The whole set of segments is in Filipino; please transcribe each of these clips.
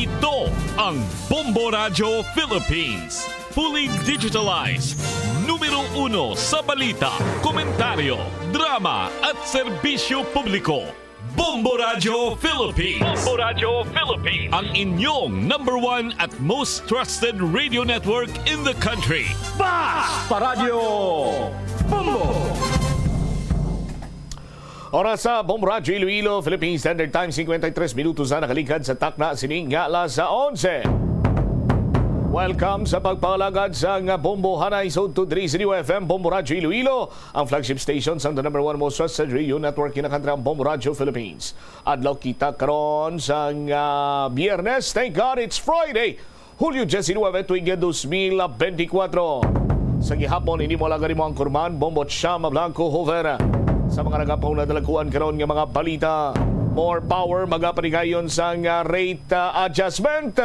Ito ang Bombo Radio Philippines. Fully digitalized. Numero 1 sa balita, komentaryo, drama at serbisyo publiko. Bombo Radio Philippines. Bombo Radio Philippines. Ang inyong number 1 at most trusted radio network in the country. Basta Radio Bombo! Oras sa Bombo Radio Iloilo, Philippine Standard Time, 53 minutos na nakalikad sa takna sining nga alas 11. Welcome sa pagpalagad sa Bombo Hanay Sod to Dri City FM, Bombo Radio Iloilo, ang flagship station sa number 1 most trusted radio network in the country, ang Bombo Radio Philippines. Adlaw kita karon sa Biyernes. Thank God it's Friday, Hulyo 19, tuig 2024. Sa gihapon, hindi mo lagari mo ang kurman, Bombo Chama Blanco Hover. Sa mga nagapaw na dalakuan karon nga mga balita, more power magapanigayon sa rate adjustment.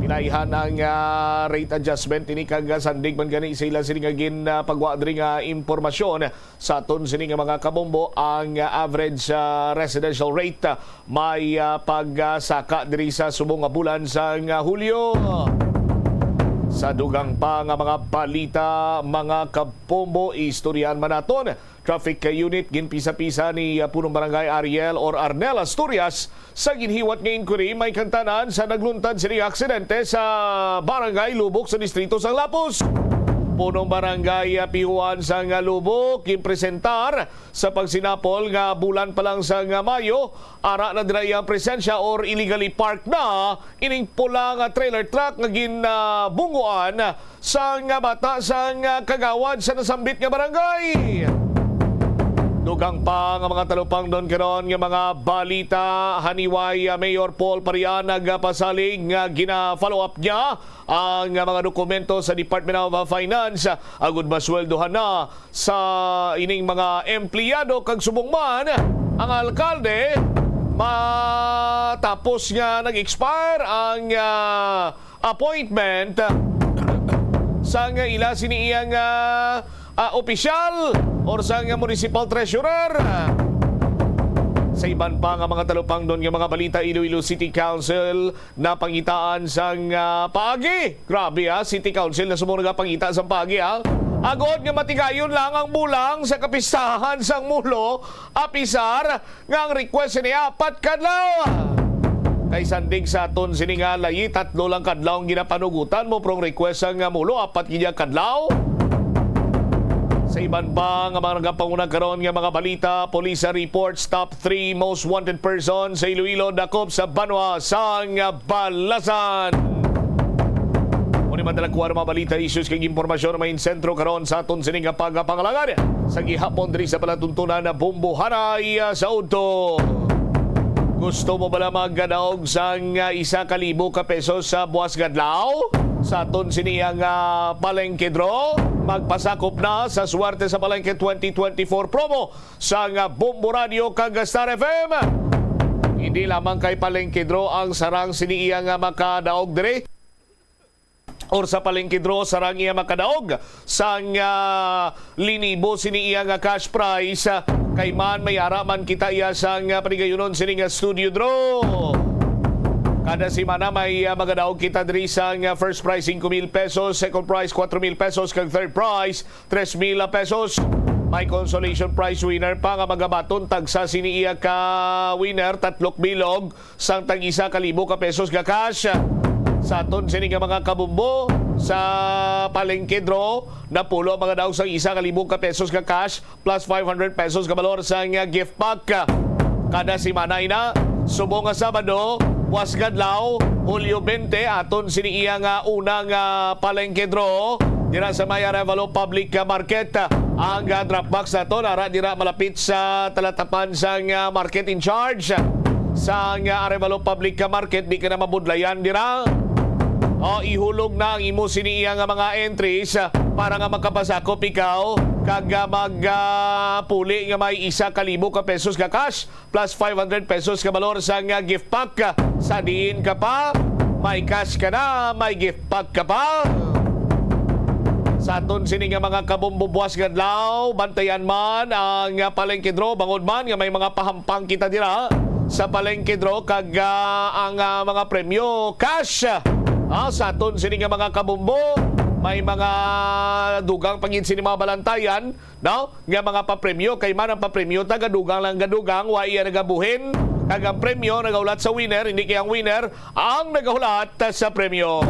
Pinaihan ang rate adjustment ini kag sandig man gani sa ilang sining agin pagwadri nga impormasyon sa aton sining mga kabombo. Ang average residential rate may pagsaka diri sa subong nga bulan sa Hulyo. Sa dugang pa nga mga balita, mga kabombo, istoryan man naton. Traffic unit ginpisa-pisa ni punong barangay Ariel or Arnel Asturias sa ginhiwat nga inquiry may kantanan sa nagluntad sining aksidente sa barangay Lubok sa distrito sang Lapus. Punong barangay Pihuan sa Lubok ginpresentar sa pagsinapol nga bulan pa lang sa Mayo, ara na dira ang presensya or illegally parked na ining pula nga trailer truck nga ginbunguan sa bata sa kagawad sa nasambit nga barangay. Dugang pa nga mga talupang doon karon nga mga balita, haniway Mayor Paul Parian nagpasalig nga gina-follow up niya ang mga dokumento sa Department of Finance agud masweldohan na sa ining mga empleyado kag subong man ang alkalde matapos nga nag-expire ang appointment sa nga ila siniyang opisyal or sa nga municipal treasurer. Sa iban pa nga mga talupang doon nga mga balita, Iloilo City Council na pangitaan sa paagi. Grabe City Council na sumunod nga pangita sa paagi Agod nga matigayon lang ang bulang sa kapistahan sang mulo, apisar nga ang request ni apat kadlaw. Kay sandig sa aton sininga layi, 3 lang kadlaw ang ginapanugutan mo prong request ang mulo, 4 gina kadlaw. Sa iban pa nga mga nagapanguna karon nga mga balita, police reports top 3 most wanted person sa Iloilo dakop sa Banwa sang Balasan. Muni man dalakuan mga balita, issues kag impormasyon may sentro karon sa aton sining nga pagpangalangan sa gihapon diri sa palatuntunan na Bombo Hanay sa Udto. Gusto mo bala maggadaog sang 1,000 ka pesos sa buwas gadlaw? Sa aton siniyang palengke draw, magpasakop na sa swerte sa palengke 2024 promo sa Bombo Radio kag Star FM. Hindi lamang kay palengke draw ang sarang siniyang makadaog dire or sa palengke draw sarang iya makadaog sang linibo siniyang cash prize kay man may araman kita iya sang panigayunon sining studio draw. Kada simana may magadaog kita diri sa first prize 5,000 pesos, second prize 4,000 pesos, kag third prize 3,000 pesos. May consolation prize winner pa nga magabaton tagsa siniiya ka winner 3 bilog sang tag 1,000 ka pesos ga cash. Sa aton sini nga mga kabumbo sa palengke draw na pulo mga daog sang 1,000 ka pesos ga cash plus 500 pesos ka valor sang gift pack. Kada simana ina subong nga Sabado, was gadlaw, Hulyo 20, aton siniiya nga unang palengke draw dira sa may Arevalo Public Market. Ang drop box na to nara dira malapit sa talatapan sang market in charge sa Arevalo Public Market. Di ka na mabudlayan dira. Ihulog na ang imo siniiya nga mga entries para nga makapasakop ikaw kag magpuli nga may 1,000 ka pesos ka cash plus 500 pesos ka valor sa gift pack. Sa diin ka pa, may cash ka na, may gift pack ka pa. Sa aton sini nga mga kabombobuas gadlaw, bantayan man ang palengke draw, bangod man nga may mga pahampang kita dira sa palengke draw kag ang mga premyo cash sa aton sini nga mga kabumbo. May mga dugang pangin sini mga balantayan, no? Nga mga papremyo kay man ang papremyo tagadugang lang gadugang wa iya nagabuhin. Kag ang premyo nagaulat sa winner, hindi kay ang winner ang nagahulat sa premyo.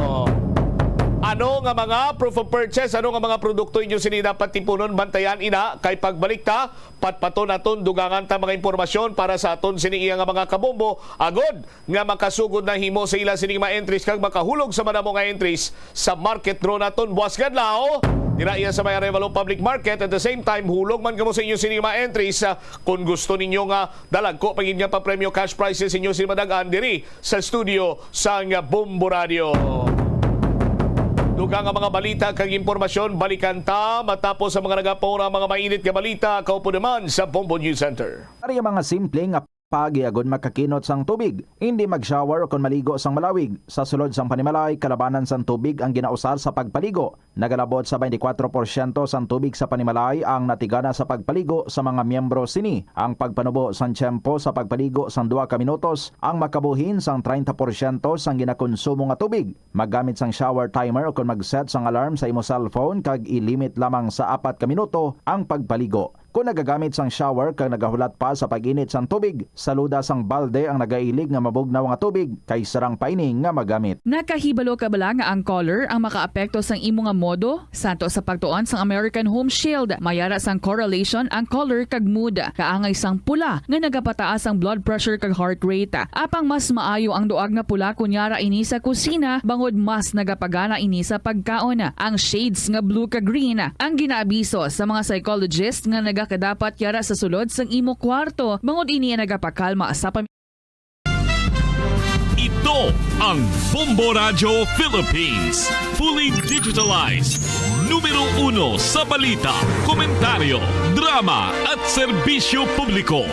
Ano nga mga proof of purchase, ano nga mga produkto inyo sini dapat tipunon, bantayan ina kay pagbalik ta patpaton aton dugangan ta mga impormasyon para sa aton sini iya nga mga kabombo agod nga makasugod na himo sa ila sini mga entries kag makahulog sa madamo nga entries sa market draw naton buwas kadlaw. Dira iya sa may Arevalo Public Market. At the same time, hulog man kamo sa inyo sini mga entries kung gusto ninyo nga dalagko pagin nga pa premyo cash prizes inyo sini madagaan diri sa studio sa nga Bombo Radio. Dugang ang mga balita kag impormasyon balikan ta matapos sa mga nagapora mga mainit nga balita kaupo naman sa Bombo News Center. Ari mga simple nga pagiagon makakinot sang tubig, hindi mag-shower o kung maligo sang malawig. Sa sulod sang panimalay, kalabanan sang tubig ang ginausar sa pagpaligo. Nagalabot sa 24% sang tubig sa panimalay ang natigana sa pagpaligo sa mga miyembro sini. Ang pagpanubo sang tiyempo sa pagpaligo sang 2 ka minutos ang makabuhin sang 30% sang ginakonsumo nga tubig. Maggamit sang shower timer o kung mag-set sang alarm sa imo cellphone kag ilimit lamang sa 4 ka minuto ang pagpaligo. Kung nagagamit sang shower kag nagahulat pa sa pag-init sang tubig, saluda sang balde ang nagailig nga mabugnaw nga tubig kay sarang paining nga magamit. Nakahibalo ka bala nga ang color ang makaapekto sang imo nga modo? Santo sa pagtuon sang American Home Shield, mayara sang correlation ang color kag mood. Kaangay sang pula nga nagapataas ang blood pressure kag heart rate. Apang mas maayo ang duag nga pula kunyara ini sa kusina, bangod mas nagapagana ini sa pagkaon. Ang shades nga blue kag green ang ginaabiso sa mga psychologist nga kadapat yara sa sulod sang imo kwarto, bangod ini nagapakalma sa Ito ang Bombo Radio Philippines. Fully digitalized. Numero 1 sa balita, komentaryo, drama at serbisyo publiko.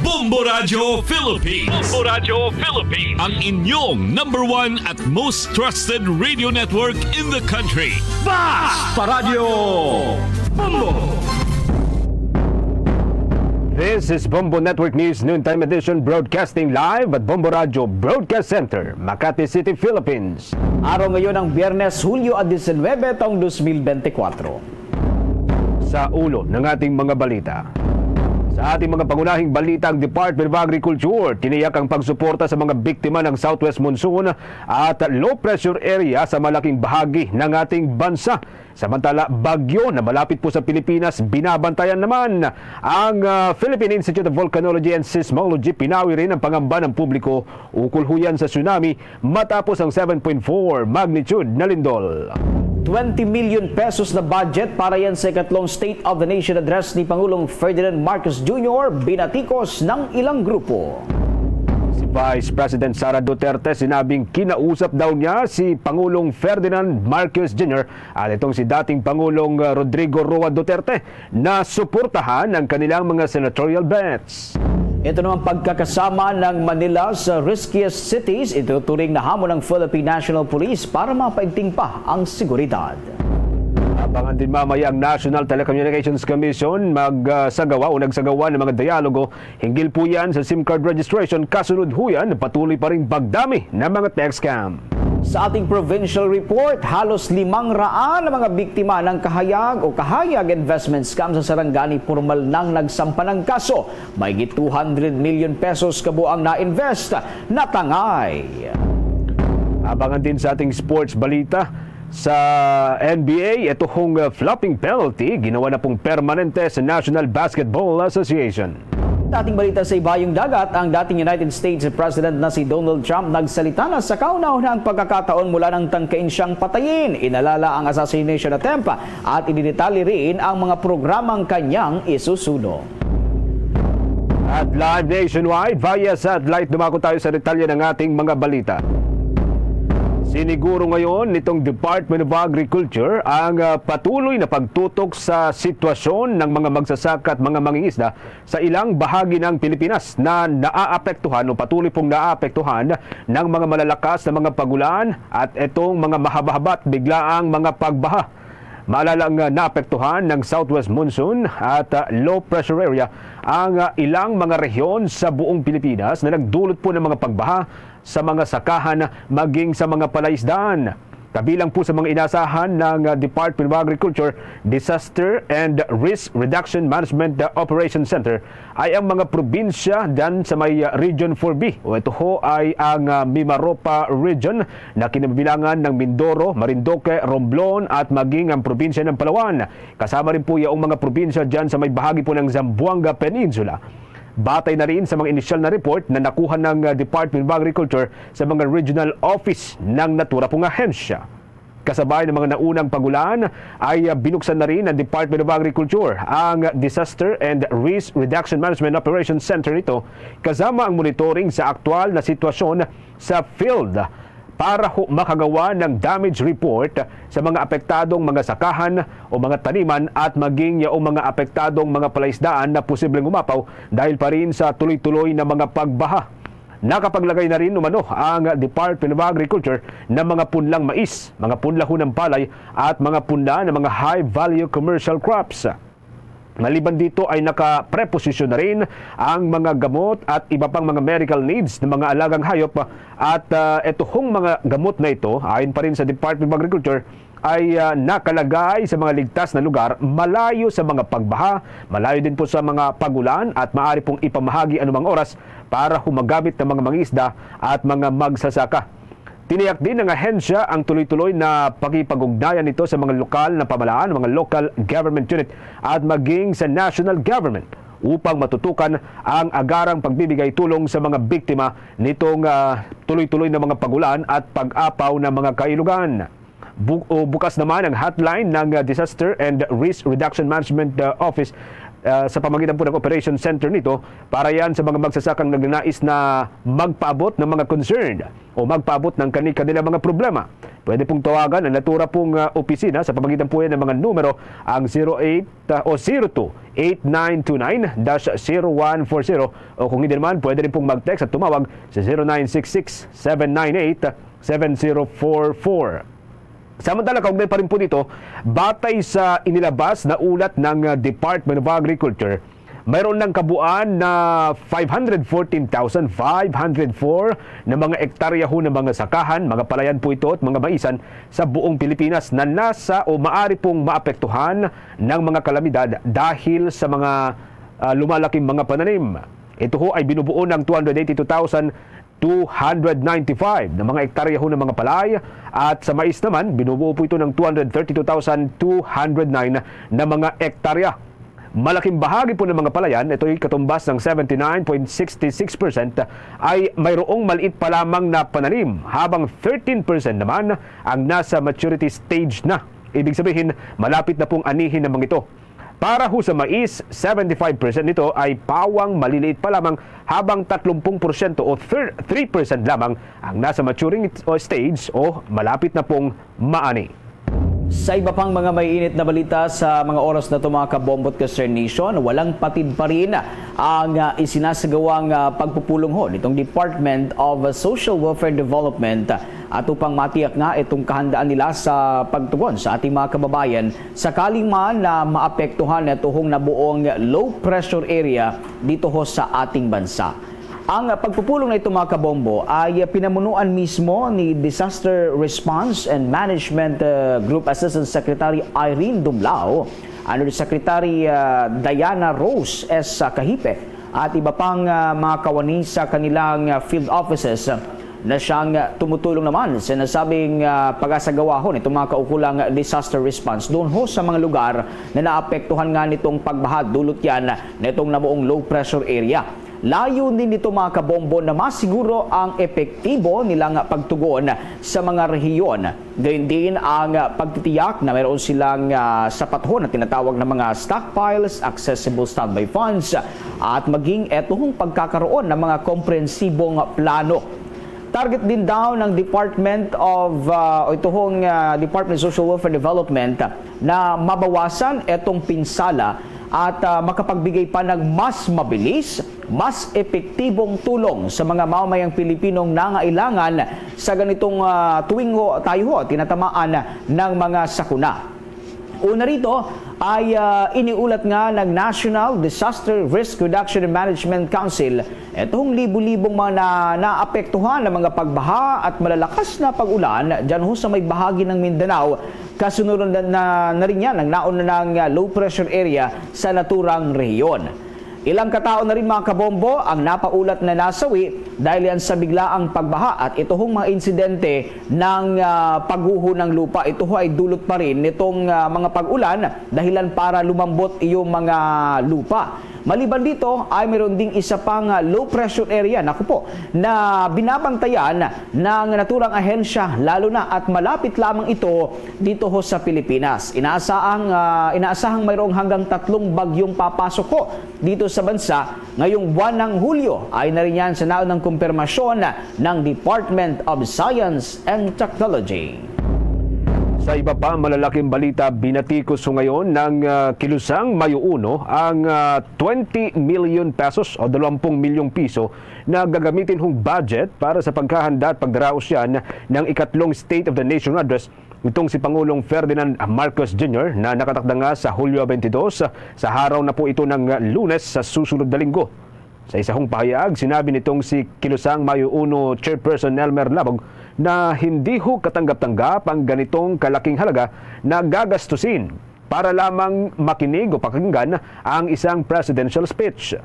Bombo Radio Philippines. Bombo Radio Philippines. Ang inyong number 1 at most trusted radio network in the country. Basta Radio Bombo! This is Bombo Network News Noontime Edition broadcasting live at Bombo Radio Broadcast Center, Makati City, Philippines. Araw ngayon ang Biyernes, Hulyo 19, taong 2024. Sa ulo ng ating mga balita. Sa ating mga pangunahing balita, ang Department of Agriculture tiniyak ang pagsuporta sa mga biktima ng Southwest Monsoon at low pressure area sa malaking bahagi ng ating bansa. Samantala, bagyo na malapit po sa Pilipinas, binabantayan naman ang Philippine Institute of Volcanology and Seismology. Pinawi rin ang pangamba ng publiko ukol huyan sa tsunami matapos ang 7.4 magnitude na lindol. 20 million pesos na budget para yan sa ikatlong State of the Nation address ni Pangulong Ferdinand Marcos Jr. binatikos ng ilang grupo. Vice President Sara Duterte sinabing kinausap daw niya si Pangulong Ferdinand Marcos Jr. at itong si dating Pangulong Rodrigo Roa Duterte na suportahan ang kanilang mga senatorial bets. Ito naman pagkakasama ng Manila sa riskiest cities, ituturing na hamon ng Philippine National Police para mapaigting pa ang seguridad. Abangan din mamaya ang National Telecommunications Commission nagsagawa ng mga dialogo hinggil po yan sa SIM card registration. Kasunod ho yan, patuloy pa rin pagdami ng mga text scam. Sa ating provincial report, halos 500 na mga biktima ng kahayag investment scam sa Sarangani formal nang nagsampa ng kaso. Mahigit 200 million pesos kabuang na-invest na tangay. Abangan din sa ating sports balita. Sa NBA, ito hong flopping penalty, ginawa na pong permanente sa National Basketball Association. Dating balita sa ibayong dagat, ang dating United States President na si Donald Trump nagsalita na sa kauna-unahang pagkakataon mula ng tangkain siyang patayin. Inalala ang assassination attempt at idinitali rin ang mga programang kanyang isusuno. At live nationwide, via satellite, dumako tayo sa detalye ng ating mga balita. Siniguro ngayon nitong Department of Agriculture ang patuloy na pagtutok sa sitwasyon ng mga magsasaka at mga mangingisda sa ilang bahagi ng Pilipinas na naaapektuhan o patuloy pong naaapektuhan ng mga malalakas na mga pagulan at itong mga mahaba-haba at biglaang mga pagbaha. Maalalang naapektuhan ng southwest monsoon at low pressure area ang ilang mga rehiyon sa buong Pilipinas na nagdulot po ng mga pagbaha sa mga sakahan maging sa mga palaisdaan. Kabilang po sa mga inasahan ng Department of Agriculture, Disaster and Risk Reduction Management Operations Center ay ang mga probinsya dyan sa may Region 4B. O ito ho ay ang Mimaropa Region na kinabibilangan ng Mindoro, Marinduque, Romblon at maging ang probinsya ng Palawan. Kasama rin po yung mga probinsya dyan sa may bahagi po ng Zamboanga Peninsula. Batay na rin sa mga inisyal na report na nakuha ng Department of Agriculture sa mga regional office ng natura pong ahensya. Kasabay ng mga naunang pagulan ay binuksan na rin ng Department of Agriculture ang Disaster and Risk Reduction Management Operations Center nito kasama ang monitoring sa aktual na sitwasyon sa field para makagawa ng damage report sa mga apektadong mga sakahan o mga taniman at maging yung mga apektadong mga palaisdaan na posibleng umapaw dahil pa rin sa tuloy-tuloy na mga pagbaha. Nakapaglagay na rin umano ang Department of Agriculture ng mga punlang mais, mga punla ho ng palay at mga punla ng mga high-value commercial crops. Maliban dito ay nakapreposisyon na rin ang mga gamot at iba pang mga medical needs ng mga alagang hayop at ito hong mga gamot na ito ayon pa rin sa Department of Agriculture ay nakalagay sa mga ligtas na lugar malayo sa mga pagbaha, malayo din po sa mga pagulan at maaari pong ipamahagi anumang oras para humagamit ng mga mangisda at mga magsasaka. Tiniyak din ng ahensya ang tuloy-tuloy na pakipag-ugnayan nito sa mga lokal na pamahalaan, mga local government unit at maging sa national government upang matutukan ang agarang pagbibigay tulong sa mga biktima nitong tuloy-tuloy na mga pagulan at pag-apaw ng mga kailugan. Bukas naman ang hotline ng Disaster and Risk Reduction Management Office sa pamamagitan po ng Operation Center nito para yan sa mga magsasakang nagnanais na magpaabot ng mga concern o magpaabot ng kanilang mga problema. Pwede pong tawagan ang natura pong opisina sa pamamagitan po yan ng mga numero ang 02-8929-0140 o kung hindi naman pwede rin pong mag-text at tumawag sa 0966-798-7044. Samantala, kaugnay pa rin po dito, batay sa inilabas na ulat ng Department of Agriculture, mayroon ng kabuuan na 514,504 na mga ektarya ho ng mga sakahan, mga palayan po ito at mga maisan sa buong Pilipinas na nasa o maari pong maapektuhan ng mga kalamidad dahil sa mga lumalaking mga pananim. Ito ho ay binubuo ng 282,295 na mga ektarya ho ng mga palay at sa mais naman, binubuo po ito ng 232,209 na mga ektarya. Malaking bahagi po ng mga palayan, ito ay katumbas ng 79.66% ay mayroong maliit pa lamang na pananim, habang 13% naman ang nasa maturity stage na. Ibig sabihin, malapit na pong anihin ng mga ito. Para ho sa mais, 75% nito ay pawang maliliit pa lamang habang 30% o 3% lamang ang nasa maturing stage o malapit na pong maani. Sa iba pang mga may init na balita sa mga oras na ito mga kabombot Kastern Nation, walang patid pa rin ang isinasagawang pagpupulong ho nitong Department of Social Welfare Development at upang matiyak nga itong kahandaan nila sa pagtugon sa ating mga kababayan sakaling man na maapektuhan itong nabuong low pressure area dito ho sa ating bansa. Ang pagpupulong na ito mga kabombo ay pinamunuan mismo ni Disaster Response and Management Group Assistant Secretary Irene Dumlao, Undersecretary Diana Rose S. Kahipe at iba pang mga kawani sa kanilang field offices na siyang tumutulong naman sa nasabing pag-asagawa ho nitong mga kaukulang disaster response doon ho sa mga lugar na naapektuhan nga nitong pagbaha dulot yan na itong namuong low pressure area. Layo din nito mga kabombo na masiguro ang epektibo nilang pagtugon sa mga rehiyon. Gayun din ang pagtitiyak na mayroon silang sapat ho na tinatawag na mga stockpiles, accessible standby funds at maging etong pagkakaroon ng mga komprehensibong plano. Target din daw ng Department of Department of Social Welfare Development na mabawasan etong pinsala at makapagbigay pa ng mas mabilis, mas epektibong tulong sa mga mamamayang Pilipinong nangailangan sa ganitong tuwing tayo tinatamaan ng mga sakuna. Una rito ay iniulat nga ng National Disaster Risk Reduction and Management Council itong libu-libong mga naapektuhan ng mga pagbaha at malalakas na pag-ulan dyan ho sa may bahagi ng Mindanao. Kasunod na rin yan ang nauna ng low pressure area sa naturang rehiyon. Ilang katao na rin mga kabombo ang napaulat na nasawi dahil yan sa biglaang pagbaha at ito hong mga insidente ng pagguho ng lupa. Ito ho ay dulot pa rin nitong mga pag-ulan dahilan para lumambot yung mga lupa. Maliban dito ay mayroon ding isa pang low pressure area na binabantayan ng naturang ahensya lalo na at malapit lamang ito dito ho sa Pilipinas. Inaasahang mayroong hanggang 3 bagyong papasok ho dito sa bansa ngayong buwan ng Hulyo ay nariyan sa naunang kumpirmasyon ng Department of Science and Technology. Sa iba pa malalaking balita, binatikos ngayon ng Kilusang Mayo 1 ang 20 million pesos o 20 milyong piso na gagamitin hong budget para sa pagkahanda at pagdaraos yan ng ikatlong State of the Nation Address itong si Pangulong Ferdinand Marcos Jr. na nakatakda nga sa Hulyo 22 sa araw na po ito ng Lunes sa susunod na linggo. Sa isa hong pahayag, sinabi nitong si Kilusang Mayo 1 Chairperson Elmer Labog na hindi ho katanggap-tanggap ang ganitong kalaking halaga na gagastusin para lamang makinig o pakinggan ang isang presidential speech.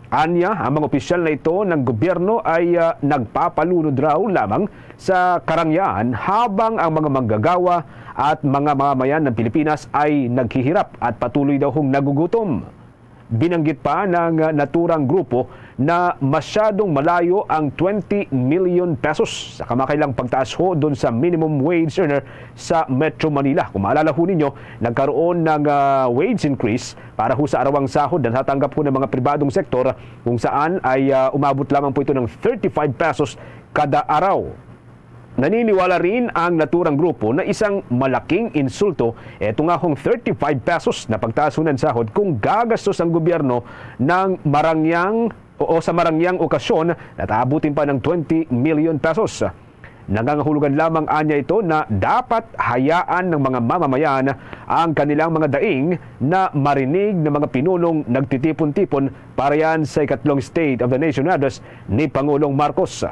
Anya, ang mga opisyal na ito ng gobyerno ay nagpapalunod raw lamang sa karangyaan habang ang mga manggagawa at mga mamamayan ng Pilipinas ay naghihirap at patuloy daw hong nagugutom. Binanggit pa ng naturang grupo na masyadong malayo ang 20 million pesos sa kamakailang pagtaas ho doon sa minimum wage earner sa Metro Manila. Kung maalala ho ninyo, nagkaroon ng wage increase para ho sa arawang sahod na natanggap ho ng mga pribadong sektor kung saan ay umabot lamang po ito ng 35 pesos kada araw. Naniniwala rin ang naturang grupo na isang malaking insulto ito nga hong 35 pesos na pagtaas ng sahod kung gagastos ang gobyerno ng sa marangyang okasyon na taabutin pa ng 20 million pesos. Nangangahulugan lamang anya ito na dapat hayaan ng mga mamamayan ang kanilang mga daing na marinig ng mga pinunong nagtitipon-tipon para yan sa ikatlong State of the Nation Address ni Pangulong Marcos.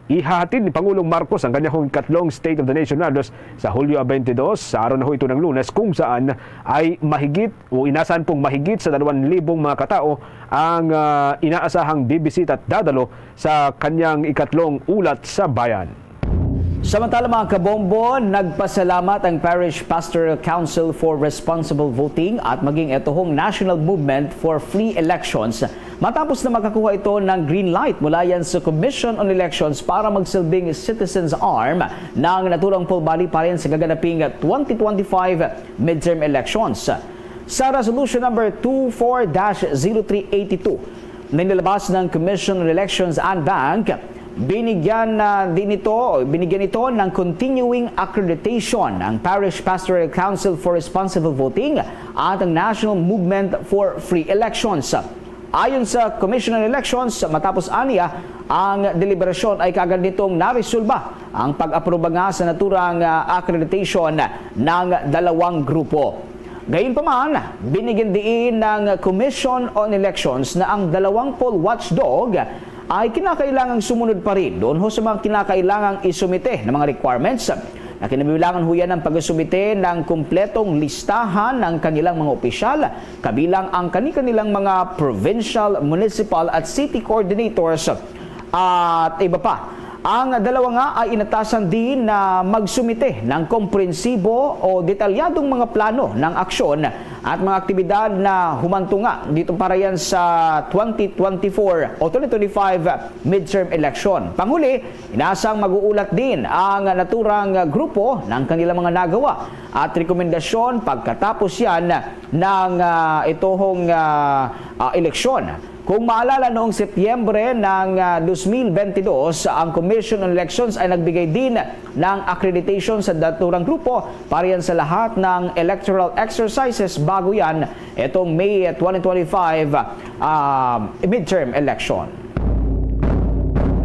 Ihahatid ni Pangulong Marcos ang kanyang ikatlong State of the Nation Address sa Hulyo 22 sa araw na ito ng Lunes kung saan ay mahigit o inasahan pong mahigit sa 2,000 mga katao ang inaasahang bibisita at dadalo sa kanyang ikatlong ulat sa bayan. Samantala mga kabombo, nagpasalamat ang Parish Pastoral Council for Responsible Voting at maging itohong National Movement for Free Elections matapos na makakuha ito ng green light mula yan sa Commission on Elections para magsilbing citizens arm ng naturang Pulbali para yan sa gaganaping 2025 midterm elections. Sa resolution number 24-0382 na nilabas ng Commission on Elections and Bank, binigyan ito ng continuing accreditation ang Parish Pastoral Council for Responsible Voting at ang National Movement for Free Elections. Ayon sa Commission on Elections, matapos aniya, ang deliberasyon ay kagad nitong naresolba ang pag-aproba nga sa naturang accreditation ng dalawang grupo. Gayunpaman, binigyan diin ng Commission on Elections na ang dalawang poll watchdog ay kinakailangang sumunod pa rin doon ho sa mga kinakailangang isumite ng mga requirements na kinabilangan ho yan ng pag-sumite ng kumpletong listahan ng kanilang mga opisyal, kabilang ang kanilang mga provincial, municipal at city coordinators at iba pa. Ang dalawa nga ay inatasan din na magsumite ng komprensibo o detalyadong mga plano ng aksyon at mga aktibidad na humanto nga dito para yan sa 2024 o 2025 midterm election. Panghuli, inaasang mag-uulat din ang naturang grupo ng kanilang mga nagawa at rekomendasyon pagkatapos yan ng itohong eleksyon. Kung maalala noong Setyembre ng 2022, ang Commission on Elections ay nagbigay din ng accreditation sa naturang grupo para yan sa lahat ng electoral exercises bago yan itong May 2025 midterm election.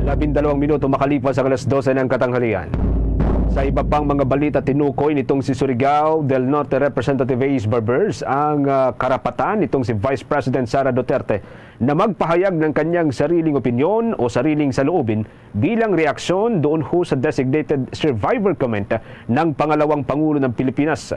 12 minuto makalipas ang alas 12 ng katanghalian. Sa iba pang mga balita, tinukoy nitong si Surigao del Norte Representative Ace Barbers ang karapatan nitong si Vice President Sara Duterte na magpahayag ng kanyang sariling opinyon o sariling saloobin bilang reaksyon doon ho sa designated survivor comment ng pangalawang Pangulo ng Pilipinas.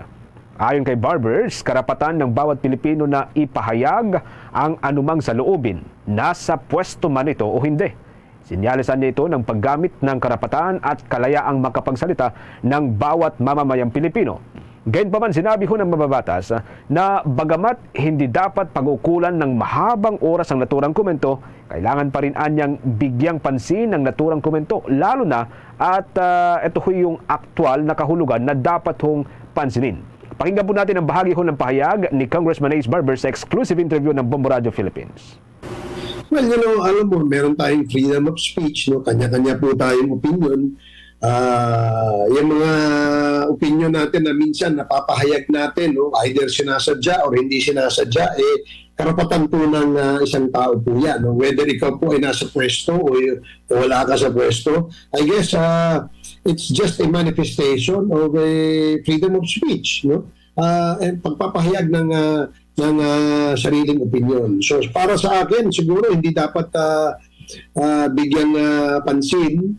Ayon kay Barbers, karapatan ng bawat Pilipino na ipahayag ang anumang saloobin, nasa pwesto man ito o hindi. Sinyalisan niya ito ng paggamit ng karapatan at kalayaang makapagsalita ng bawat mamamayang Pilipino. Gayunpaman, sinabi ho ng mababatas na bagamat hindi dapat pag-ukulan ng mahabang oras ang naturang komento, kailangan pa rin anyang bigyang pansin ang naturang komento, lalo na at ito ho yung aktual na kahulugan na dapat hong pansinin. Pakinggan po natin ang bahagi ho ng pahayag ni Congressman Ace Barbers sa exclusive interview ng Bombo Radio Philippines. Well, alam mo, meron tayong freedom of speech, no? Kanya-kanya po tayong opinion. Yung mga opinion natin na minsan napapahayag natin, no? Either sinasadya or hindi sinasadya, karapatan po ng isang tao po yan. No? Whether ikaw po ay nasa pwesto o wala ka sa pwesto, I guess it's just a manifestation of a freedom of speech, no? And pagpapahayag ng sariling opinion. So para sa akin, siguro hindi dapat bigyan pansin.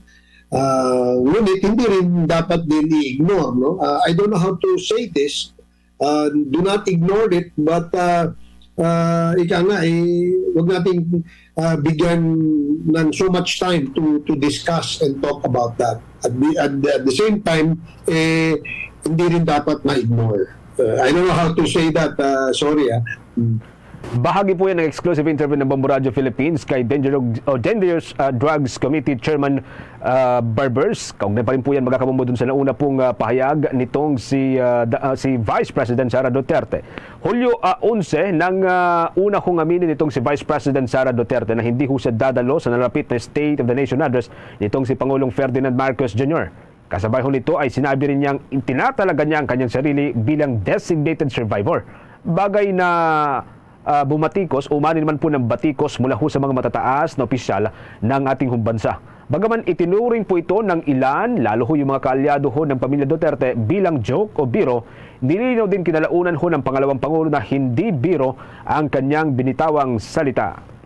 Ngunit hindi rin dapat din i-ignore. No? I don't know how to say this. Do not ignore it, but ika nga, huwag natin bigyan ng so much time to discuss and talk about that. At the same time, hindi rin dapat na-ignore. I don't know how to say that. Sorry. Bahagi po yan ng exclusive interview ng Bombo Radio Philippines kay Dangerous Drugs Committee Chairman Barbers. Kaugnay pa rin po yan magkakamumbo dun sa nauna pong pahayag nitong si Vice President Sara Duterte. Hulyo 11 nang una kong aminin nitong si Vice President Sara Duterte na hindi ho siya dadalo sa nalapit na State of the Nation Address nitong si Pangulong Ferdinand Marcos Jr. Kasabay ho nito ay sinabi rin niyang tinatalaga niya ang kanyang sarili bilang designated survivor. Bagay na bumatikos, umani naman po ng batikos mula ho sa mga matataas na opisyal ng ating bansa. Bagaman itinuring po ito ng ilan, lalo ho yung mga kaalyado ho ng pamilya Duterte bilang joke o biro, nilinaw din kinalaunan ho ng pangalawang Pangulo na hindi biro ang kanyang binitawang salita.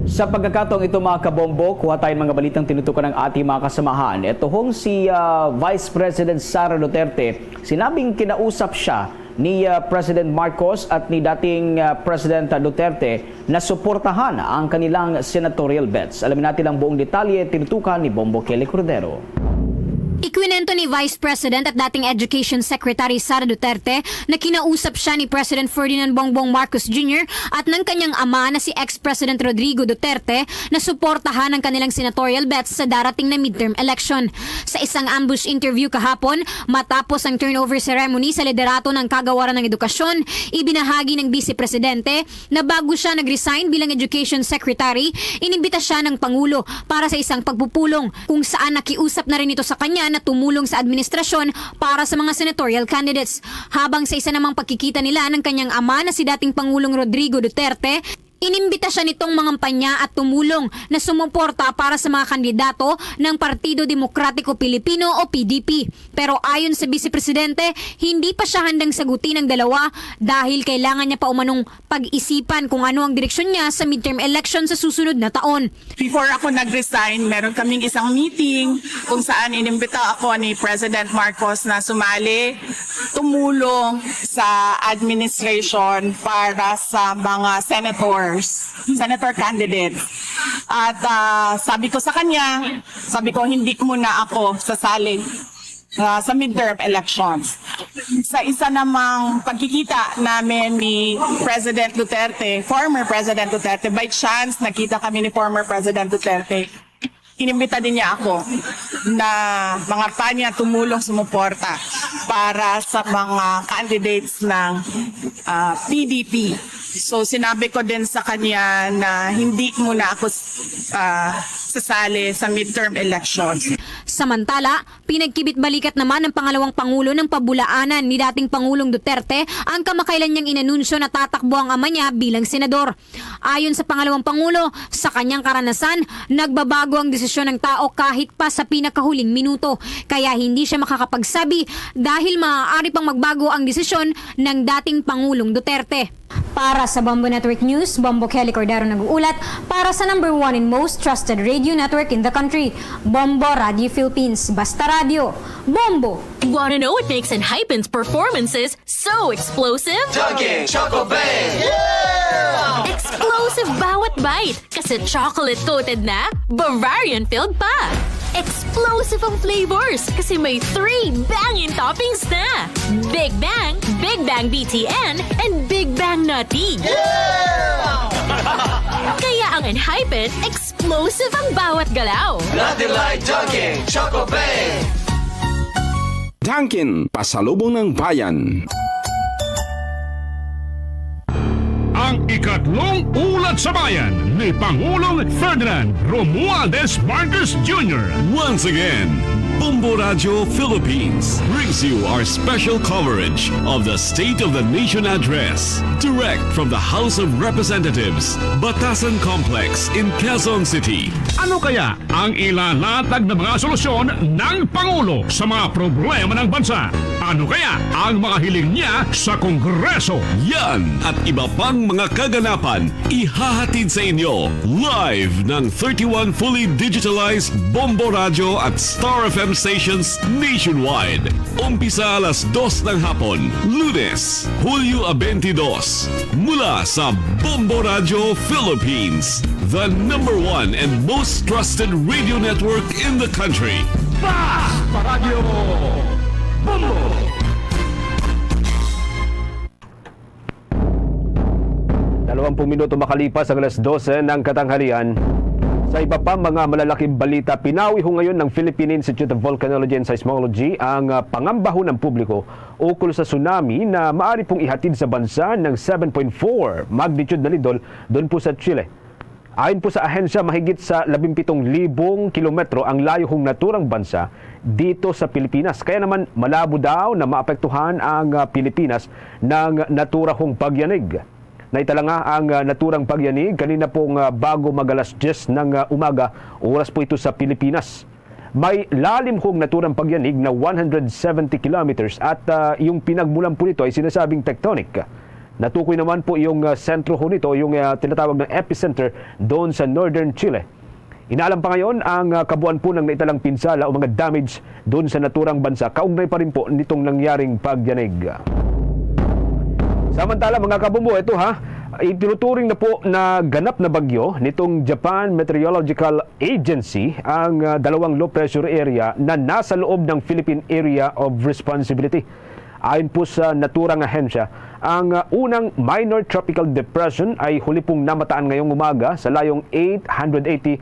Sa pagkakataong ito mga kabombo, kuha tayo ng mga balitang tinutukan ng ating mga kasamahan. Ito hong si Vice President Sara Duterte, sinabing kinausap siya ni President Marcos at ni dating President Duterte na suportahan ang kanilang senatorial bets. Alamin natin ang buong detalye, tinutukan ni Bombo Kelly Cordero. Ikwinento ni Vice President at dating Education Secretary Sara Duterte na kinausap siya ni President Ferdinand Bongbong Marcos Jr. at ng kanyang ama na si ex-President Rodrigo Duterte na suportahan ang kanilang senatorial bets sa darating na midterm election. Sa isang ambush interview kahapon, matapos ang turnover ceremony sa liderato ng Kagawaran ng Edukasyon, ibinahagi ng Vice Presidente na bago siya nag-resign bilang Education Secretary, inimbita siya ng Pangulo para sa isang pagpupulong kung saan nakiusap na rin ito sa kanya na tumulong sa administrasyon para sa mga senatorial candidates. Habang sa isa namang pagkikita nila ng kanyang ama na si dating Pangulong Rodrigo Duterte, inimbita siya nitong mangampanya at tumulong na sumuporta para sa mga kandidato ng Partido Demokratiko Pilipino o PDP. Pero ayon sa Vice Presidente, hindi pa siya handang sagutin ang dalawa dahil kailangan niya pa umanong pag-isipan kung ano ang direksyon niya sa midterm election sa susunod na taon. Before ako nag-resign, meron kaming isang meeting kung saan inimbita ako ni President Marcos na sumali, tumulong sa administration para sa mga senator candidates. At sabi ko sa kanya, hindi muna ako sasali sa midterm elections. Sa isa namang pagkikita namin ni President Duterte, former President Duterte, by chance nakita kami ni former President Duterte, inimbita din niya ako na mga panya tumulong sumuporta para sa mga candidates ng PDP. So sinabi ko din sa kanya na hindi muna ako sasali sa midterm elections. Samantala, pinagkibit-balikat naman ng pangalawang pangulo ng pabulaanan ni dating Pangulong Duterte ang kamakailan niyang inanunsyo na tatakbo ang ama niya bilang senador. Ayon sa pangalawang pangulo, sa kanyang karanasan, nagbabago ang desisyon ng tao kahit pa sa pinakahuling minuto. Kaya hindi siya makakapagsabi dahil maaari pang magbago ang desisyon ng dating Pangulong Duterte. Para sa Bombo Network News, Bombo Kelly Cordero nag-uulat para sa #1 and most trusted radio network in the country, Bombo Radio Philippines. Basta Radio, Bombo! Want to know what makes Enhypen's performances so explosive? Dunkin' Choco Bang! Explosive bawat bite kasi chocolate-coated na, Bavarian-filled pa. Explosive ang flavors kasi may 3 banging toppings na. Big Bang BTN, and Big Bang Nutty. Kaya ang Enhypen, explosive ang bawat galaw. Nothing like Dunkin' Choco Bang! Dunkin', pasalubong ng bayan. Ang ikatlong ulat sa bayan ni Pangulong Ferdinand Romualdez Marcos Jr. Once again, Bombo Radio Philippines brings you our special coverage of the State of the Nation Address, direct from the House of Representatives, Batasan Complex in Quezon City. Ano kaya ang ilalatag na mga solusyon ng Pangulo sa mga problema ng bansa? Ano kaya ang mga hiling niya sa Kongreso? Yan at iba pang mga kaganapan ihahatid sa inyo live ng 31 fully digitalized Bombo Radio at Star FM stations nationwide. Umpisa alas 2 ng hapon, Lunes, Hulyo 22, mula sa Bombo Radio Philippines, the #1 and most trusted radio network in the country. Radio Bombo! 20 minuto makalipas ang alas 12 ng katanghalian. Sa iba pa mga malalaking balita, pinawi ho ngayon ng Philippine Institute of Volcanology and Seismology ang pangambaho ng publiko ukol sa tsunami na maaari pong ihatid sa bansa ng 7.4 magnitude na lindol doon po sa Chile. Ayon po sa ahensya, mahigit sa 17,000 kilometro ang layo hong naturang bansa dito sa Pilipinas. Kaya naman malabo daw na maapektuhan ang Pilipinas ng naturang pagyanig. Naitala nga ang naturang pagyanig kanina pong bago mag-alas 10 ng umaga, oras po ito sa Pilipinas. May lalim hong naturang pagyanig na 170 kilometers at yung pinagmulan po nito ay sinasabing tectonic. Natukoy naman po yung sentro ho nito, yung tinatawag ng epicenter doon sa northern Chile. Inaalam pa ngayon ang kabuuan po ng naitalang pinsala o mga damage doon sa naturang bansa. Kaugnay pa rin po nitong nangyaring pagyanig. Samantala mga kabumbo, ito itinuturing na po na ganap na bagyo nitong Japan Meteorological Agency ang dalawang low pressure area na nasa loob ng Philippine Area of Responsibility. Ayon po sa naturang ahensya, ang unang minor tropical depression ay huli pong namataan ngayong umaga sa layong 880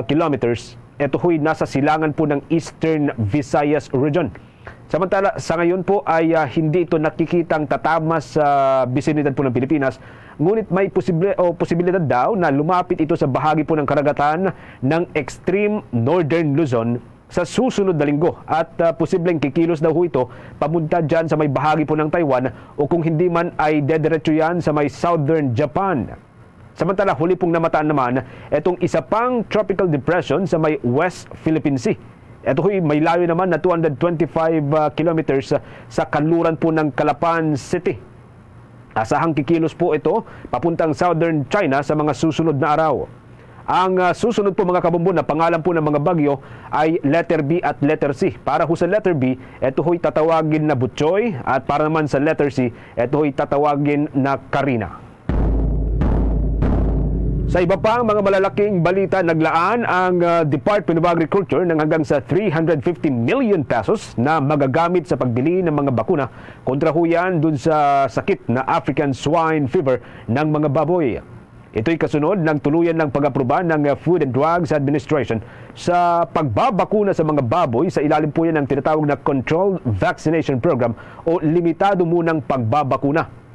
kilometers. Ito ho'y nasa silangan po ng Eastern Visayas region. Samantala, sa ngayon po ay hindi ito nakikitang tatama sa bisinidad po ng Pilipinas, ngunit may posibilidad daw na lumapit ito sa bahagi po ng karagatan ng extreme northern Luzon sa susunod na linggo at posibleng kikilos daw ito pamunta dyan sa may bahagi po ng Taiwan o kung hindi man ay dediretso yan sa may southern Japan. Samantala, huli pong namataan naman itong isa pang tropical depression sa may West Philippine Sea. Ito ho'y may layo naman na 225 kilometers sa kanluran po ng Calapan City. Asahang kikilos po ito papuntang southern China sa mga susunod na araw. Ang susunod po mga kabumbo na pangalan po ng mga bagyo ay letter B at letter C. Para ho sa letter B, ito ho'y tatawagin na Butchoy at para naman sa letter C, ito ho'y tatawagin na Karina. Sa iba pang mga malalaking balita, naglaan ang Department of Agriculture ng hanggang sa 350 million pesos na magagamit sa pagbili ng mga bakuna kontra huyan dun sa sakit na African Swine Fever ng mga baboy. Ito'y kasunod ng tuluyan ng pag-aproba ng Food and Drugs Administration sa pagbabakuna sa mga baboy sa ilalim po yan ng tinatawag na Controlled Vaccination Program o limitado munang pagbabakuna.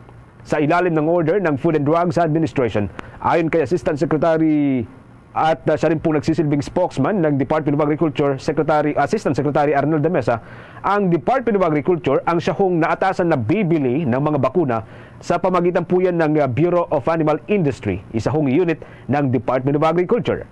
Sa ilalim ng order ng Food and Drugs Administration, ayon kay Assistant Secretary At siya rin po nagsisilbing spokesman ng Department of Agriculture, Assistant Secretary Arnold de Mesa. Ang Department of Agriculture ang siya hong naatasan na bibili ng mga bakuna sa pamagitan po yan ng Bureau of Animal Industry, isa hong unit ng Department of Agriculture.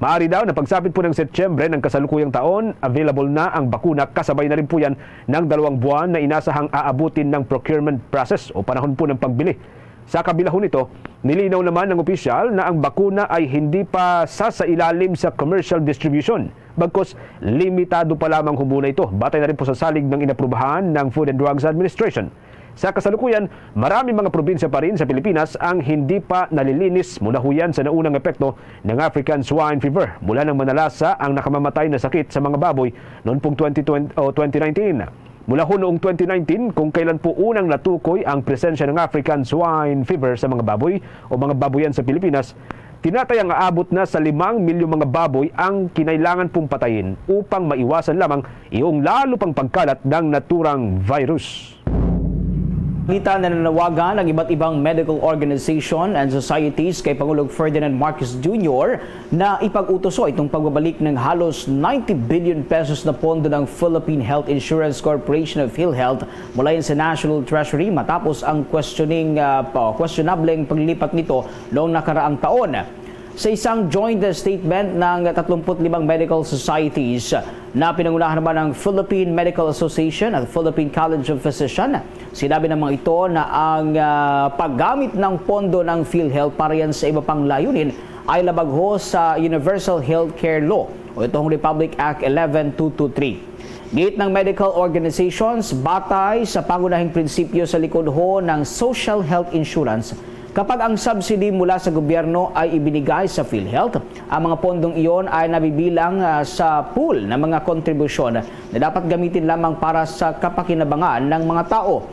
Maaari daw na pagsapit po ng Setyembre ng kasalukuyang taon, available na ang bakuna, kasabay na rin po yan ng 2 buwan na inasahang aabutin ng procurement process o panahon po ng pagbili. Sa kabila ho nito, nilinaw naman ng opisyal na ang bakuna ay hindi pa sasailalim sa commercial distribution. Bagkus, limitado pa lamang humuna ito. Batay na rin po sa salig ng inaprubahan ng Food and Drugs Administration. Sa kasalukuyan, marami mga probinsya pa rin sa Pilipinas ang hindi pa nalilinis mula huyan sa naunang epekto ng African Swine Fever mula nang manalasa ang nakamamatay na sakit sa mga baboy noong pong 2019. Mula ho noong 2019, kung kailan po unang natukoy ang presensya ng African Swine Fever sa mga baboy o mga baboyan sa Pilipinas, tinatayang aabot na sa 5 milyong mga baboy ang kinailangan pong patayin upang maiwasan lamang iyong lalo pang pagkalat ng naturang virus. Balita na nanawagan ng iba't ibang medical organization and societies kay Pangulong Ferdinand Marcos Jr. na ipag-utoso itong pagbabalik ng halos 90 billion pesos na pondo ng Philippine Health Insurance Corporation of PhilHealth mula yun sa National Treasury matapos ang questionableng paglilipat nito noong nakaraang taon. Sa isang joint statement ng 35 medical societies na pinangunahan naman ng Philippine Medical Association at Philippine College of Physicians, sinabi ng mga ito na ang paggamit ng pondo ng PhilHealth para yan sa iba pang layunin ay labag ho sa Universal Healthcare Law o itong Republic Act 11223. Gate ng medical organizations, batay sa pangunahing prinsipyo sa likod ho ng social health insurance, kapag ang subsidy mula sa gobyerno ay ibinigay sa PhilHealth, ang mga pondong iyon ay nabibilang sa pool ng mga kontribusyon na dapat gamitin lamang para sa kapakinabangan ng mga tao.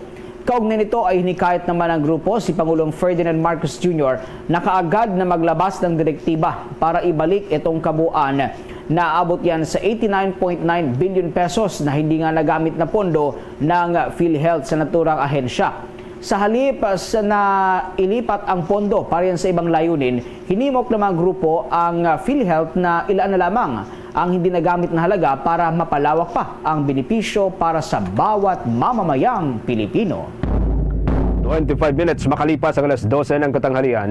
Kaugnay nito ay hinikayat naman ng grupo si Pangulong Ferdinand Marcos Jr. na kaagad na maglabas ng direktiba para ibalik itong kabuuan. Naabot yan sa 89.9 billion pesos na hindi nga nagamit na pondo ng PhilHealth sa naturang ahensya. Sa halip na ilipat ang pondo para yan sa ibang layunin, hinimok ng mga grupo ang PhilHealth na ilaan na lamang ang hindi nagamit na halaga para mapalawak pa ang benepisyo para sa bawat mamamayang Pilipino. 25 minutes makalipas ang alas 12 ng katanghalian.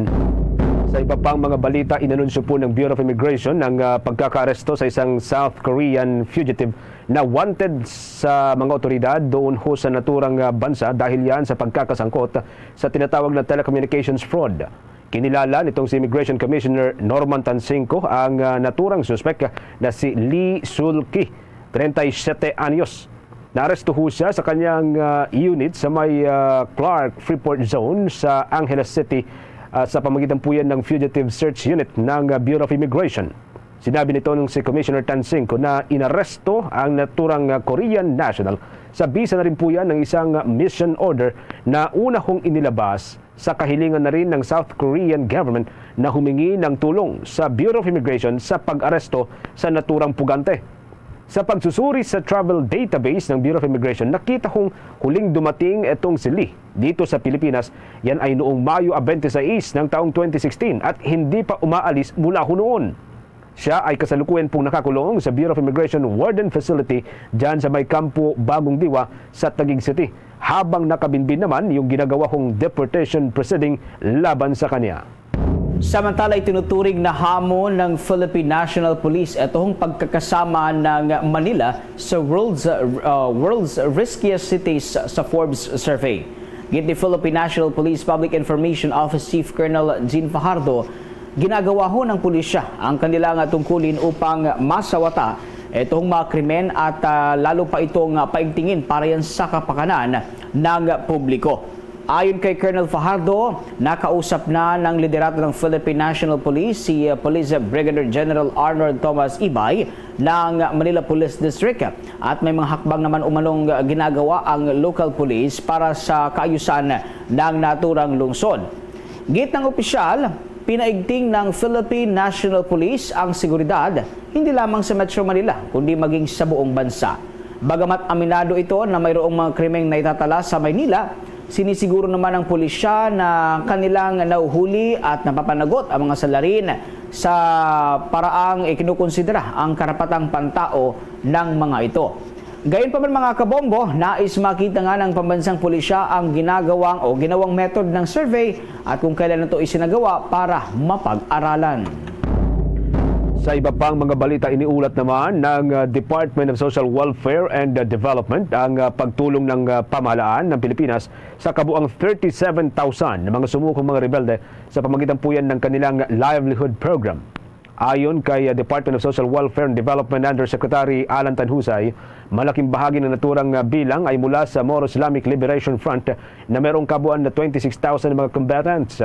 Sa iba pang mga balita, inanunsyo po ng Bureau of Immigration ang pagkakaaresto sa isang South Korean fugitive na wanted sa mga otoridad doon ho sa naturang bansa dahil yan sa pagkakasangkot sa tinatawag na telecommunications fraud. Kinilala nitong si Immigration Commissioner Norman Tansingco ang naturang suspek na si Lee Sul-ki, 37 anyos. Naaresto ho siya sa kanyang unit sa may Clark Freeport Zone sa Angeles City sa pamagitan po yan ng Fugitive Search Unit ng Bureau of Immigration. Sinabi nito ng si Commissioner Tansingco na inaresto ang naturang Korean national sa bisa na rin po yan ng isang mission order na una hong inilabas sa kahilingan na rin ng South Korean government na humingi ng tulong sa Bureau of Immigration sa pag-aresto sa naturang pugante. Sa pagsusuri sa travel database ng Bureau of Immigration, nakita hong huling dumating itong si Lee dito sa Pilipinas. Yan ay noong Mayo 26 ng taong 2016 at hindi pa umaalis mula ho noon. Siya ay kasalukuyan pong nakakulong sa Bureau of Immigration Warden Facility dyan sa may kampo Bagong Diwa sa Taguig City. Habang nakabinbin naman yung ginagawa hong deportation proceeding laban sa kanya. Samantala, itinuturing na hamon ng Philippine National Police itong pagkakasama ng Manila sa World's Riskiest Cities sa Forbes Survey. Git ni Philippine National Police Public Information Office Chief Colonel Jean Fajardo, ginagawa ho ng pulisya ang kanilang tungkulin upang masawata itong mga krimen at lalo pa itong paigtingin para yan sa kapakanan ng publiko. Ayon kay Colonel Fajardo, nakausap na ng liderato ng Philippine National Police si Police Brigadier General Arnold Thomas Ibay ng Manila Police District at may mga hakbang naman umanong ginagawa ang local police para sa kaayusan ng naturang lungsod. Git ng opisyal, pinaigting ng Philippine National Police ang seguridad hindi lamang sa Metro Manila kundi maging sa buong bansa. Bagamat aminado ito na mayroong mga krimeng naitatala sa Maynila, sinisiguro naman ng pulisya na kanilang nauhuli at napapanagot ang mga salarin sa paraang ikinukonsidera ang karapatang pantao ng mga ito. Gayunpaman mga kabombo, nais makita nga ng pambansang pulisya ang ginawang method ng survey at kung kailan ito isinagawa para mapag-aralan. Sa iba pang mga balita, iniulat naman ng Department of Social Welfare and Development ang pagtulong ng pamahalaan ng Pilipinas sa kabuang 37,000 na mga sumukong mga rebelde sa pamagitan po yan ng kanilang livelihood program. Ayon kay Department of Social Welfare and Development Undersecretary Alan Tanhusay, malaking bahagi ng naturang bilang ay mula sa Moro Islamic Liberation Front na mayroong kabuuan na 26,000 mga combatants.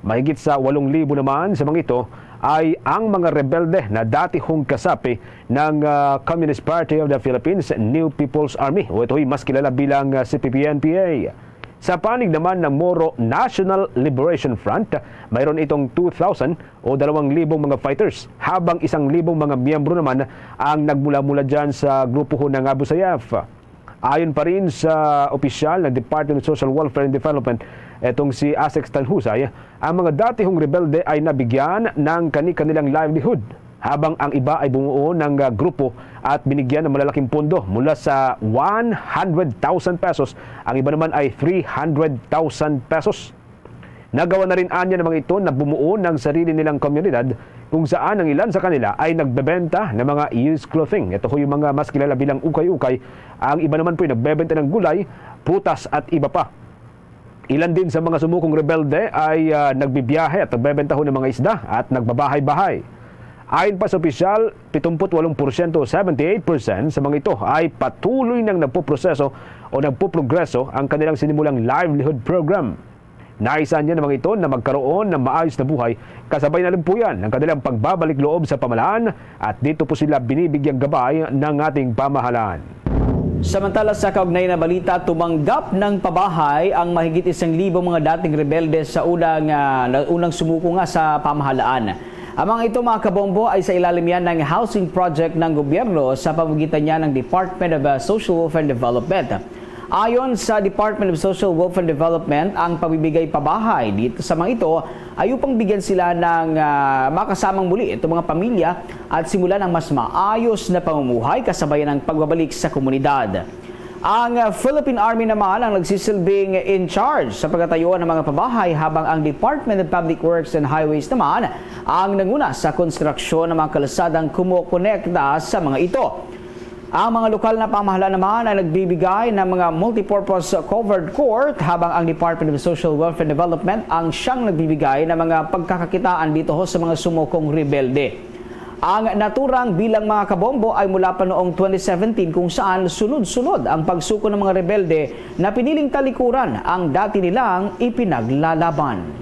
Mahigit sa 8,000 naman sa mga ito ay ang mga rebelde na dati hong kasapi ng Communist Party of the Philippines, New People's Army, o ito'y mas kilala bilang CPP-NPA. Sa panig naman ng Moro National Liberation Front, mayroon itong 2,000 o 2,000 mga fighters, habang 1,000 mga miyembro naman ang nagmula-mula dyan sa grupo ng Abu Sayyaf. Ayon pa rin sa opisyal ng Department of Social Welfare and Development, etong si Asex Tanhusay, ang mga dati hong rebelde ay nabigyan ng kanilang livelihood, habang ang iba ay bumuo ng grupo at binigyan ng malalaking pondo mula sa 100,000 pesos, ang iba naman ay 300,000 pesos. Nagawa na rin anya ng mga ito na bumuo ng sarili nilang komunidad kung saan ang ilan sa kanila ay nagbebenta ng mga used clothing. Ito ho yung mga mas kilala bilang ukay-ukay. Ang iba naman po ay nagbebenta ng gulay, prutas at iba pa. Ilan din sa mga sumukong rebelde ay nagbibiyahe at nagbebenta ho ng mga isda at nagbabahay-bahay. Ayon pa sa opisyal, 78% o 78% sa mga ito ay patuloy nang nagpuproseso o nagpuprogreso ang kanilang sinimulang livelihood program. Naisan niya ng mga ito na magkaroon ng maayos na buhay, kasabay na rin po yan ng kanilang pagbabalik loob sa pamahalaan at dito po sila binibigyang gabay ng ating pamahalaan. Samantala sa kaugnay na balita, tumanggap ng pabahay ang mahigit 1,000 mga dating rebelde sa unang sumuko nga sa pamahalaan. Ang mga ito mga kabombo ay sa ilalim yan ng housing project ng gobyerno sa pamamagitan niya ng Department of Social Welfare and Development. Ayon sa Department of Social Welfare and Development, ang pabibigay pabahay dito sa mga ito ay upang bigyan sila ng makasamang muli itong mga pamilya at simulan ang mas maayos na pamumuhay kasabay ng pagbabalik sa komunidad. Ang Philippine Army naman ang nagsisilbing in charge sa pagtatayuan ng mga pabahay, habang ang Department of Public Works and Highways naman ang nanguna sa konstruksyon ng mga kalasadang kumukonekta sa mga ito. Ang mga lokal na pamahalaan naman ay nagbibigay ng mga multipurpose covered court, habang ang Department of Social Welfare and Development ang siyang nagbibigay ng mga pagkakakitaan dito sa mga sumukong rebelde. Ang naturang bilang mga kabombo ay mula pa noong 2017 kung saan sunod-sunod ang pagsuko ng mga rebelde na piniling talikuran ang dati nilang ipinaglalaban.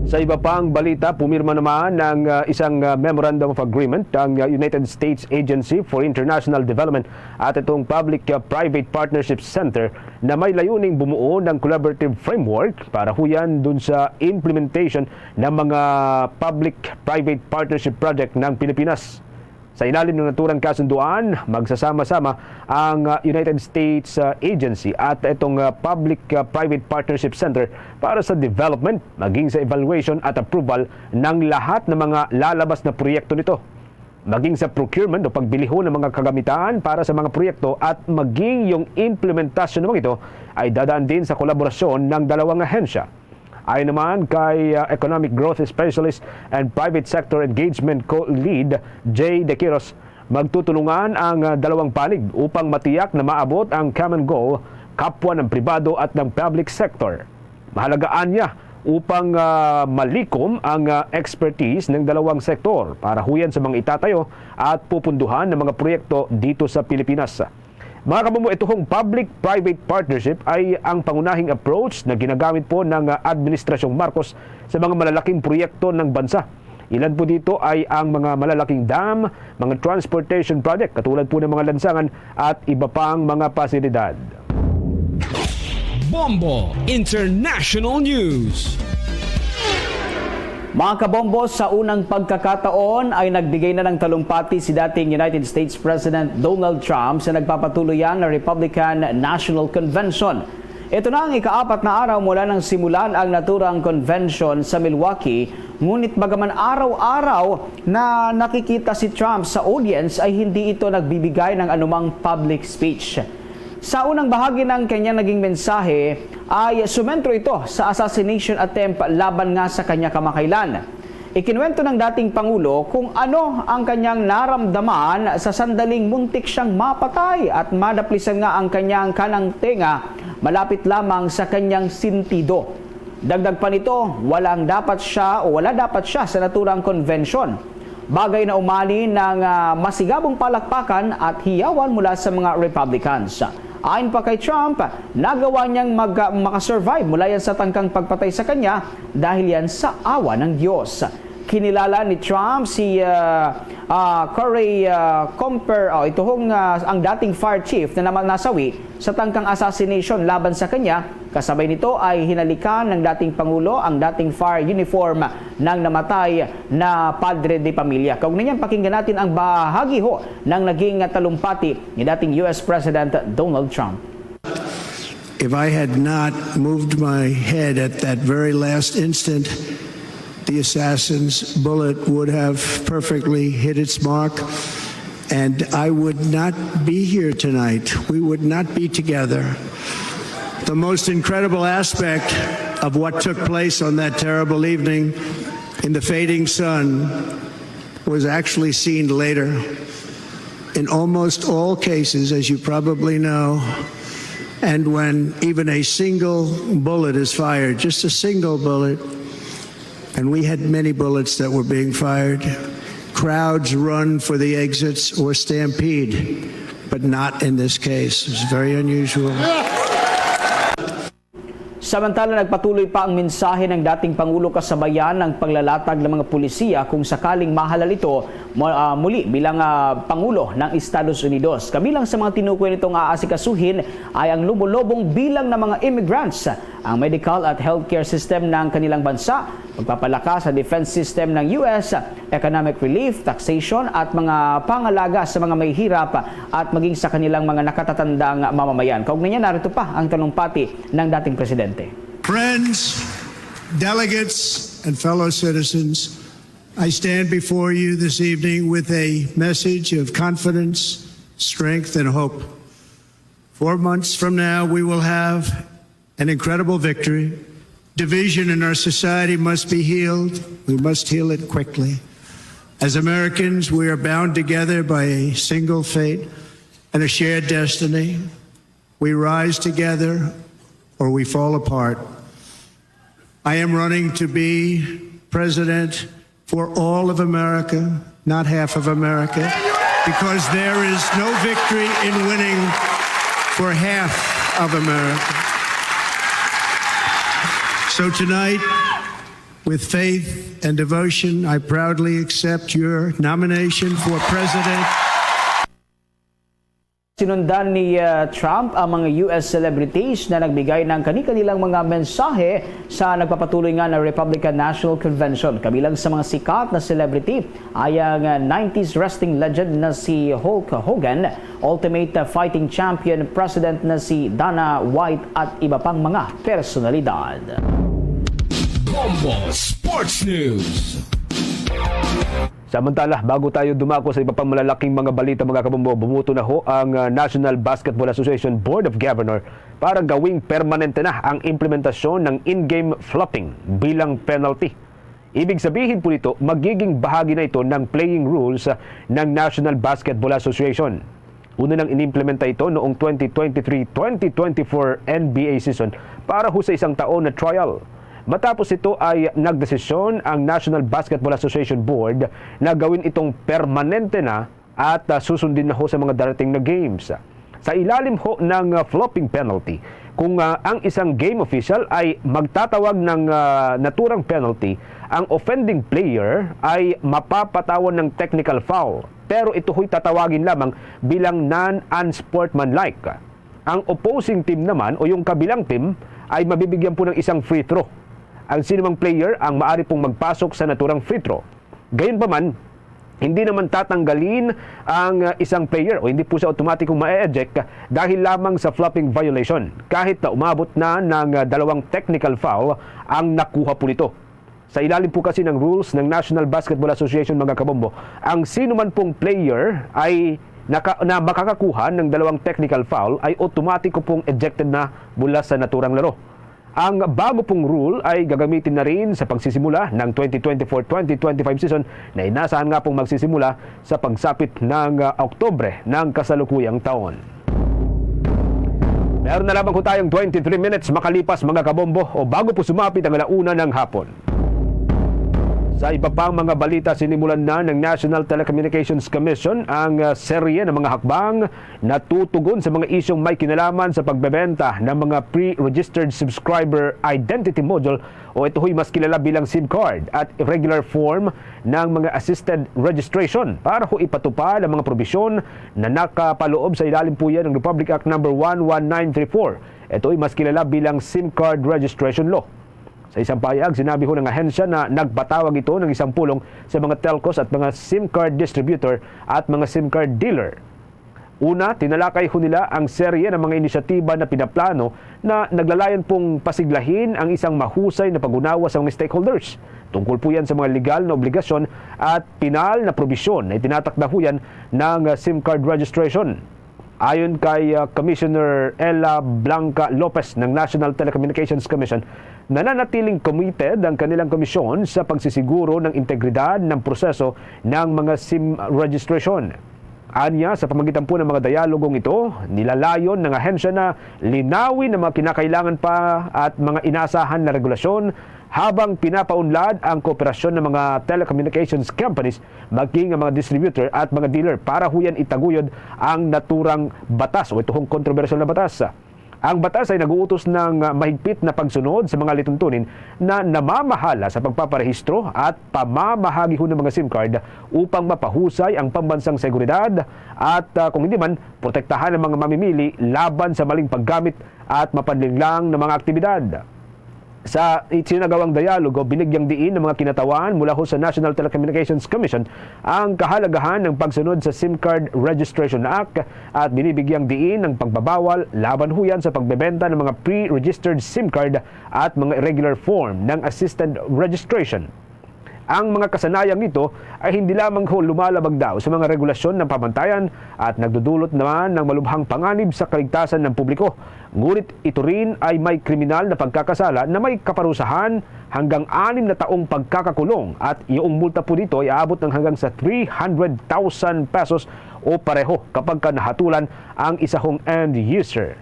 Sa iba pang balita, pumirma naman ng isang Memorandum of Agreement ang United States Agency for International Development at itong Public-Private Partnership Center na may layuning bumuo ng collaborative framework para huyan dun sa implementation ng mga public-private partnership project ng Pilipinas. Sa ilalim ng naturang kasunduan, magsasama-sama ang United States Agency at itong Public-Private Partnership Center para sa development, maging sa evaluation at approval ng lahat ng mga lalabas na proyekto nito. Maging sa procurement o pagbili ng mga kagamitan para sa mga proyekto at maging yung implementasyon ng mga ito ay dadaan din sa kolaborasyon ng dalawang ahensya. Ayon naman kay Economic Growth Specialist and Private Sector Engagement Co-Lead Jay De Quiros, magtutulungan ang dalawang panig upang matiyak na maabot ang common goal, kapwa ng pribado at ng public sector. Mahalagaan niya upang malikom ang expertise ng dalawang sektor para huyan sa mga itatayo at pupunduhan ng mga proyekto dito sa Pilipinas. Mga kabombo, itong public-private partnership ay ang pangunahing approach na ginagamit po ng Administrasyong Marcos sa mga malalaking proyekto ng bansa. Ilan po dito ay ang mga malalaking dam, mga transportation project, katulad po ng mga lansangan at iba pang mga pasilidad. Bombo International News. Mga kabombo, sa unang pagkakataon ay nagbigay na ng talumpati si dating United States President Donald Trump sa nagpapatuloyan na Republican National Convention. Ito na ang ika-4 na araw mula nang simulan ang naturang convention sa Milwaukee Ngunit bagaman araw-araw na nakikita si Trump sa audience ay hindi ito nagbibigay ng anumang public speech. Sa unang bahagi ng kanyang naging mensahe ay sumentro ito sa assassination attempt laban nga sa kanya kamakailan. Ikinuwento ng dating Pangulo kung ano ang kanyang naramdaman sa sandaling muntik siyang mapatay at madaplisan nga ang kanyang kanang tenga malapit lamang sa kanyang sintido. Dagdag pa nito, wala dapat siya sa naturang konvensyon. Bagay na umani ng masigabong palakpakan at hiyawan mula sa mga Republicans. Ayon pa kay Trump, nagawa niyang makasurvive mula yan sa tangkang pagpatay sa kanya dahil yan sa awa ng Diyos. Kinilala ni Trump si Corey Comper, ang dating fire chief na naman nasawi sa tangkang assassination laban sa kanya. Kasabay nito ay hinalikan ng dating Pangulo ang dating fire uniform ng namatay na padre de pamilya. Kaugnay niyan, pakinggan natin ang bahagi ng naging talumpati ni dating US President Donald Trump. If I had not moved my head at that very last instant, the assassin's bullet would have perfectly hit its mark, and I would not be here tonight. We would not be together. The most incredible aspect of what took place on that terrible evening in the fading sun was actually seen later. In almost all cases, as you probably know, and when even a single bullet is fired, just a single bullet, and we had many bullets that were being fired, crowds run for the exits or stampede, but not in this case. It's very unusual. Samantala, nagpatuloy pa ang mensahe ng dating Pangulo kasabayan ng paglalatag ng mga pulisiya kung sakaling mahalal ito muli bilang Pangulo ng Estados Unidos. Kabilang sa mga tinukoy nitong aasikasuhin ay ang lumulobong bilang ng mga immigrants, ang medical at healthcare system ng kanilang bansa, pagpapalakas sa defense system ng US, economic relief, taxation at mga pangalaga sa mga may hirap at maging sa kanilang mga nakatatandang mamamayan. Kaugnay niya, narito pa ang talumpati ng dating presidente. Friends, delegates, and fellow citizens, I stand before you this evening with a message of confidence, strength, and hope. 4 months from now, we will have an incredible victory. Division in our society must be healed. We must heal it quickly. As Americans, we are bound together by a single fate and a shared destiny. We rise together or we fall apart. I am running to be president for all of America, not half of America, because there is no victory in winning for half of America. So tonight, with faith and devotion, I proudly accept your nomination for president. Sinundan ni Trump ang mga US celebrities na nagbigay ng kanilang mga mensahe sa nagpapatuloy nga na Republican National Convention. Kabilang sa mga sikat na celebrity ay ang 90s wrestling legend na si Hulk Hogan, Ultimate Fighting Champion President na si Dana White at iba pang mga personalidad. Bombo Sports News. Samantala, bago tayo dumako sa iba pang malalaking mga balita, mga kabombo, bumuto na ho ang National Basketball Association Board of Governors para gawing permanente na ang implementasyon ng in-game flopping bilang penalty. Ibig sabihin po nito, magiging bahagi na ito ng playing rules ng National Basketball Association. Una nang inimplementa ito noong 2023-2024 NBA season para ho sa isang taon na trial. Matapos ito ay nagdesisyon ang National Basketball Association Board na gawin itong permanente na at susundin na ho sa mga darating na games. Sa ilalim ho ng flopping penalty, kung ang isang game official ay magtatawag ng naturang penalty, ang offending player ay mapapatawan ng technical foul. Pero ito ho'y tatawagin lamang bilang non-unsportsmanlike. Ang opposing team naman o yung kabilang team ay mabibigyan po ng isang free throw. Ang sinumang player ang maaari pong magpasok sa naturang free throw. Gayunpaman, hindi naman tatanggalin ang isang player o hindi po siya automatikong ma-eject dahil lamang sa flopping violation kahit na umabot na ng 2 technical foul ang nakuha po nito. Sa ilalim po kasi ng rules ng National Basketball Association, mga kabombo, ang sino man pong player ay na makakakuha ng 2 technical foul ay automatiko pong ejected na mula sa naturang laro. Ang bago pong rule ay gagamitin na rin sa pagsisimula ng 2024-2025 season na inasahan nga pong magsisimula sa pagsapit ng Oktubre ng kasalukuyang taon. Meron na lamang po tayong 23 minutes makalipas, mga kabombo, o bago po sumapit ang 1:00 ng hapon. Sa iba pang mga balita, sinimulan na ng National Telecommunications Commission ang serye ng mga hakbang na tutugon sa mga isyong may kinalaman sa pagbebenta ng mga pre-registered subscriber identity module o ito mas kilala bilang SIM card at irregular form ng mga assisted registration para ho ipatupad ang mga probisyon na nakapaloob sa ilalim po yan ng Republic Act No. 11934. Ito mas kilala bilang SIM card registration law. Sa isang pahayag, sinabi ho ng ahensya na nagpatawag ito ng isang pulong sa mga telcos at mga SIM card distributor at mga SIM card dealer. Una, tinalakay ho nila ang serye ng mga inisyatiba na pinaplano na naglalayon pong pasiglahin ang isang mahusay na pag-unawa sa mga stakeholders. Tungkol po yan sa mga legal na obligasyon at pinal na probisyon na itinatakda ho yan ng SIM card registration. Ayon kay Commissioner Ella Blanca Lopez ng National Telecommunications Commission, nananatiling committed ang kanilang komisyon sa pagsisiguro ng integridad ng proseso ng mga SIM registration. Anya, sa pamamagitan po ng mga dialogong ito, nilalayon ng ahensya na linawin ang mga kinakailangan pa at mga inasahan na regulasyon habang pinapaunlad ang kooperasyon ng mga telecommunications companies, maging ang mga distributor at mga dealer para huyan itaguyod ang naturang batas o itong kontrobersyal na batas. Ang batas ay nag-uutos ng mahigpit na pagsunod sa mga lituntunin na namamahala sa pagpaparehistro at pamamahagi ho ng mga SIM card upang mapahusay ang pambansang seguridad at kung hindi man, protektahan ang mga mamimili laban sa maling paggamit at mapanlinlang ng mga aktibidad. Sa isinagawang dialogo, binigyang diin ng mga kinatawan mula ho sa National Telecommunications Commission ang kahalagahan ng pagsunod sa SIM Card Registration Act at binibigyang diin ng pagbabawal laban ho yan sa pagbebenta ng mga pre-registered SIM card at mga irregular form ng assisted registration. Ang mga kasanayang ito ay hindi lamang ho lumalabag daw sa mga regulasyon ng pamantayan at nagdudulot naman ng malubhang panganib sa kaligtasan ng publiko. Ngunit ito rin ay may kriminal na pagkakasala na may kaparusahan hanggang 6 na taong pagkakakulong at yung multa po dito ay aabot ng hanggang sa 300,000 pesos o pareho kapag nahatulan ang isang end user.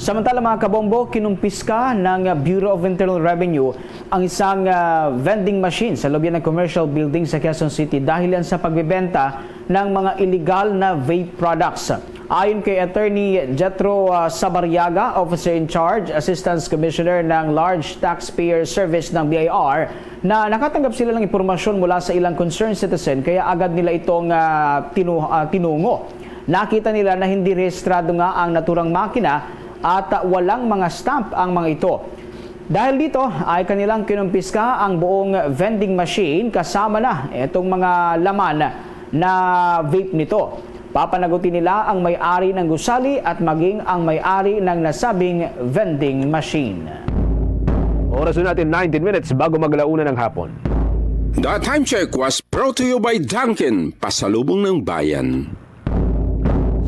Samantala mga kabombo, kinumpiska ng Bureau of Internal Revenue ang isang vending machine sa loob ng commercial building sa Quezon City dahil yan sa pagbebenta ng mga illegal na vape products. Ayon kay Attorney Jetro Sabariaga, Officer in Charge, Assistant Commissioner ng Large Taxpayer Service ng BIR, na nakatanggap sila ng impormasyon mula sa ilang concerned citizen kaya agad nila itong tinungo. Nakita nila na hindi rehistrado nga ang naturang makina at walang mga stamp ang mga ito. Dahil dito ay kanilang kinumpiska ang buong vending machine kasama na itong mga laman na vape nito. Papanagutin nila ang may-ari ng gusali at maging ang may-ari ng nasabing vending machine. Oras natin 19 minutes bago maglauna ng hapon. The time check was brought to you by Dunkin, pasalubong ng bayan.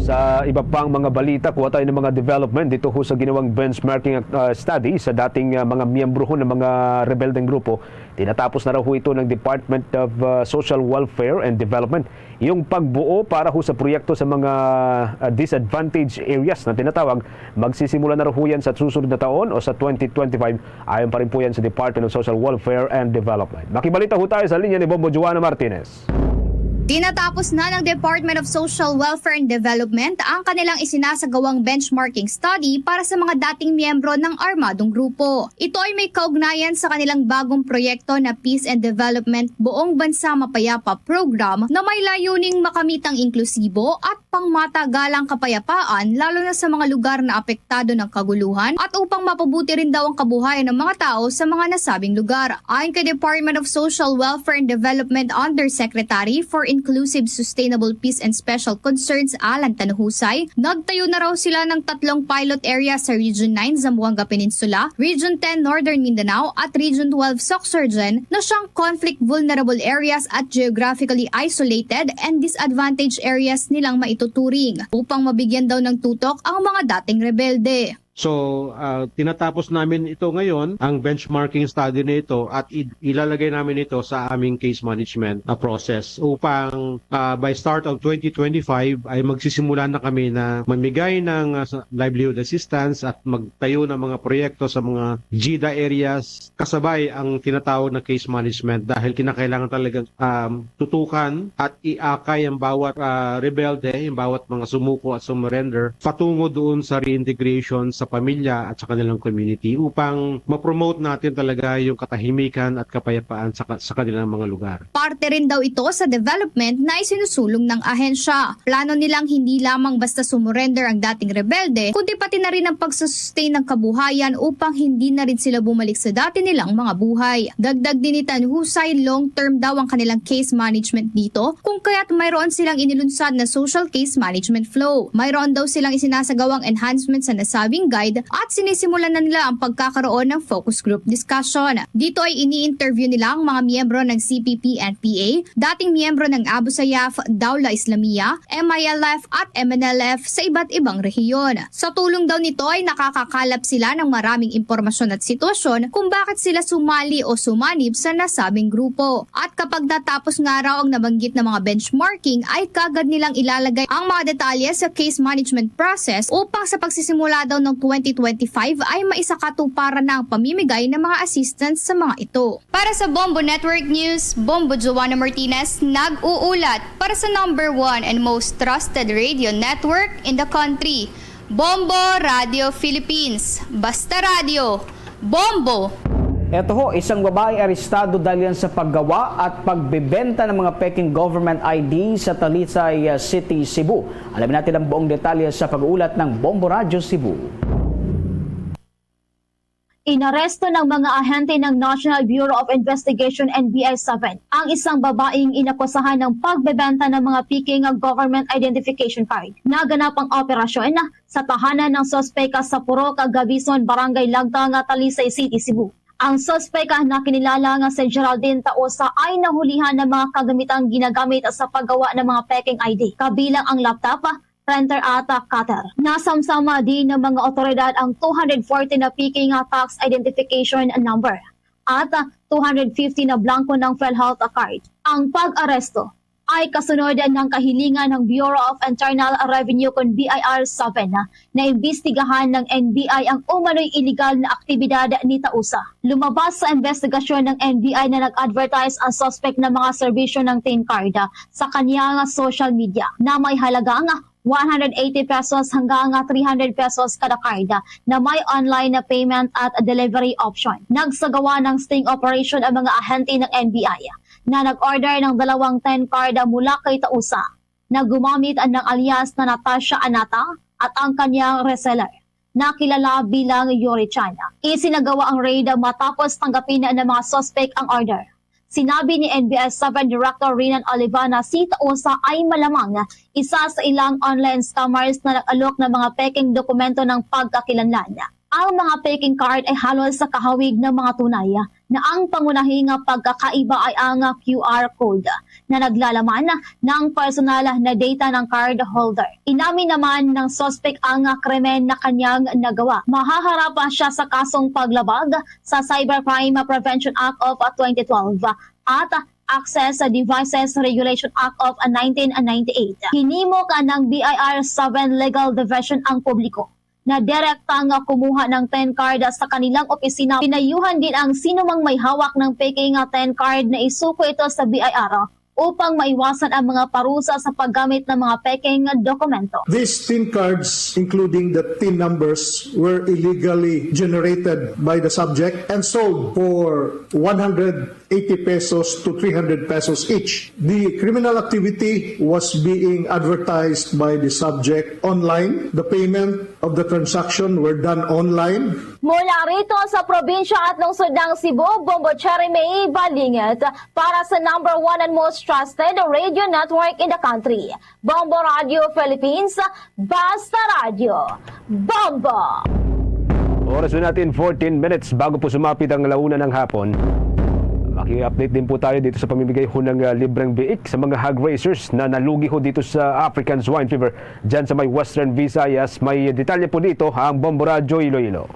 Sa iba pang mga balita, kuha tayo ng mga development dito ho sa ginawang benchmarking study sa dating mga miyembro ho ng mga rebeldeng grupo. Tinatapos na raw ho ito ng Department of Social Welfare and Development yung pagbuo para ho sa proyekto sa mga disadvantaged areas na tinatawag. Magsisimula na raw ho yan sa susunod na taon o sa 2025. Ayon pa rin po yan sa Department of Social Welfare and Development. Makibalita ho tayo sa linya ni Bombo Joanna Martinez. Tinatapos na ng Department of Social Welfare and Development ang kanilang isinasagawang benchmarking study para sa mga dating miyembro ng armadong grupo. Ito ay may kaugnayan sa kanilang bagong proyekto na Peace and Development Buong Bansa Mapayapa Program na may layuning makamit ang inklusibo at pangmatagalang kapayapaan lalo na sa mga lugar na apektado ng kaguluhan at upang mapabuti rin daw ang kabuhayan ng mga tao sa mga nasabing lugar. Ayon kay Department of Social Welfare and Development Undersecretary for Inclusive, Sustainable Peace and Special Concerns Alan Tanuhusay, nagtayo na raw sila ng 3 pilot area sa Region 9 Zamboanga Peninsula, Region 10 Northern Mindanao at Region 12 Sorsogon na siyang conflict vulnerable areas at geographically isolated and disadvantaged areas nilang maituturing upang mabigyan daw ng tutok ang mga dating rebelde. So, tinatapos namin ito ngayon, ang benchmarking study na ito, at ilalagay namin ito sa aming case management process upang by start of 2025 ay magsisimula na kami na mamigay ng livelihood assistance at magtayo ng mga proyekto sa mga GIDA areas kasabay ang tinatawag na case management dahil kinakailangan talagang tutukan at iakay ang bawat rebelde, yung bawat mga sumuko at sumurrender patungo doon sa reintegration sa pamilya at sa kanilang community upang ma-promote natin talaga yung katahimikan at kapayapaan sa kanilang mga lugar. Parte rin daw ito sa development na isinusulong ng ahensya. Plano nilang hindi lamang basta sumurrender ang dating rebelde, kundi pati na rin ang pagsusustain ng kabuhayan upang hindi na rin sila bumalik sa dati nilang mga buhay. Dagdag din ni Tanuhusay, long-term daw ang kanilang case management dito, kung kaya't mayroon silang inilunsad na social case management flow. Mayroon daw silang isinasagawang enhancement sa nasabing guide at sinisimulan na nila ang pagkakaroon ng focus group discussion. Dito ay ini-interview nila ang mga miyembro ng CPP-NPA, dating miyembro ng Abu Sayyaf, Dawla Islamiyah, MILF at MNLF sa iba't ibang rehiyon. Sa tulong daw nito ay nakakakalap sila ng maraming impormasyon at sitwasyon kung bakit sila sumali o sumanib sa nasabing grupo. At kapag natapos nga raw ang nabanggit na mga benchmarking ay kagad nilang ilalagay ang mga detalye sa case management process upang sa pagsisimula daw ng 2025 ay maisakatuparan na ang pamimigay ng mga assistance sa mga ito. Para sa Bombo Network News, Bombo Joanna Martinez nag-uulat para sa #1 and most trusted radio network in the country, Bombo Radio Philippines. Basta Radio, Bombo! Ito ho, isang babae arestado dahil yan sa paggawa at pagbebenta ng mga peking government ID sa Talisay City, Cebu. Alamin natin ang buong detalye sa pag-uulat ng Bombo Radio Cebu. Inaresto ng mga ahente ng National Bureau of Investigation NBI-7 ang isang babaeng inakusahan ng pagbebenta ng mga peking government identification card. Naganap ang operasyon sa tahanan ng sospeka sa Purok, Gabison, Barangay Lagtang, Talisay City, Cebu. Ang sospeka na kinilala nga si Geraldine Taosa ay nahulihan ng mga kagamitang ginagamit sa paggawa ng mga peking ID, kabilang ang laptop, printer at cutter. Nasamsama din ng mga otoridad ang 240 na peking tax identification number at 250 na blanco ng PhilHealth card. Ang pag-aresto ay kasunod ng kahilingan ng Bureau of Internal Revenue kung BIR-7 na imbestigahan ng NBI ang umano'y illegal na aktibidad ni Tausa. Lumabas sa investigasyon ng NBI na nag-advertise ang suspect ng mga serbisyo ng TIN card sa kanyang social media na may halagang 180 pesos hanggang 300 pesos kada card na may online na payment at delivery option. Nagsagawa ng sting operation ang mga ahente ng NBI na nag-order ng 2 10 card mula kay Tausa na gumamit ng alias na Natasha Anata at ang kanyang reseller na kilala bilang Yuri Chan. Isinagawa ang raid matapos tanggapin ng mga suspect ang order. Sinabi ni NBI-7 Director Renan Oliva na si Tausa ay malamang isa sa ilang online scammers na nag-alok ng mga peking dokumento ng pagkakilanlan. Ang mga peking card ay halos sa kahawig ng mga tunay na ang pangunahing pagkakaiba ay ang QR code na naglalaman ng personal na data ng card holder. Inamin naman ng suspect ang krimen na kanyang nagawa. Mahaharap siya sa kasong paglabag sa Cybercrime Prevention Act of 2012 at Access Devices Regulation Act of 1998. Hinimok ng BIR-7 Legal Division ang publiko na direktang kumuha ng 10 card sa kanilang opisina. Pinayuhan din ang sinumang may hawak ng peking 10 card na isuko ito sa BIR upang maiwasan ang mga parusa sa paggamit ng mga peking dokumento. These TIN cards, including the TIN numbers, were illegally generated by the subject and sold for 180 pesos to 300 pesos each. The criminal activity was being advertised by the subject online. The payment of the transaction were done online. Mula rito sa probinsya at lungsod ng Cebu, Bombo Cherry May Balingit para sa number 1 and most trusted radio network in the country. Bombo Radio Philippines, Basta Radio. Bombo! Oras na natin 14 minutes bago po sumapit ang alauna ng hapon. Maki-update din po tayo dito sa pamimigay ho ng libreng biik sa mga hog racers na nalugi ho dito sa African Swine Fever dyan sa may Western Visayas. May detalye po dito ang Bombo Radio Iloilo.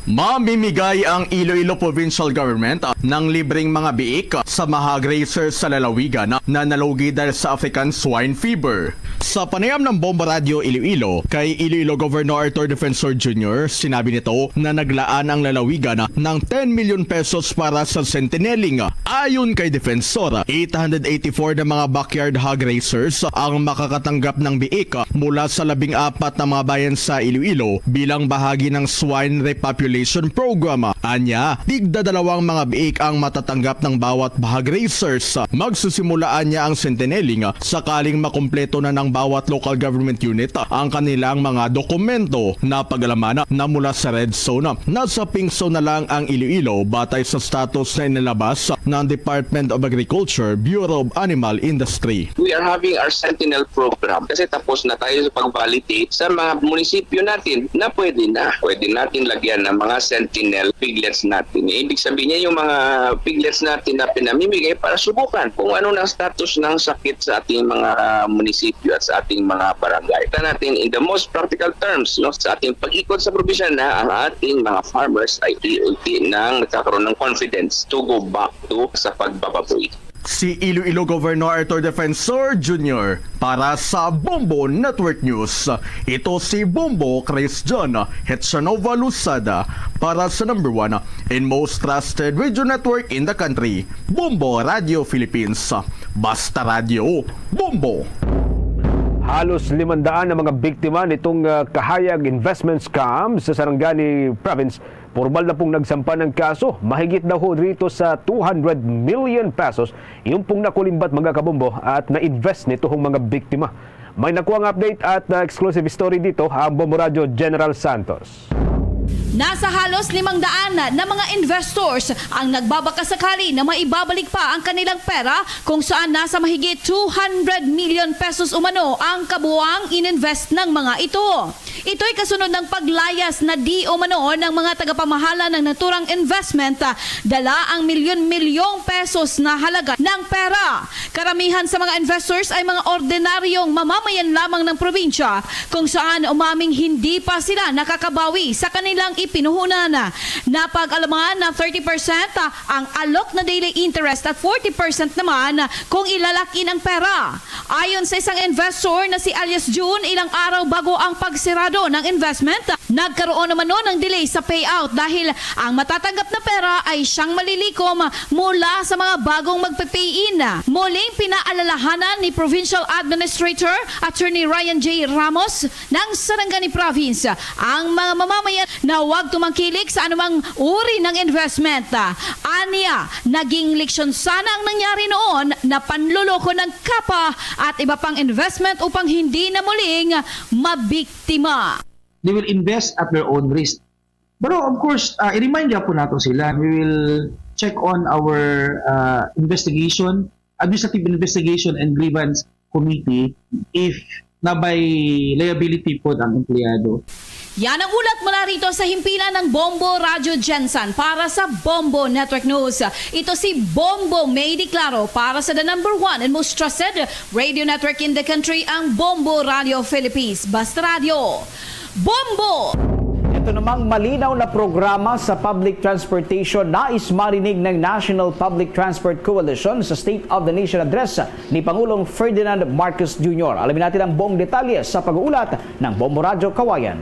Mamimigay ang Iloilo Provincial Government ng libreng mga biik sa mga hog racers sa lalawigan na nalugi dahil sa African Swine Fever. Sa panayam ng Bombo Radio Iloilo kay Iloilo Governor Arthur Defensor Jr., sinabi nito na naglaan ang lalawigan ng 10 million pesos para sa Centeneling. Ayon kay Defensor, 884 na mga backyard hog racers ang makakatanggap ng biik mula sa 14 na mga bayan sa Iloilo bilang bahagi ng swine repopulation program. Anya, tigda 2 mga biik ang matatanggap ng bawat hog racers. Magsusimulaan niya ang Centeneling sakaling makumpleto na ng bawat local government unit ang kanilang mga dokumento na pag-alaman na mula sa red zone. Nasa pink zone na lang ang Iloilo batay sa status na inilabas ng Department of Agriculture, Bureau of Animal Industry. We are having our Sentinel program kasi tapos na tayo sa pag-validate sa mga munisipyo natin na pwede natin lagyan ng mga Sentinel piglets natin. Ibig sabihin niya yung mga piglets natin na pinamimigay para subukan kung ano ng status ng sakit sa ating mga munisipyo at sa ating mga barangay. Ito natin in the most practical terms, sa ating pag-ikot sa probinsya na ang ating mga farmers ay ulti nang nagkakaroon ng confidence to go back to sa pagbababoy. Si Iloilo Governor Arthur Defensor Jr. para sa Bombo Network News. Ito si Bombo Christian Hetsanova Lusada para sa number 1 and most trusted radio network in the country, Bombo Radio Philippines. Basta Radio, Bombo! Halos 500 na mga biktima nitong Kahayag Investment Scam sa Sarangani Province. Formal na pong nagsampa ng kaso. Mahigit daw ho rito sa 200 million pesos yung pong nakulimbat mga kabombo at na-invest nito hong mga biktima. May nakuha ang update at exclusive story dito ang Bombo Radio General Santos. Nasa halos 500 na mga investors ang nagbabakasakali na maibabalik pa ang kanilang pera kung saan nasa mahigit 200 million pesos umano ang kabuuang ininvest ng mga ito. Ito'y kasunod ng paglayas na di umano ng mga tagapamahala ng naturang investment, dala ang milyon-milyong pesos na halaga ng pera. Karamihan sa mga investors ay mga ordinaryong mamamayan lamang ng probinsya kung saan umaming hindi pa sila nakakabawi sa kanilang ipinuhunan. Napag-alaman na 30% ang alok na daily interest at 40% naman kung ilalakin ang pera. Ayon sa isang investor na si alias June, ilang araw bago ang pagsirado ng investment, nagkaroon naman ng delay sa payout dahil ang matatanggap na pera ay siyang malilikom mula sa mga bagong magpe-pay-in. Muling pinaalalahanan ni Provincial Administrator Attorney Ryan J. Ramos ng Sarangani Province ang mga mamamayan na huwag tumangkilik sa anumang uri ng investment. Aniya, naging leksyon sana ang nangyari noon na panluloko ng kapa at iba pang investment upang hindi na muling mabiktima. They will invest at their own risk. Pero of course, i-remind niya po natin sila. We will check on our investigation, administrative investigation and grievance committee if na by liability po ang empleyado. Yan ang ulat mula rito sa himpilan ng Bombo Radio Jensen para sa Bombo Network News. Ito si Bombo May Declaro para sa the number 1 and most trusted radio network in the country, ang Bombo Radio Philippines. Basta Radio, Bombo! Ito namang malinaw na programa sa public transportation nais marinig ng National Public Transport Coalition sa State of the Nation Address ni Pangulong Ferdinand Marcos Jr. Alamin natin ang buong detalye sa pag-uulat ng Bombo Radio Kawayan.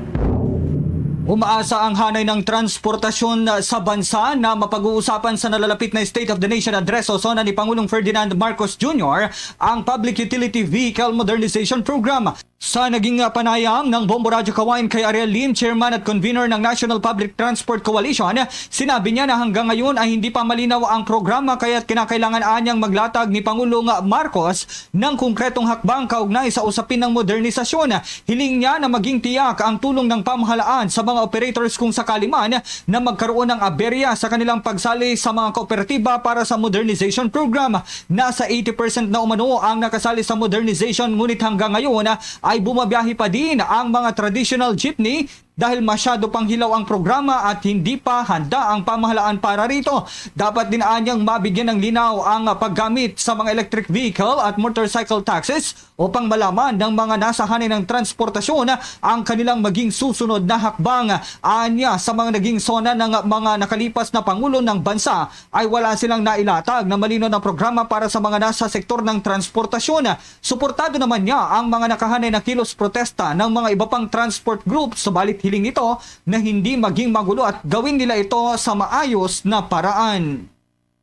Umaasa ang hanay ng transportasyon sa bansa na mapag-uusapan sa nalalapit na State of the Nation Address o SONA ni Pangulong Ferdinand Marcos Jr. ang Public Utility Vehicle Modernization Program. Sa naging panayam ng Bombo Radyo Kawain kay Ariel Lim, Chairman at Convener ng National Public Transport Coalition, sinabi niya na hanggang ngayon ay hindi pa malinaw ang programa kaya't kinakailangan anyang maglatag ni Pangulong Marcos ng konkretong hakbang kaugnay sa usapin ng modernisasyon. Hiling niya na maging tiyak ang tulong ng pamahalaan sa mga operators kung sakali man na magkaroon ng aberya sa kanilang pagsali sa mga kooperatiba para sa modernization program. Nasa 80% na umano ang nakasali sa modernization ngunit hanggang ngayon ay bumabiyahe pa din ang mga traditional jeepney dahil masyado pang hilaw ang programa at hindi pa handa ang pamahalaan para rito. Dapat din anyang mabigyan ng linaw ang paggamit sa mga electric vehicle at motorcycle taxes upang malaman ng mga nasa hanay ng transportasyon ang kanilang maging susunod na hakbang. Anya sa mga naging sona ng mga nakalipas na pangulo ng bansa ay wala silang nailatag na malino na programa para sa mga nasa sektor ng transportasyon. Suportado naman niya ang mga nakahanay na kilos protesta ng mga iba pang transport groups, subalit hiling nito na hindi maging magulo at gawin nila ito sa maayos na paraan.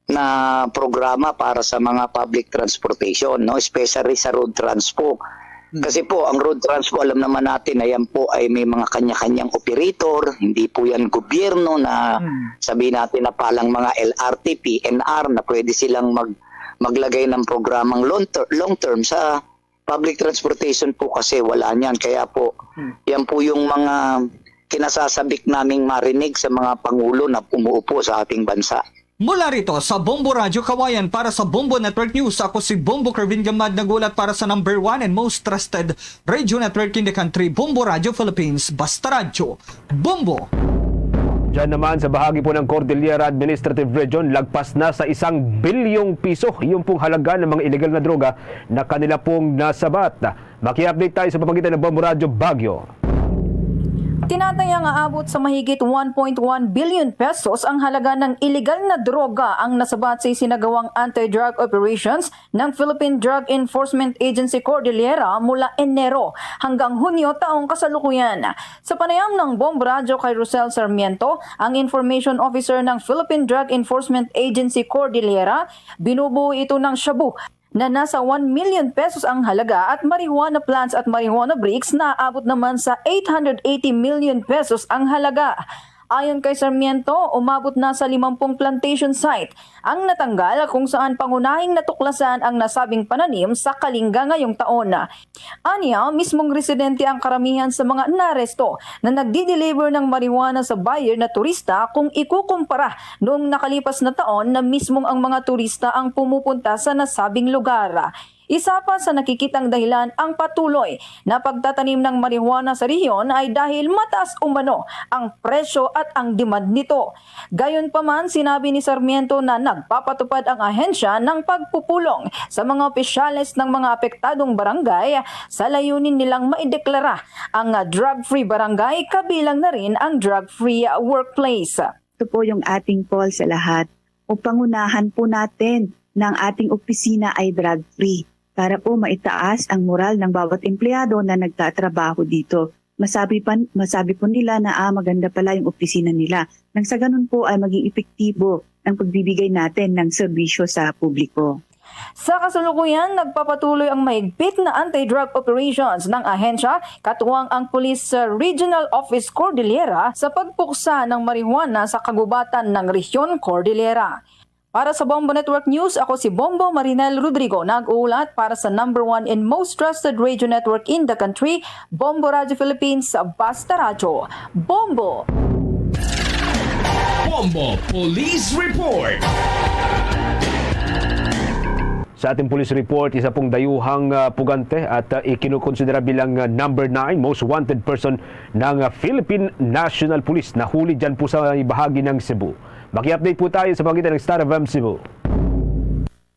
Na programa para sa mga public transportation, no, especially sa road transpo. Kasi po ang road transpo, alam naman natin na yan po ay may mga kanya-kanyang operator, hindi po yan gobyerno na sabihin natin na palang mga LRT, PNR na pwede silang maglagay ng programang long term sa public transportation po kasi wala niyan. Kaya po, yan po yung mga kinasasabik naming marinig sa mga pangulo na umuupo sa ating bansa. Mula rito sa Bombo Radyo Kawayan para sa Bombo Network News, ako si Bombo Kervin Gamad, nagulat para sa number 1 and most trusted radio network in the country, Bombo Radyo Philippines, Basta Radyo, Bombo! Diyan naman sa bahagi po ng Cordillera Administrative Region, lagpas na sa 1 bilyong piso yung pong halaga ng mga illegal na droga na kanila pong nasabat. Maki-update tayo sa pamamagitan ng Bombo Radyo Baguio. Tinatayang aabot sa mahigit 1.1 billion pesos ang halaga ng iligal na droga ang nasabat sa isinagawang anti-drug operations ng Philippine Drug Enforcement Agency Cordillera mula Enero hanggang Hunyo taong kasalukuyan. Sa panayam ng Bombo Radyo kay Rosel Sarmiento, ang Information Officer ng Philippine Drug Enforcement Agency Cordillera, binubuo ito ng shabu na nasa 1 million pesos ang halaga at marijuana plants at marijuana bricks na aabot naman sa 880 million pesos ang halaga. Ayon kay Sarmiento, umabot na sa 50 plantation site ang natanggal kung saan pangunahing natuklasan ang nasabing pananim sa Kalinga ngayong taon. Aniya, mismong residente ang karamihan sa mga naresto na nagdi-deliver ng marijuana sa buyer na turista kung ikukumpara noong nakalipas na taon na mismong ang mga turista ang pumupunta sa nasabing lugar. Isa pa sa nakikitang dahilan ang patuloy na pagtatanim ng marijuana sa rehiyon ay dahil mataas umano ang presyo at ang demand nito. Gayunpaman, sinabi ni Sarmiento na nagpapatupad ang ahensya ng pagpupulong sa mga opisyales ng mga apektadong barangay sa layunin nilang maideklara ang drug-free barangay, kabilang na rin ang drug-free workplace. Ito po yung ating call sa lahat. O pangunahan po natin ng ating opisina ay drug-free, para po maitaas ang moral ng bawat empleyado na nagtatrabaho dito. Masabi po nila na maganda pala yung opisina nila. Nang sa ganun po ay maging epektibo ang pagbibigay natin ng serbisyo sa publiko. Sa kasalukuyan, nagpapatuloy ang mahigpit na anti-drug operations ng ahensya, katuwang ang Police Regional Office Cordillera sa pagpuksa ng marijuana sa kagubatan ng Rehiyon Cordillera. Para sa Bombo Network News, ako si Bombo Marinel Rodrigo, nag-uulat para sa number 1 and most trusted radio network in the country, Bombo Radio Philippines, Basta Radyo, Bombo! Bombo Police Report. Sa ating police report, isa pong dayuhang pugante at ikinukonsidera bilang number 9 most wanted person ng Philippine National Police. Nahuli dyan po sa bahagi ng Cebu. Maki-update po tayo sa pamamagitan ng Star FM Cebu.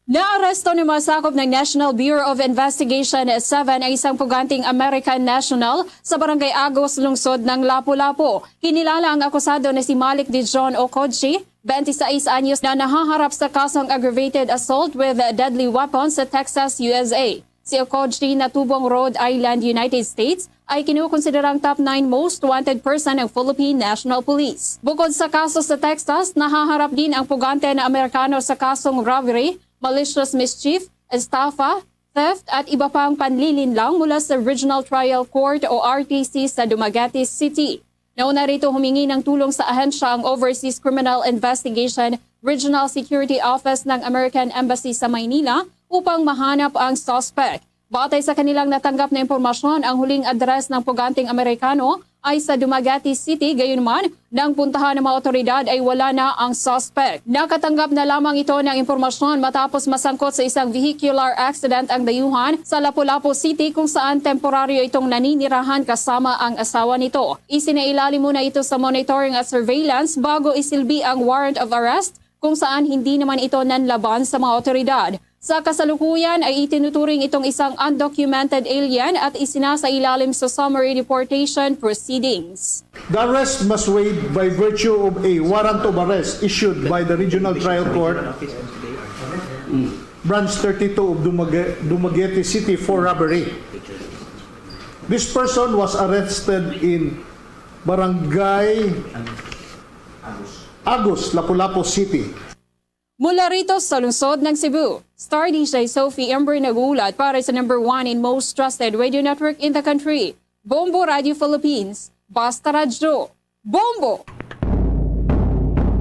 Naaresto ni masakop ng National Bureau of Investigation 7 ang isang puganting American national sa Barangay Agos, lungsod ng Lapu-Lapu. Hinilala ang akusado na si Malik D. John Okodji, 26 anyos, na nahaharap sa kasong aggravated assault with deadly weapons sa Texas, USA. Si Okodji, na tubong Rhode Island, United States, ay kinukonsiderang top 9 most wanted person ng Philippine National Police. Bukod sa kaso sa Texas, nahaharap din ang pugante na Amerikano sa kasong robbery, malicious mischief, estafa, theft at iba pang panlilinlang mula sa Regional Trial Court o RTC sa Dumaguete City. Nauna rito humingi ng tulong sa ahensya ang Overseas Criminal Investigation Regional Security Office ng American Embassy sa Maynila upang mahanap ang suspect. Batay sa kanilang natanggap na impormasyon, ang huling address ng puganting Amerikano ay sa Dumaguete City, gayunman nang puntahan ng mga otoridad ay wala na ang suspect. Nakatanggap na lamang ito ng impormasyon matapos masangkot sa isang vehicular accident ang dayuhan sa Lapu-Lapu City kung saan temporaryo itong naninirahan kasama ang asawa nito. Isinailalim muna ito sa monitoring at surveillance bago isilbi ang warrant of arrest kung saan hindi naman ito nanlaban sa mga otoridad. Sa kasalukuyan ay itinuturing itong isang undocumented alien at isinasailalim sa summary deportation proceedings. The arrest must wait by virtue of a warrant of arrest issued by the Regional Trial Court, Branch 32 of Dumaguete City for robbery. This person was arrested in Barangay Agus, Lapu-Lapu City. Mula rito sa lungsod ng Cebu, Star DJ Sophie Ember nagulat para sa number 1 in most trusted radio network in the country, Bombo Radio Philippines. Basta Radyo, Bombo!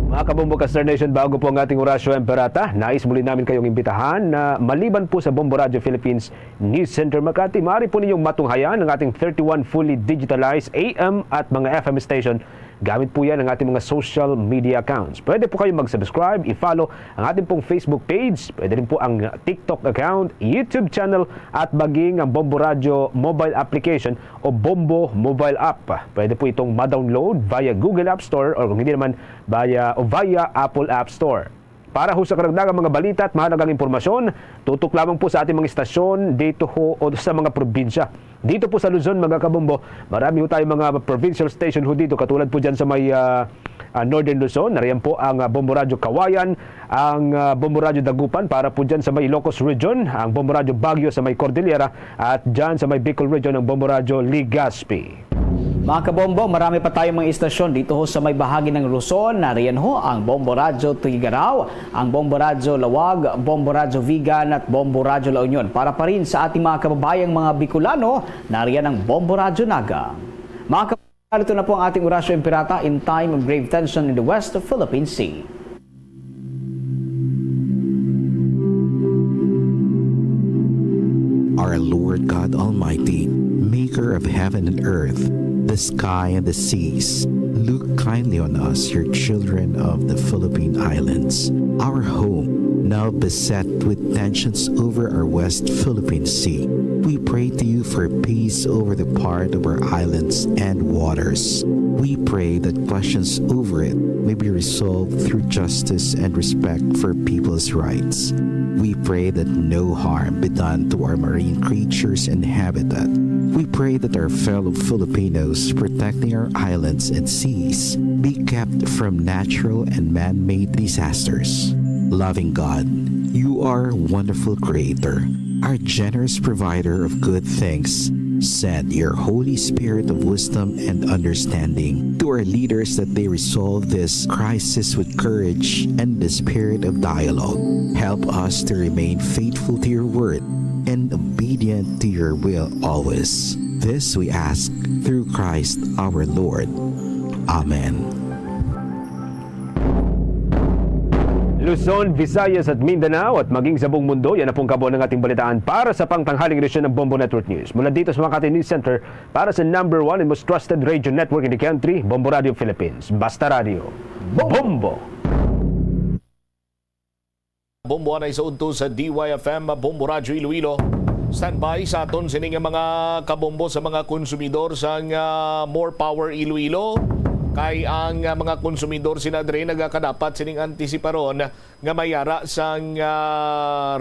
Mga kabombo ka Star Nation, bago po ang ating Orasyo Emperata, nais muli namin kayong imbitahan na maliban po sa Bombo Radio Philippines News Center Makati, maaari po ninyong matunghayan ang ating 31 fully digitalized AM at mga FM station. Gamit po yan ang ating mga social media accounts. Pwede po kayong mag-subscribe, i-follow ang ating pong Facebook page. Pwede rin po ang TikTok account, YouTube channel at maging ang Bombo Radio mobile application o Bombo mobile app. Pwede po itong ma-download via Google App Store or kung hindi naman via Apple App Store. Para ho sa karagdagang mga balita at mahalagang impormasyon, tutok lamang po sa ating mga istasyon dito ho o sa mga probinsya. Dito po sa Luzon, mga kabombo, marami ho tayong mga provincial station ho dito, katulad po dyan sa may Northern Luzon. Nariyan po ang Bombo Radio Kawayan, ang Bombo Radio Dagupan para po dyan sa may Ilocos Region, ang Bombo Radio Baguio sa may Cordillera at dyan sa may Bicol Region ang Bombo Radio Legazpi. Mga kabombo, marami pa tayong mga istasyon dito ho sa may bahagi ng Luzon. Nariyan ho ang Bombo Radio Tugigaraw, ang Bombo Radio Lawag, Bombo Radio Vigan at Bombo Radio La Union. Para pa rin sa ating mga kababayang mga Bicolano, nariyan ang Bombo Radio Naga. Mga kabombo, ito na po ang ating Orasyo Emperata in time of grave tension in the West of Philippine Sea. Our Lord God Almighty, maker of heaven and earth, the sky and the seas, look kindly on us, your children of the Philippine Islands. Our home, now beset with tensions over our West Philippine Sea. We pray to you for peace over the part of our islands and waters. We pray that questions over it may be resolved through justice and respect for people's rights. We pray that no harm be done to our marine creatures and habitat. We pray that our fellow Filipinos protecting our islands and seas be kept from natural and man-made disasters. Loving God, you are a wonderful creator, our generous provider of good things. Send your Holy Spirit of wisdom and understanding to our leaders that they resolve this crisis with courage and the spirit of dialogue. Help us to remain faithful to your word and obedient to your will always. This we ask through Christ our Lord. Amen. Luzon, Visayas at Mindanao at maging sa buong mundo, yan na pong kabuuan ng ating balitaan para sa pangtanghaling edisyon ng Bombo Network News. Mula dito sa Makati News Center para sa number 1 and most trusted radio network in the country, Bombo Radio Philippines. Basta Radio. Bombo! Bombo na isaunto sa DYFM Bombo Radio Iloilo. Standby sa aton sining mga kabombo sa mga konsumidor sa More Power Iloilo. Kay ang mga konsumidor sinadre nagakadapat sining antisiparon nga mayara sang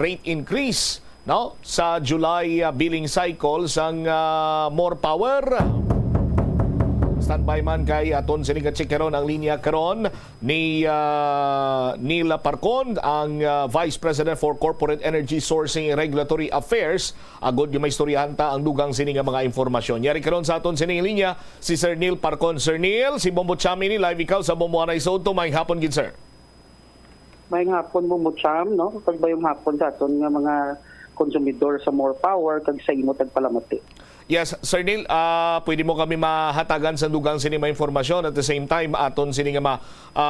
rate increase no sa July billing cycle sang More Power. Standby man kay aton sining checkeron ang linya karon ni Neil Parcon, ang Vice President for Corporate Energy Sourcing and Regulatory Affairs. Agod yung may istoryahanta ang dugang sining mga informasyon. Yari karon sa aton sining linya si Sir Neil Parcon. Sir Neil, si Bombo Cham ni live ikaw sa Bombo Anay Soto. May hapon gid sir. May hapon Bombo Cham, no? Pagbayong hapon sa aton nga mga konsumidor sa more power kag sa imo tagpalamati. Yes, Sir Neil, pwede mo kami mahatagan sa dugang sini mga informasyon at the same time aton sini nga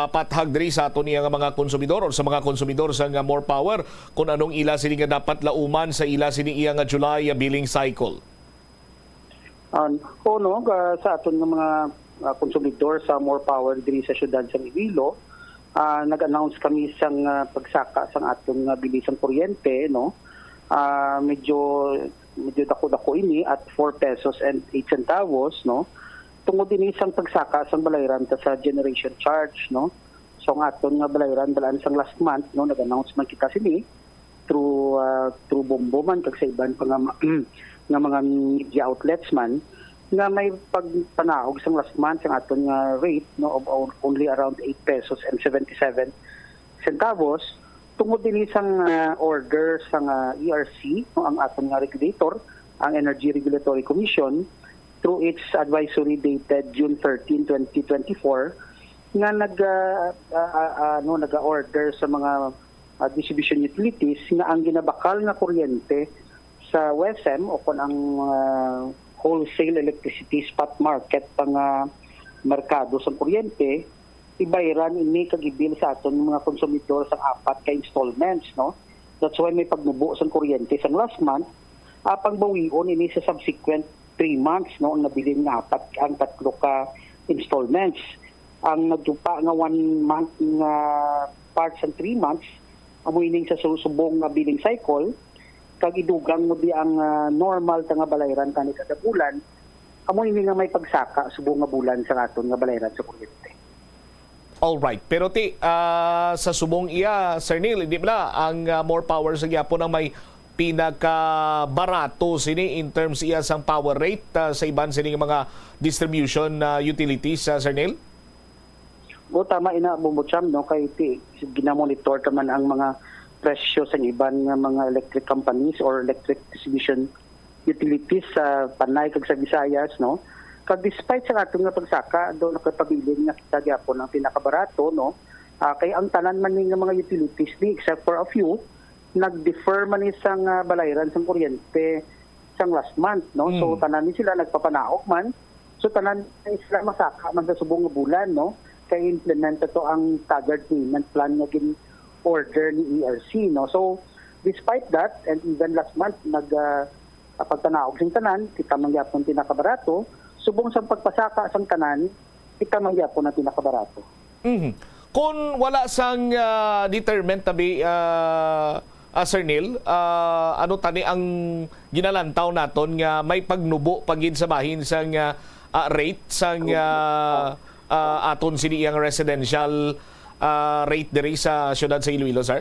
pathag diri sa aton nga mga konsumidor or sa mga konsumidor sa nga more power kung anong ila sini nga dapat lauman sa ila sini iya nga July billing cycle. Sa aton nga mga konsumidor sa more power diri sa syudad sa Iloilo, nag-announce kami sang pagsaka sang atong bilisang kuryente, no. Medyo dako-dako ini at 4 pesos and 8 centavos, no. Tungod din isang pagsaka sang balayran ta sa generation charge, no. So ang aton nga balayran balaan sang last month, no, nag-announce man kita sini through Bombo man kag sa iban pa nga mga media outlets man nga may pagpanaog sang last month sang aton nga rate, no, of only around 8 pesos and 77 centavos. Tungod din isang order sa ERC, no, ang aton nga regulator, ang Energy Regulatory Commission, through its advisory dated June 13, 2024, nga nag-order sa mga distribution utilities nga ang ginabakal nga kuryente sa WESM o kung ang wholesale electricity spot market pang merkado sa kuryente, ibayran ini kagibil sa aton mga konsumidor sa 4 ka installments, no. That's why may pagnubo sa kuryente sa last month, pangbawion ini sa subsequent 3 months, no, ang nabilin nga ang 3 ka installments. Ang nagtupa nga 1 month nga parts and 3 months amuining sa subong nga billing cycle, kag idugang mo di ang normal ta nga balayran kani kada bulan, amuining nga may pagsaka subong nga bulan sa aton nga balayran sa kuryente. All right. Pero sa subong iya, Sir Neil, hindi ba ang more power sa gyapon ang may pinaka-barato sini in terms iya sang power rate sa iban sini mga distribution utilities, Sir Neil? O tama ina bumutsyam, no, kay ginamonitor man ang mga presyo sa iban nga mga electric companies or electric distribution utilities sa Panay kag sa Visayas, no. Kag despite sa atong nga pagsaka, do nakapabilin nga kita gyapon ang pinakabarato, no. Kay ang tanan man ning mga utilities ni except for a few nag-defer man isang balayran sang kuryente sang last month, no. So tanan ni sila nagpapanaog man. So tanan sila masaka man sa subong nga bulan, no. Kay implement to ang staggered payment plan nga gin order ni ERC, no. So despite that, and even last month pagtanaog sing tanan, kita man gyapon pinakabarato. Subong sa pagpasaka sang tanan, kita man gyapon na pinakabarato. Kung wala sang determined tabi Sir Neil, ano tani ang ginalantaw naton nga may pagnubo pagid sa bahin sang rate sang aton sini ang residential rate diri sa syudad sa Iloilo, sir?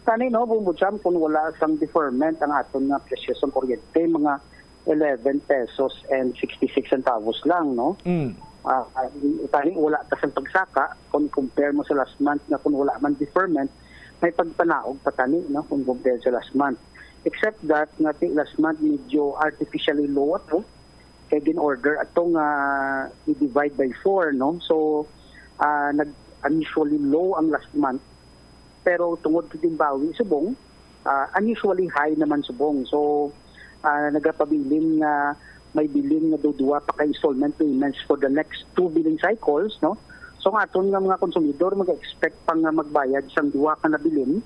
Tani no, bumbutsam kung wala sang deferment ang aton nga presyo sa kuryente, mga 11 pesos and 66 centavos lang, no? Tani wala ta sang pagsaka kung compare mo sa last month nga kung wala man deferment, may pagpanaog pa tani, no, kung compare sa last month. Except that nga last month medyo artificially low ato, kay gin-order atong i-divide by 4, no? So unusually low ang last month, pero tungod sa timbawi subong, unusually high naman subong. So nagapabilin nga may bilin nga duwa pa ka installment payments for the next 2 billing cycles, no. So ang aton nga mga konsumidor mag-expect pang magbayad sang duwa ka na bilin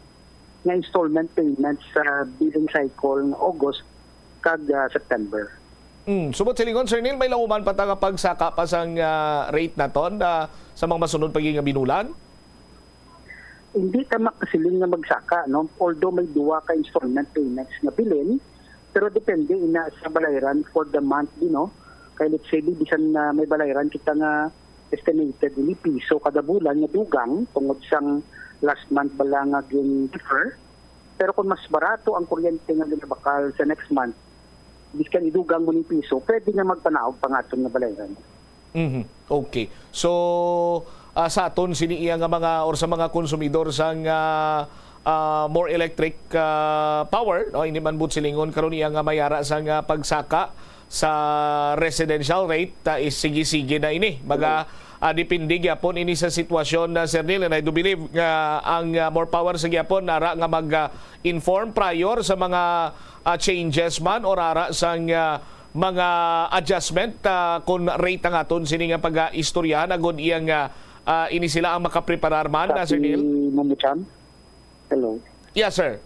nga installment payments sa billing cycle ng August kag September. Subot silingon, Sir Neil, may lauman pa ta pagsaka pa sang rate naton sa mga masunod pagi nga binulan? Hindi ta makasiling nga magsaka, no. Although may duwa ka installment payments nga bilin, pero depende ina sa balayran for the month, no. Kaya let's say bisan na may balayran kita nga estimated ni piso kada bulan nga dugang tungod sang last month bala nga gin-defer. Pero kung mas barato ang kuryente nga ginabakal sa next month, biskan idugang mo ni piso, pwede nga magpanaog pangaton nga balayran. Okay. So sa aton sini iya nga mga or sa mga konsumidor sang more electric power, no, hindi man but silingon karon iya nga mayara sang pagsaka sa residential rate is sige-sige na ini. dipindi gyapon ini sa sitwasyon na Sir Neil, and I do believe nga ang more power sa gyapon nara nga mag-inform prior sa mga changes man or ara sa mga adjustment kung rate ang aton sini nga pag-istoryahan agud iyang ini sila ang makapreparar man na Sir Neil. Hello. Yes, sir.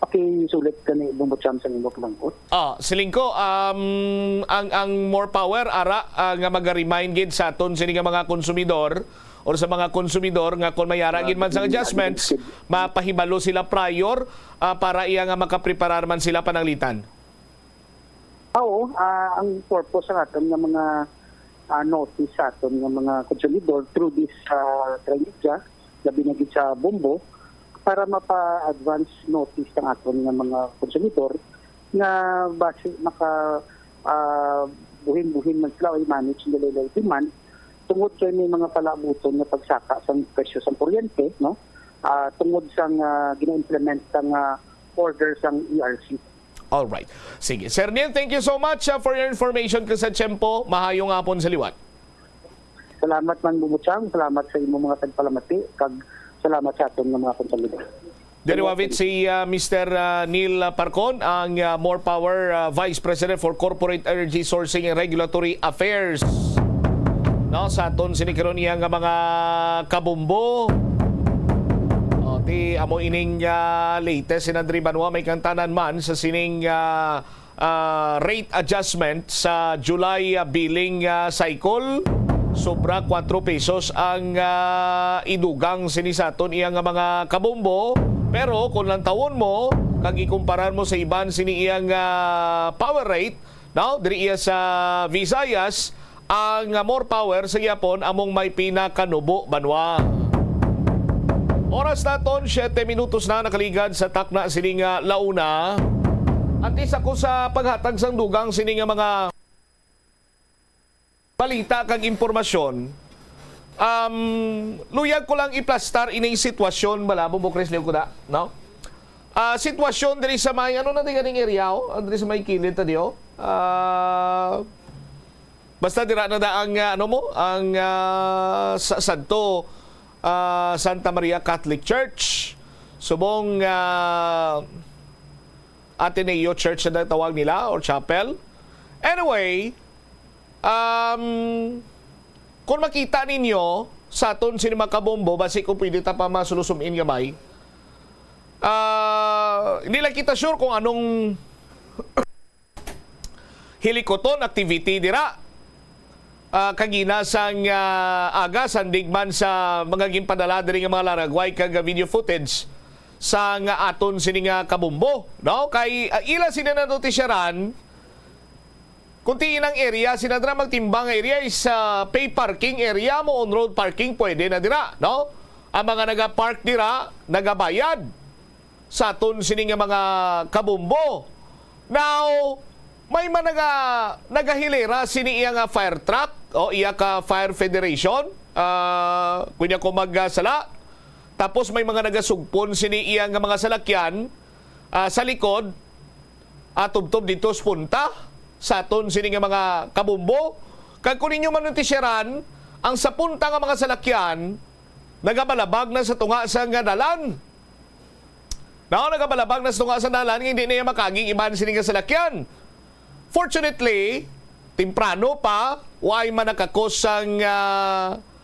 Okay, sulit ka ni Bumbucham sa nimo kalangkot. Silingko, ang more power ara nga mag-remind gid sa aton sini nga mga konsumidor or sa mga konsumidor nga kung mayara gid man sa adjustments, mapahibalo sila prior para iya nga makapreparar man sila pananglitan. Oo, ang purpose sa aton nga mga notice sa aton nga mga konsumidor through this Trimedia, labi na gid sa Bombo, para mapa-advance notice ng aton nga mga konsumidor nga base maka buhin-buhin man sila o i-manage nila demand tungod sa may mga palabuton nga pagsaka sa presyo sa kuryente, no? Tungod sa gina-implement sang order sang ERC. All right. Sige. Sir Neil, thank you so much for your information sa Tiyempo. Mahayong hapon sa liwat. Salamat man Bumuchang, salamat sa imong mga tagpalamati kag salamat sa aton nga mga konsumidor. Deriwavit si Mr. Neil Parcon, ang More Power Vice President for Corporate Energy Sourcing and Regulatory Affairs. No, sa aton sinikaron niya nga mga kabumbo. Ti amo ining latest sinadri banwa may kantanan man sa sining rate adjustment sa July billing cycle. Sobra 4 pesos ang idugang sinisaton iyang mga kabombo. Pero kung lang tawon mo, kag ikumparar mo sa iban sini iyang power rate, no? Diri iya sa Visayas, ang more power sa Yapon among may pinakanubo banwa. Oras naton 7 minutos na nakaligad sa takna sining launa. At isa ko sa paghatag sang dugang sining mga balita kag impormasyon, luyag ko lang iplastar ining sitwasyon malabo mo Chris Leo ko da, no? Sitwasyon diri sa may ano na ganing area diri sa may kilid ta dio. Basta dira na da ang ano mo ang Santo Santa Maria Catholic Church, subong Ateneo Church na tawag nila or chapel. Anyway, kung makita ninyo sa aton sinima kabombo, basi kung pwede ta pa masulusumin gamay, hindi lang kita sure kung anong hilikoton activity dira. Kagina sang aga sandigman sa mga ginpadala diri nga mga laragway kag video footage sa nga aton sining kabombo, no? Kay ila sina notisyaran kunti inang area sinadra magtimbang area is pay parking area mo, on road parking pwede na dira, no? Ang mga naga-park dira nagabayad sa aton sining mga kabombo. Now may man nagahilera sini iya nga fire truck o iya ka Fire Federation, kunya ko magsala. Tapos may mga nagasugpon sini iya nga mga salakyan sa likod tubtob dito sa punta sa aton sini nga mga kabumbo. Kag kun ninyo manutisyaran, ang sa punta nga mga salakyan nagabalabag na sa tunga sa nga dalan. Nagabalabag na sa tunga sa dalan, hindi na makaging iban sini nga salakyan. Fortunately, temprano pa, way man nakakos sang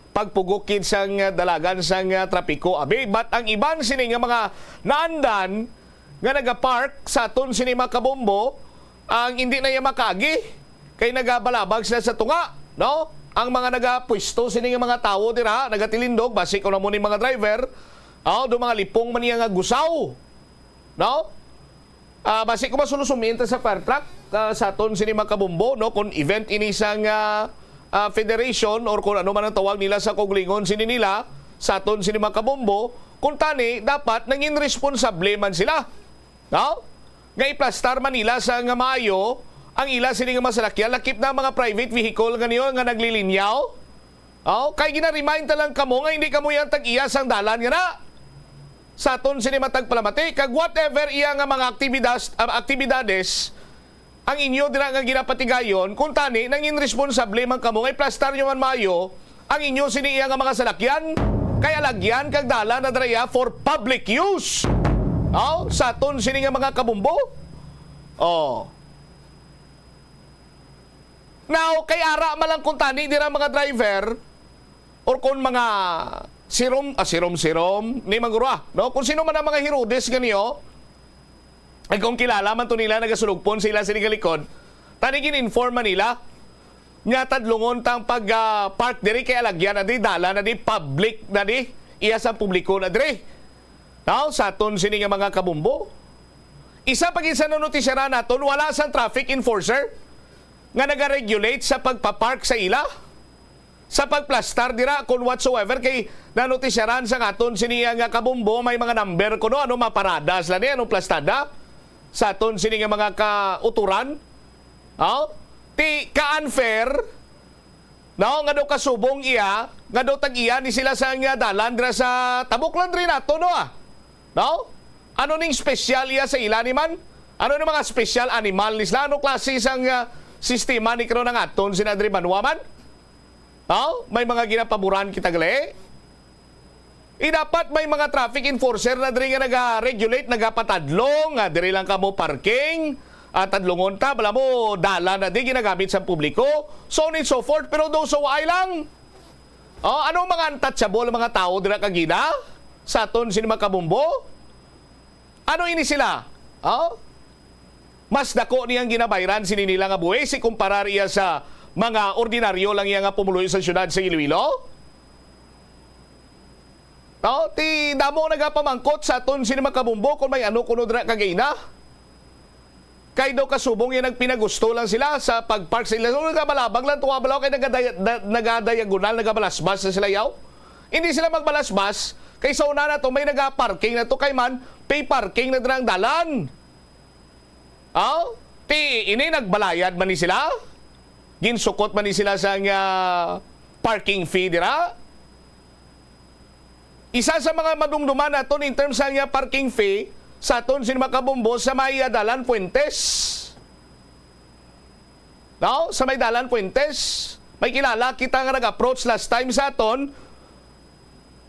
pagpugukid sang dalagan sang trapiko. But ang iban sini nga mga naandan nga nagapark sa aton sini mga kabombo, ang hindi na makagi kay nagabalabag sila sa tunga, no? Ang mga nagapwesto sini nga mga tawo dira, nagatilindog, basi ko na mo ni mga driver, do mga lipong man nga gusaw, no? Basi ko masulusuminta sa fire truck sa aton sini mga kabombo, no? Kung event ini sang federation or kung ano man ang tawag nila sa kuglingon sini nila sa aton sini mga kabombo, kung tani dapat nangin responsable man sila, no? Nga iplastar man nila sa nga maayo ang ila sini nga masalakyan, lakip na mga private vehicle nga niyo nga naglilinyaw. Kay gina-remind talang kamo nga hindi kamo yan tag-iyas ang dalan nga na sa aton sini matag palamati kag whatever iya nga mga aktibidades ang inyo dira nga ginapatigayon kung tani nang irresponsable man kamo ngay plastar nyo man maayo ang inyo siniya nga mga salakyan kaya lagyan kag dala na draya for public use. Sa aton sini nga mga kabumbo. Now, kay ara malang kung tani dira mga driver or kung mga sirom, ni Mangurwa, no? Kung sino man ang mga hirudes ganyo, ay kung kilala man to nila, nagasulugpon sila sa likod, tanigin inform nila, nga tadlungon tang pag-park diri, kaya lagyan na di, dala na di, public na di, iya sa publiko na diri. No? Sa aton sini nga mga kabumbo. Isa pag isa na notisyara naton, wala sang traffic enforcer nga nag-regulate sa pagpapark sa ila, sa pagplastar dira kung whatsoever, kay nanotisyaran sa aton siniya nga kabumbo may mga number kuno ano maparadas la ni anong plastada sa aton sini nga mga kauturan. Ti ka-unfair nga daw kasubong iya nga daw tag-iya ni sila sa nga dalan dira sa tabuklan rin nato no ano ning special iya sa ila ni man, ano ni mga special animal ni sila, ano klase sang sistema ni karon nga aton sinadri Manuaman. May mga ginapaboran kita gali. Dapat may mga traffic enforcer na diri nga naga-regulate, nagapatadlong, diri lang kamo parking, at tadlongon ta, bala mo, dala na di ginagamit sa publiko, so on and so forth, pero do so ay lang. Anong mga untouchable mga tao dira kagina? Sa aton sinima kabumbo? Ano ini sila? Mas dako niyang ginabayran sini nila nga buhay, si kumparar iya sa mga ordinaryo lang iya nga pumuloy sa syudad sa Iloilo. Ti damo nagapamangkot sa aton sinima kabumbo kung may ano kuno dira kagina. Kay daw kasubong yan nagpinagusto lang sila sa pagpark sa ila. So nagabalabag lang tuwa balaw kay nagadiagonal, nagabalasbas na sila yaw. Hindi sila magbalasbas kay sa una na to may nagaparking na to kay man pay parking na dirang dalan. Ti ini nagbalayad man ni sila. Ginsukot man ni sila sa parking fee dira. Isa sa mga madumduman naton in terms sa parking fee sa aton sinima kabumbo sa may Dalan Puentes. Sa may Dalan Puentes, may kilala kita nga nag-approach last time sa aton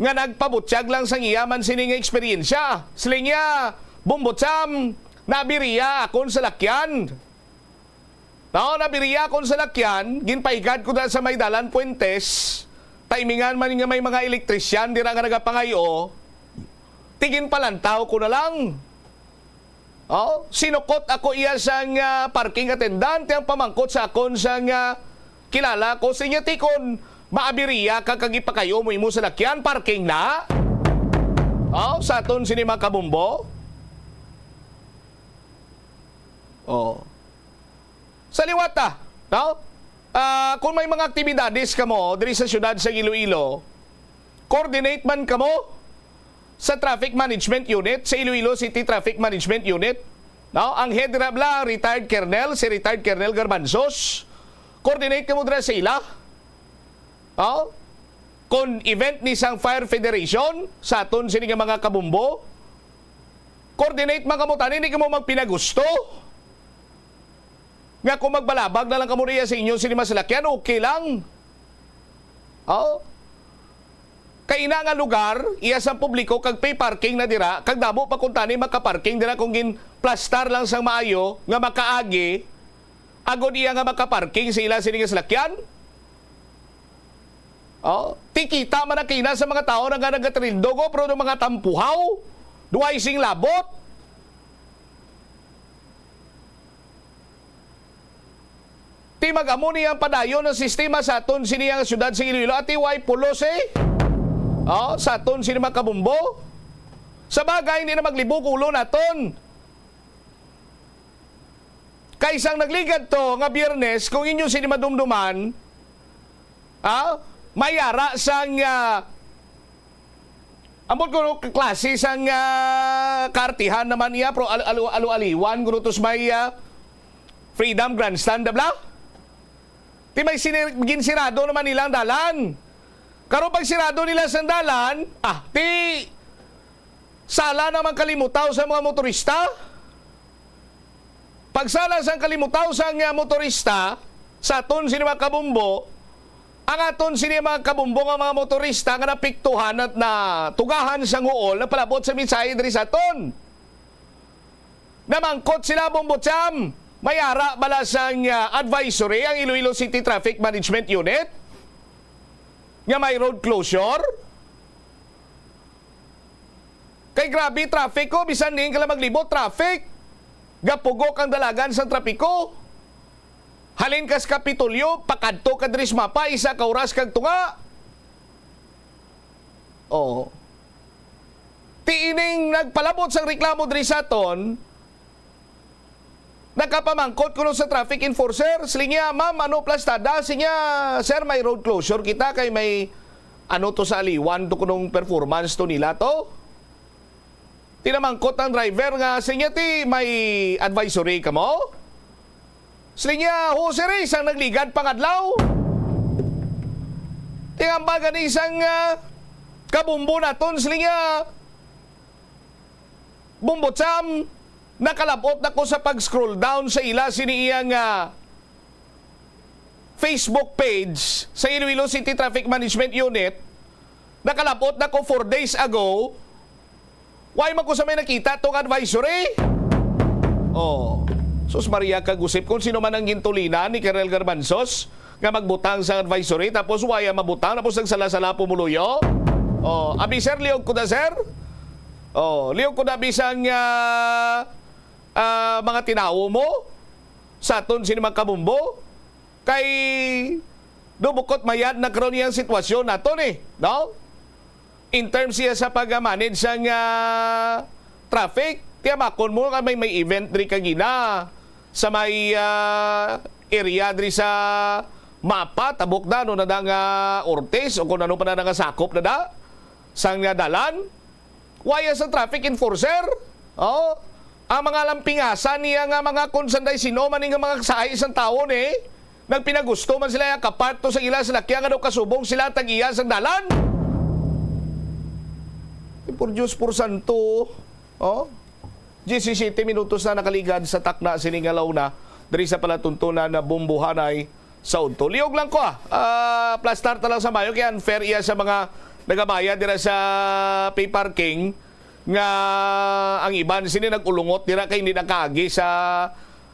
nga nagpabutsyag lang sa iyaman sining eksperyensya. Sila niya, bumbutsam, nabiriya akon sa lakyan. Nabiriya akon sa lakyan, ginpaigad ko sa may Dalan Puentes, timingan man nga may mga elektrisyan, dira nga nagapangayo, tigin palantaw ko na lang. Sinukot ako iya sang parking attendant, ang pamangkot sa akon sang kilala ko, sa inyo tikon, maabiriya kakagipakayo mo sa lakyan, parking na. Sa aton sinima kabumbo. Sa liwata, kung may mga aktibidades kamo diri sa syudad sa Iloilo, coordinate man kamo sa Traffic Management Unit, sa Iloilo City Traffic Management Unit. Ang head rabla, retired colonel, si retired Colonel Garbanzos. Coordinate kamo dira sa ila. Kung event ni sang Fire Federation, sa aton sini nga mga kabumbo, coordinate man kamo tani, hindi kamo magpinagusto. Nga kung magbalabag na lang kamo riya sa inyo sinima salakyan, okay lang. Kaina nga lugar, iya sa publiko, kag pay parking na dira, kag damo pa kung tani makaparking dira kung gin plastar lang sang maayo, nga makaagi, agod iya nga makaparking sa ila sining salakyan. Tikita man na kina sa mga tao na nga nagatrindog, pero ng mga tampuhaw, duway sing labot. Ti mag-amo niyang padayon ng sistema sa aton siniyang syudad sa Iloilo at iway pulos sa aton sinima kabumbo. Sa bagay, hindi na maglibog ulo naton. Kaisang nagligad to nga Biyernes, kung inyo sinima dumduman, mayara sang ambot ko klase sang kartihan naman niya, pero alu-aliwan, gurutos may Freedom Grandstand, bla? Ti may ginsirado naman nilang dalan. Karon pag sirado nila sa dalan, ti sala naman kalimutaw sa mga motorista. Pagsala sang kalimutaw sang motorista sa aton sini mga kabumbo, ang aton sini mga kabumbo nga mga motorista nga napiktuhan at na tugahan sang uol na palabot sa mensahe diri sa aton. Namangkot sila Bombocham, may ara bala sang advisory ang Iloilo City Traffic Management Unit nga may road closure. Kay grabe traffic ko, bisan din kala maglibot traffic. Gapugok ang dalagan sa trapiko. Halin kas Kapitolyo, pakadto ka diri sa mapa, isa ka oras kag tunga. Oh. Tiining nagpalabot sang reklamo diri sa aton, nakapamangkot kuno sa traffic enforcer, silinya, ma'am, ano plastada? Sinya, sir, may road closure kita kay may ano to sa aliwan to kunong performance to nila to. Tinamangkot ang driver nga, sinya ti may advisory ka mo? Silinya, ho sir, isang nagligad pangadlaw. Tingambagan isang kabumbo naton, silinya, Bombocham, nakalabot na ko sa pag-scroll down sa ila siniyang Facebook page sa Iloilo City Traffic Management Unit. Nakalabot na ko 4 days ago. Why man ko sa may nakita tong advisory? Oh, sus Maria kagusip kung sino man ang gintulinan ni Karel Garbanzos nga magbutang sa advisory tapos waya mabutang tapos nagsala-sala pumuluyo. Oh, abi sir, liog ko na sir. Oh, liog ko na bisang mga tinawo mo sa aton sinimang kabumbo kay dubukot mayad na karon yang sitwasyon naton no? In terms siya sa pag-manage sang traffic, tiyamakon mo ka may event diri kagina sa may area diri sa mapa tabok na no na nga Ortiz o kung ano pa na nga sakop na da sang dalan. Waya sa traffic enforcer? Oh, ang mga lampingasan niya nga mga konsanday sino man nga mga saay isang taon nagpinagusto man sila kaparto sa ila sa lakya nga daw kasubong sila tag-iya sa dalan. Por Diyos por santo. Oh, 17 minutos na nakaligad sa takna siningalaw na diri sa palatuntunan na bumbuhanay sa unto. Liog lang ko plus start lang sa mayo kaya unfair iya sa mga nagabayad dira sa pay parking nga ang iban sini nagulungot dira kay hindi nakaagi sa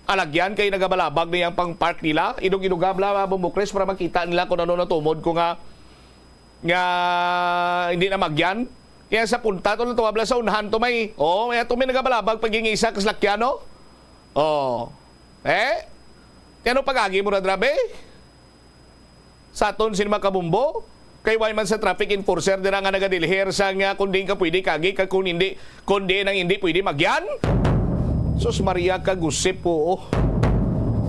alagyan kay nagabalabag niyang pang park nila idog-idogabla bumukres para makita nila kung ano natumod ko nga hindi na magyan kaya sa punta to tuwabla sa unahan to may may ato may nagabalabag paging isa kas lakyano kano pag-agi mo na drabe sa aton sinima kabumbo kay way man sa traffic enforcer dira nga nagadilher sa nga kundi ka pwede kagi kag kung hindi kundi nang hindi pwede magyan. Sus Maria kagusip po.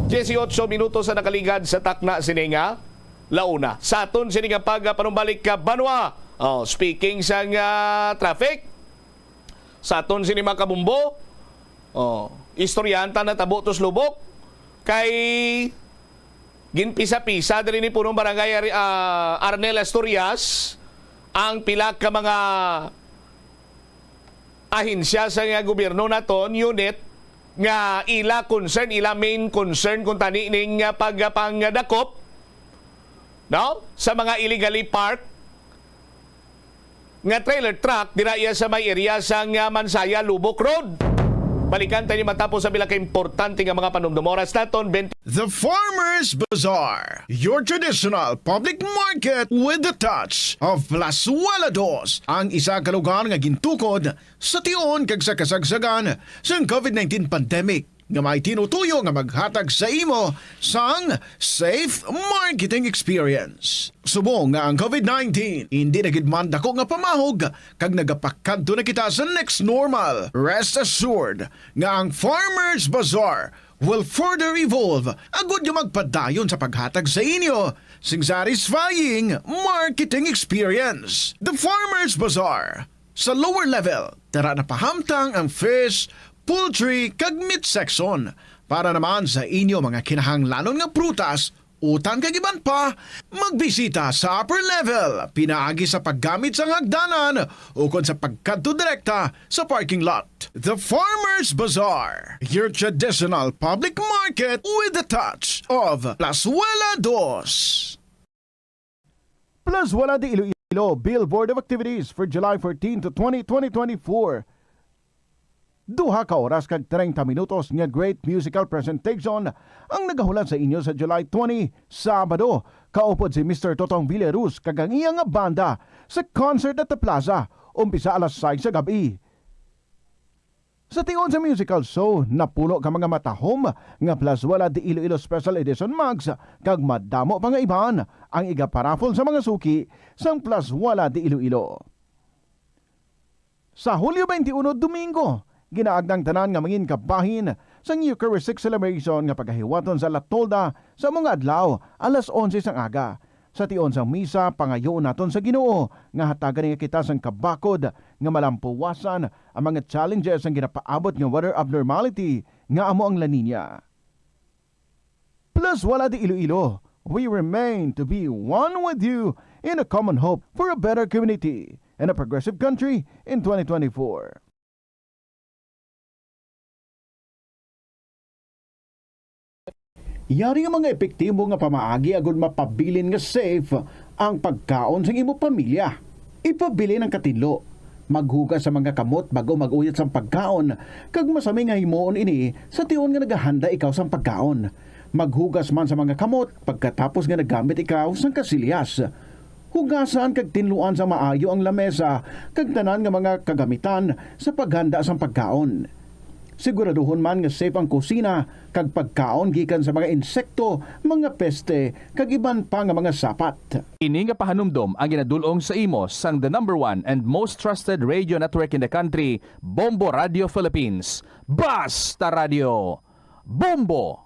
18 minutos sa nakaligad sa takna sininga launa. Sa aton sininga panumbalik ka Banwa. Speaking sa traffic sa aton sinima kabumbo. Istoryanta na tabo tos lubok kay ginpisa-pisa diri ni punong barangay Arnel Asturias ang pila ka mga ahensya sa nga gobyerno naton unit nga ila main concern kung tani ning pagpangdakop no sa mga illegally park nga trailer truck dira iya sa may area sa Mansaya Lubok Road. Balikan tayo matapos sa bila ka-importante nga mga panumdumoras naton. The Farmers Bazaar, your traditional public market with the touch of Plasuelados, ang isa ka lugar nga gintukod sa tion kag sa kasagsagan sa COVID-19 pandemic nga may tinutuyo nga maghatag sa imo sang safe marketing experience. Subong nga ang COVID-19 hindi na gid man dako nga pamahog kag nagapakadto na kita sa next normal. Rest assured nga ang Farmers Bazaar will further evolve agud nga magpadayon sa paghatag sa inyo sing satisfying marketing experience. The Farmers Bazaar sa lower level tara na pahamtang ang fish, poultry kag meat section para naman sa inyo mga kinahanglanon nga prutas Utan kagiban pa, magbisita sa upper level, pinaagi sa paggamit sa hagdanan o kon sa pagkadto direkta sa parking lot. The Farmers Bazaar, your traditional public market with a touch of Plazuela Dos. Plazuela de Iloilo Billboard of Activities for July 14 to 20, 2024. Duha ka oras kag 30 minutos nga great musical presentation ang nagahulat sa inyo sa July 20, Sabado. Kaupod si Mr. Totong Villaruz kag ang iyang banda sa concert at the plaza, umpisa alas 6 sa gabi. Sa tion sa musical show, napuno ka mga matahom nga Plazuela de Iloilo Special Edition mugs kag madamo pa nga iban ang igaparafol sa mga suki sang Plazuela de Iloilo. Sa Hulyo 21, Domingo, ginaagdang tanan nga mangin kabahin sa Eucharistic celebration nga pagkahiwaton sa Latolda sa mga adlaw alas 11 sang aga. Sa tion sang misa pangayo naton sa Ginoo nga hatagan nga kita sang kabakod nga malampuwasan ang mga challenges ang ginapaabot nga weather abnormality nga amo ang La Nina. Plazuela de Iloilo, we remain to be one with you in a common hope for a better community and a progressive country in 2024. Yari nga mga epektibo nga pamaagi agud mapabilin nga safe ang pagkaon sa imo pamilya. Ipabili ng katinlo. Maghugas sa mga kamot bago mag-uyat sa pagkaon. Kag masami nga himuon ini sa tion nga nagahanda ikaw sa pagkaon. Maghugas man sa mga kamot pagkatapos nga nagamit ikaw sa kasilyas. Hugasan kag tinluan sa maayo ang lamesa kag tanan nga mga kagamitan sa paghanda sa pagkaon. Siguraduhon man nga safe ang kusina kag pagkaon gikan sa mga insekto, mga peste kag iban pa nga mga sapat. Ini nga pahanumdom ang ginadulong sa imo sang the #1 and most trusted radio network in the country, Bombo Radio Philippines. Basta Radio Bombo!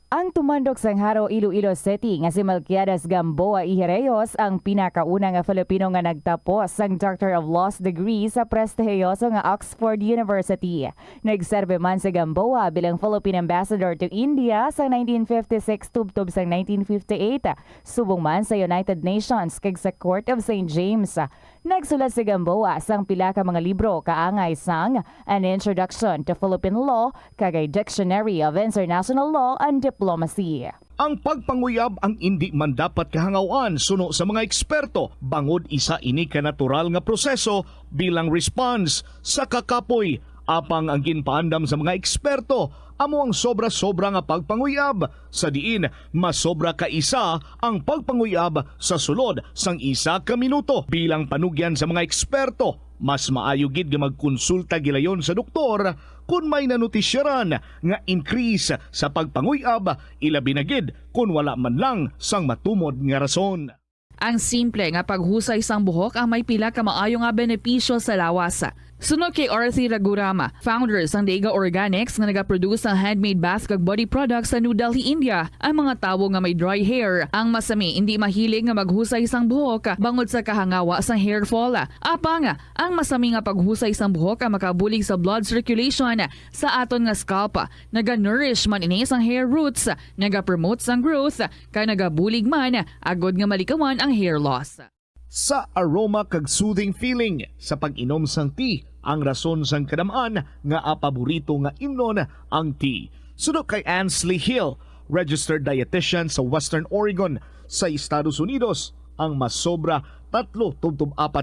Ang tumandok sang Haro, Iloilo City nga si Melquiades Gamboa Ihereyos ang pinakauna nga Filipino nga nagtapos sang Doctor of Laws degree sa prestihiyoso nga Oxford University. Nagserbe man si Gamboa bilang Philippine Ambassador to India sa 1956 tubtob sang 1958, subong man sa United Nations kag sa Court of St. James. Nagsulat si Gamboa sang pila ka mga libro kaangay sang An Introduction to Philippine Law kag a Dictionary of International Law and Diplomacy. Ang pagpanguyab ang hindi man dapat kahangawan suno sa mga eksperto bangod isa ini ka natural nga proseso bilang response sa kakapoy apang ang ginpaandam sa mga eksperto amo ang sobra-sobra nga pagpanguyab sa diin masobra ka isa ang pagpanguyab sa sulod sang isa ka minuto bilang panugyan sa mga eksperto. Mas maayo gid nga magkonsulta gilayon sa doktor kung may nanutisyaran nga increase sa pagpanguyab ilabi na gid kung wala man lang sang matumod nga rason. Ang simple nga paghusay sang buhok ang may pila ka maayo nga benepisyo sa lawas. Sunod kay Arthi Ragurama, founder sang Dega Organics nga nagaproduce ng handmade bath kag body products sa New Delhi, India. Ang mga tawo nga may dry hair, ang masami hindi mahilig nga maghusay sang buhok bangod sa kahangawa sang hair fall. Apang ang masami nga paghusay sang buhok ang makabulig sa blood circulation sa aton nga scalp. Naga-nourish man ini sang hair roots, naga-promote sang growth, kay nagabulig man agod nga malikawan ang hair loss. Sa aroma kag soothing feeling sa pag-inom sang tea ang rason sang kadamaan nga paborito nga imnon ang tea. Sunod kay Ansley Hill, registered dietitian sa Western Oregon sa Estados Unidos, ang masobra 3-4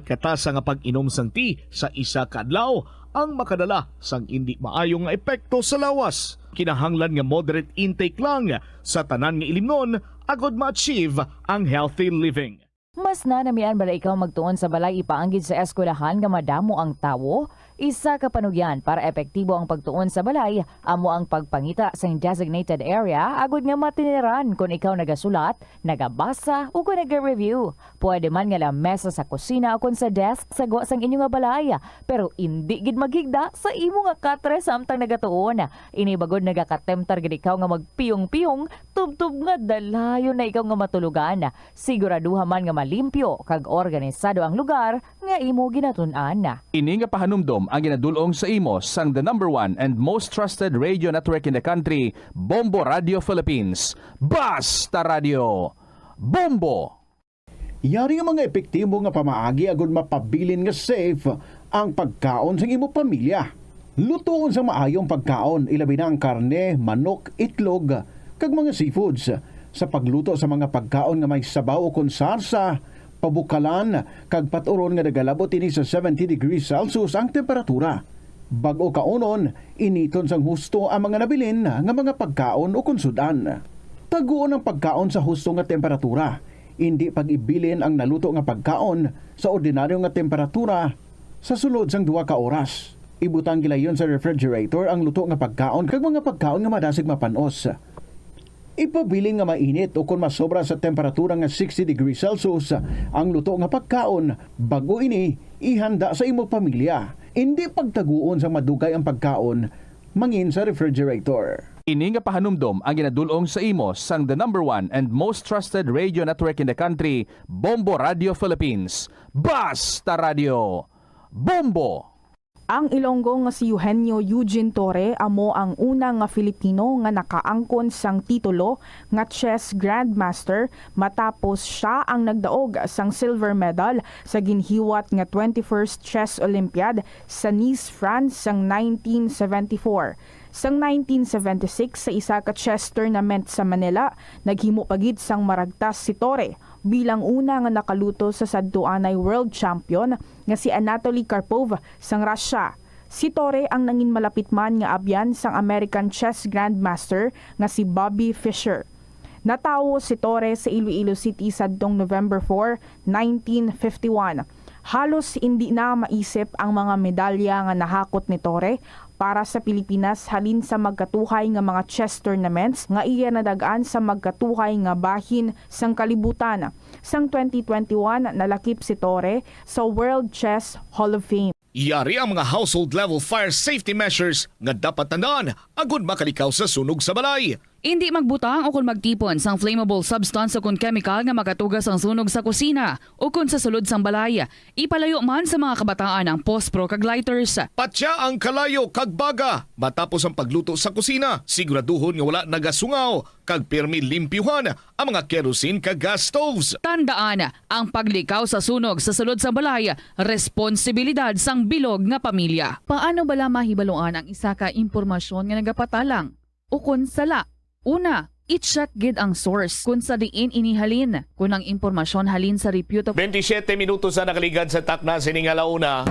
katasa nga pag-inom sang tea sa isa ka adlaw ang makadala sang hindi maayong nga epekto sa lawas. Kinahanglan nga moderate intake lang sa tanan nga ilimnon agod ma-achieve ang healthy living. Mas nanamian bala ikaw magtuon sa balay ipaanggid sa eskwelahan nga madamo ang tawo? Isa ka panugyan para epektibo ang pagtuon sa balay, amo ang pagpangita sa designated area agud nga matiniran kung ikaw nagasulat, nagabasa o kung nag-review. Pwede man nga lamesa sa kusina o kung sa desk sa guwa sang inyo nga balay, pero hindi gid maghigda sa imo nga katre samtang nagatuon. Inibagod nagakatemptar gid ikaw nga magpiyong-piyong, tubtub nga dalayo na ikaw nga matulugan. Siguraduha man nga malimpyo kag organisado ang lugar nga imo ginatun-an. Ini nga pahanumdom ang ginadulong sa imo sang the number 1 and most trusted radio network in the country, Bombo Radio Philippines. Basta Radio! Bombo! Yari nga mga epektibo nga pamaagi agud mapabilin nga safe ang pagkaon sa imo pamilya. Lutoon sa maayong pagkaon, ilabi na ang karne, manok, itlog, kag mga seafoods. Sa pagluto sa mga pagkaon nga may sabaw o konsarsa, pabukalan, kag paturon nga nagalabot ini sa 70 degrees Celsius ang temperatura. Bago kaunon, initon sang husto ang mga nabilin nga mga pagkaon o konsudan. Taguon ang pagkaon sa husto nga temperatura. Hindi pag-ibilin ang naluto nga pagkaon sa ordinaryo nga temperatura sa sulod sang 2 ka oras. Ibutang gilayon sa refrigerator ang luto nga pagkaon kag mga pagkaon nga madasig mapanos. Ipabiling nga mainit o kung masobra sa temperatura nga 60 degrees Celsius ang luto nga pagkaon, bago ini ihanda sa imo pamilya. Hindi pagtaguon sa madugay ang pagkaon mangin sa refrigerator. Ini nga pahanumdom ang ginadulong sa imo sang the number 1 and most trusted radio network in the country, Bombo Radio Philippines. Basta Radio! Bombo! Ang Ilonggo nga si Eugenio Eugene Torre amo ang una nga Filipino nga nakaangkon sang titulo nga chess grandmaster matapos siya ang nagdaog sang silver medal sa ginhiwat nga 21st Chess Olympiad sa Nice, France sang 1974. Sang 1976 sa isa ka chess tournament sa Manila, naghimo pagid sang maragtas si Torre bilang una nga nakaluto sa sadtuanay world champion nga si Anatoly Karpov sang Russia. Si Torre ang nangin malapit man nga abyan sang American chess grandmaster nga si Bobby Fischer. Natawo si Torre sa Iloilo City sadtong November 4, 1951. Halos hindi na maisip ang mga medalya nga nahakot ni Torre para sa Pilipinas halin sa magkatuhay nga mga chess tournaments nga iya nadagaan sa magkatuhay nga bahin sang kalibutan. Sang 2021 nalakip si Torre sa World Chess Hall of Fame. Yari ang mga household level fire safety measures nga dapat tandaan agud makalikaw sa sunog sa balay. Hindi magbutang o kung magtipon sang flammable substance o kung chemical nga makatugas ang sunog sa kusina o kung sa sulod sang balay. Ipalayo man sa mga kabataan ang pospro kag lighters. Patya ang kalayo kag baga matapos ang pagluto sa kusina. Siguraduhon nga wala nagasungaw kag pirmi limpyuhan ang mga kerosene kag gas stoves. Tandaan, ang paglikaw sa sunog sa sulod sa balay, responsibilidad sang bilog nga pamilya. Paano bala mahibaloan ang isa ka impormasyon nga nagapatalang o kung sala? Una, i-check gid ang source kung sa diin inihalin. Kung ang impormasyon halin sa reputable... 27 minutos na nakaligad sa takna sining alauna.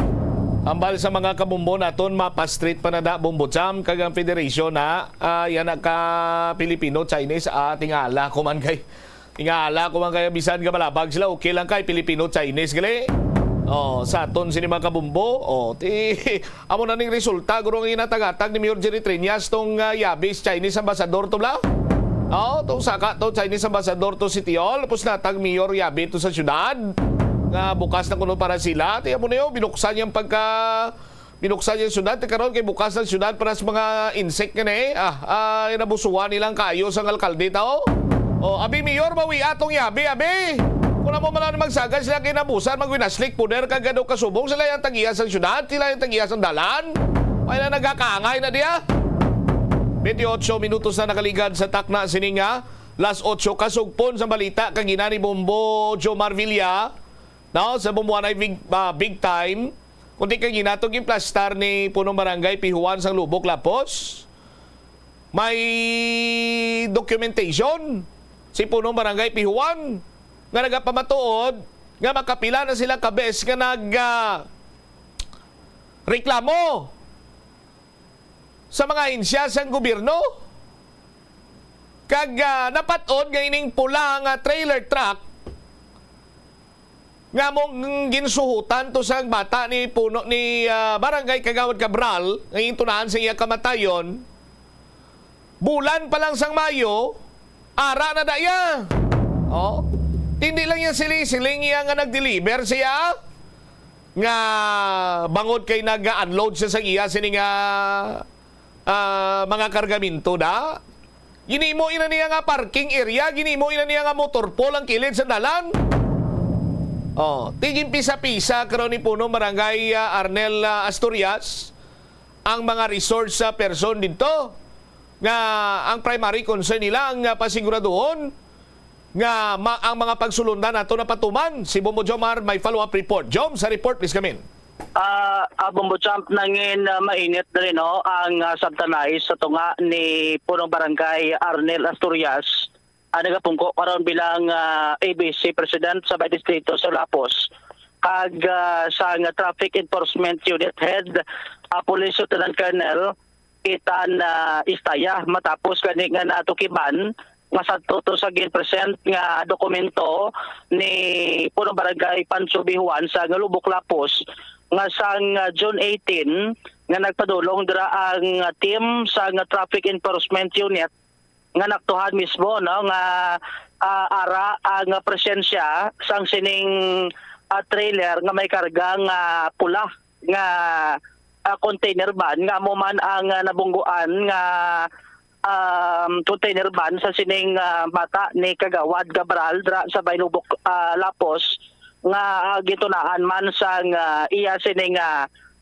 Ambal sa mga kabumbo naton mapa-street panada Bumbojam kag ang federation na yan ka Filipino-Chinese tingala ko man kay bisan ka malabag sila okay lang kay Filipino-Chinese gali. Sa aton sini mga kabumbo amo na ning resulta guro nga inatagatag ni Mayor Jerry Triñas tong Yabis Chinese ambassador to bla. Tong saka to Chinese ambassador to City Hall tapos natag Mayor Yabi to sa syudad. Nga bukas na kuno para sila. Tiyan mo niyo binuksan yung syudad karon kay bukas ng syudad para sa mga insect nga inabusuan nilang kayo sa alkalde tao. Abi Mayor bawi atong Yabi abi. Kung mo man magsagan sila kinabusan, magwinaslik, puder, kagado kasubong, sila yung tagiyas ng syudad, sila yung tagiyas ng dalan. Ay na nagkakaangay na diya. 28 minutos na nakaligad sa takna sininga. Las 8 kasugpon sa balita kang ginani Bombo Jomar Villa. Sa bumbuan ay big time. Kundi kang ginatog yung plastar ni punong barangay Pihuan sang Lubok Lapos. May documentation si punong barangay Pihuan nga nagapamatuod nga makapila na sila kabes nga reklamo sa mga insya sang gobyerno kag napatod nga ining pula nga trailer truck nga mong ginsuhutan to sang bata ni puno ni barangay Kagawad Cabral nga intunahan sa iya kamatayon bulan pa lang sang Mayo ara na daya. Hindi lang yung siling iya nga nag-deliver siya nga bangod kay nag-unload siya sa iya sining mga kargamento da. Ginimo ina niya nga parking area, ginimo ina niya nga motor pool ang kilid sa dalan. Tiging pisa-pisa karon ni Puno Barangay Arnel Asturias ang mga resource person dito nga ang primary concern nila ang pasiguraduhon nga ang mga pagsulundan nato na patuman. Si Bombo Jomar may follow-up report. Jom, sa report please come in. Bombo Champ, nangin mainit na rin ang sabtanay sa tunga ni Punong Barangay Arnel Asturias. Nagapungko karon bilang ABC President sa Distrito sa Lapos. Kag sa Traffic Enforcement Unit Head, Police Lieutenant Colonel Itan Istaya, matapos kani nga natukiban nga sa toto sa gin-present nga dokumento ni Punong Barangay Pancho Bihuan sa Lubok Lapos nga sang June 18 nga nagpadulong dira ang team sa Traffic Enforcement Unit nga naktuhan mismo nga ara ang presensya sang sining trailer nga may karga nga pula nga container van nga mo man ang nabungguan nga container van sa sining bata ni Kagawad Gabral dra sa Baylubok Lapos nga gitunaan man sang iya sining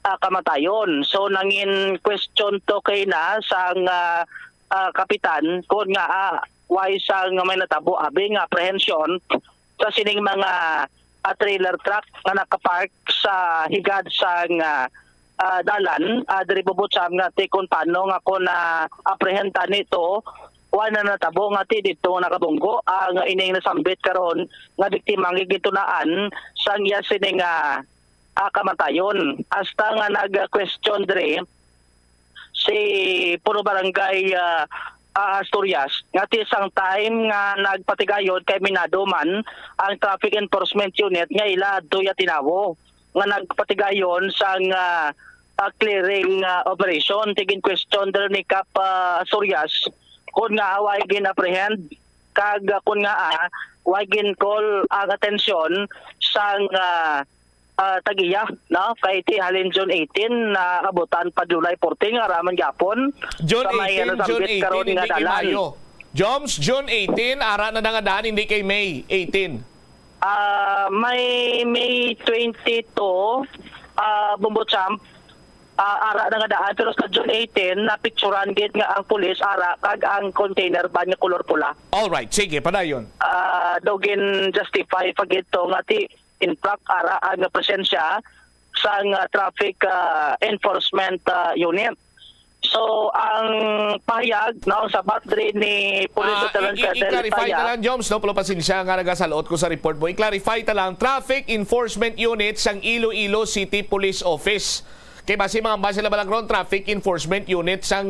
kamatayon. So nangin question to kay na sang kapitan kung nga why sang may natabo abi nga apprehension sa sining mga trailer truck nga nakapark sa higad sang dalan diri Bobotsam nga kung paano nga kung apprehenda nito wala na natabo nga ti dito nakabunggo ang ining nasambit karon nga biktima ang gitunaan sang iya sining kamatayon. Hasta nga nag-question diri si Puno Barangay Asturias nga ti isang time nga nagpatigayon kay minado man ang Traffic Enforcement Unit nga ila doya tinawo nga nagpatigayon sang clearing operation. Tigin question der ni Cap Asturias kung nga why gin apprehend kag kung nga why gin call ang atensyon sang tagiya no kay ti halin June 18 na abutan pa July 14 nga raman gyapon June 18 hindi kay Mayo. Joms, June 18 ara na nga daan hindi kay May 18. May 22 Bombo Champ ara na nga daan pero sa June 18 napicturan gid nga ang pulis ara kag ang container van nga kolor pula. All right, sige padayon. Dogin justify pagito nga ti in fact ara ang presensya sa Traffic Enforcement Unit. So ang pahayag no sa battery ni Police Lieutenant i-clarify na lang Joms no, pero pasensya nga nagasalot ko sa report mo. I-clarify ta lang Traffic Enforcement Unit sang Iloilo City Police Office. Kay base mga base la balagron Traffic Enforcement Unit sang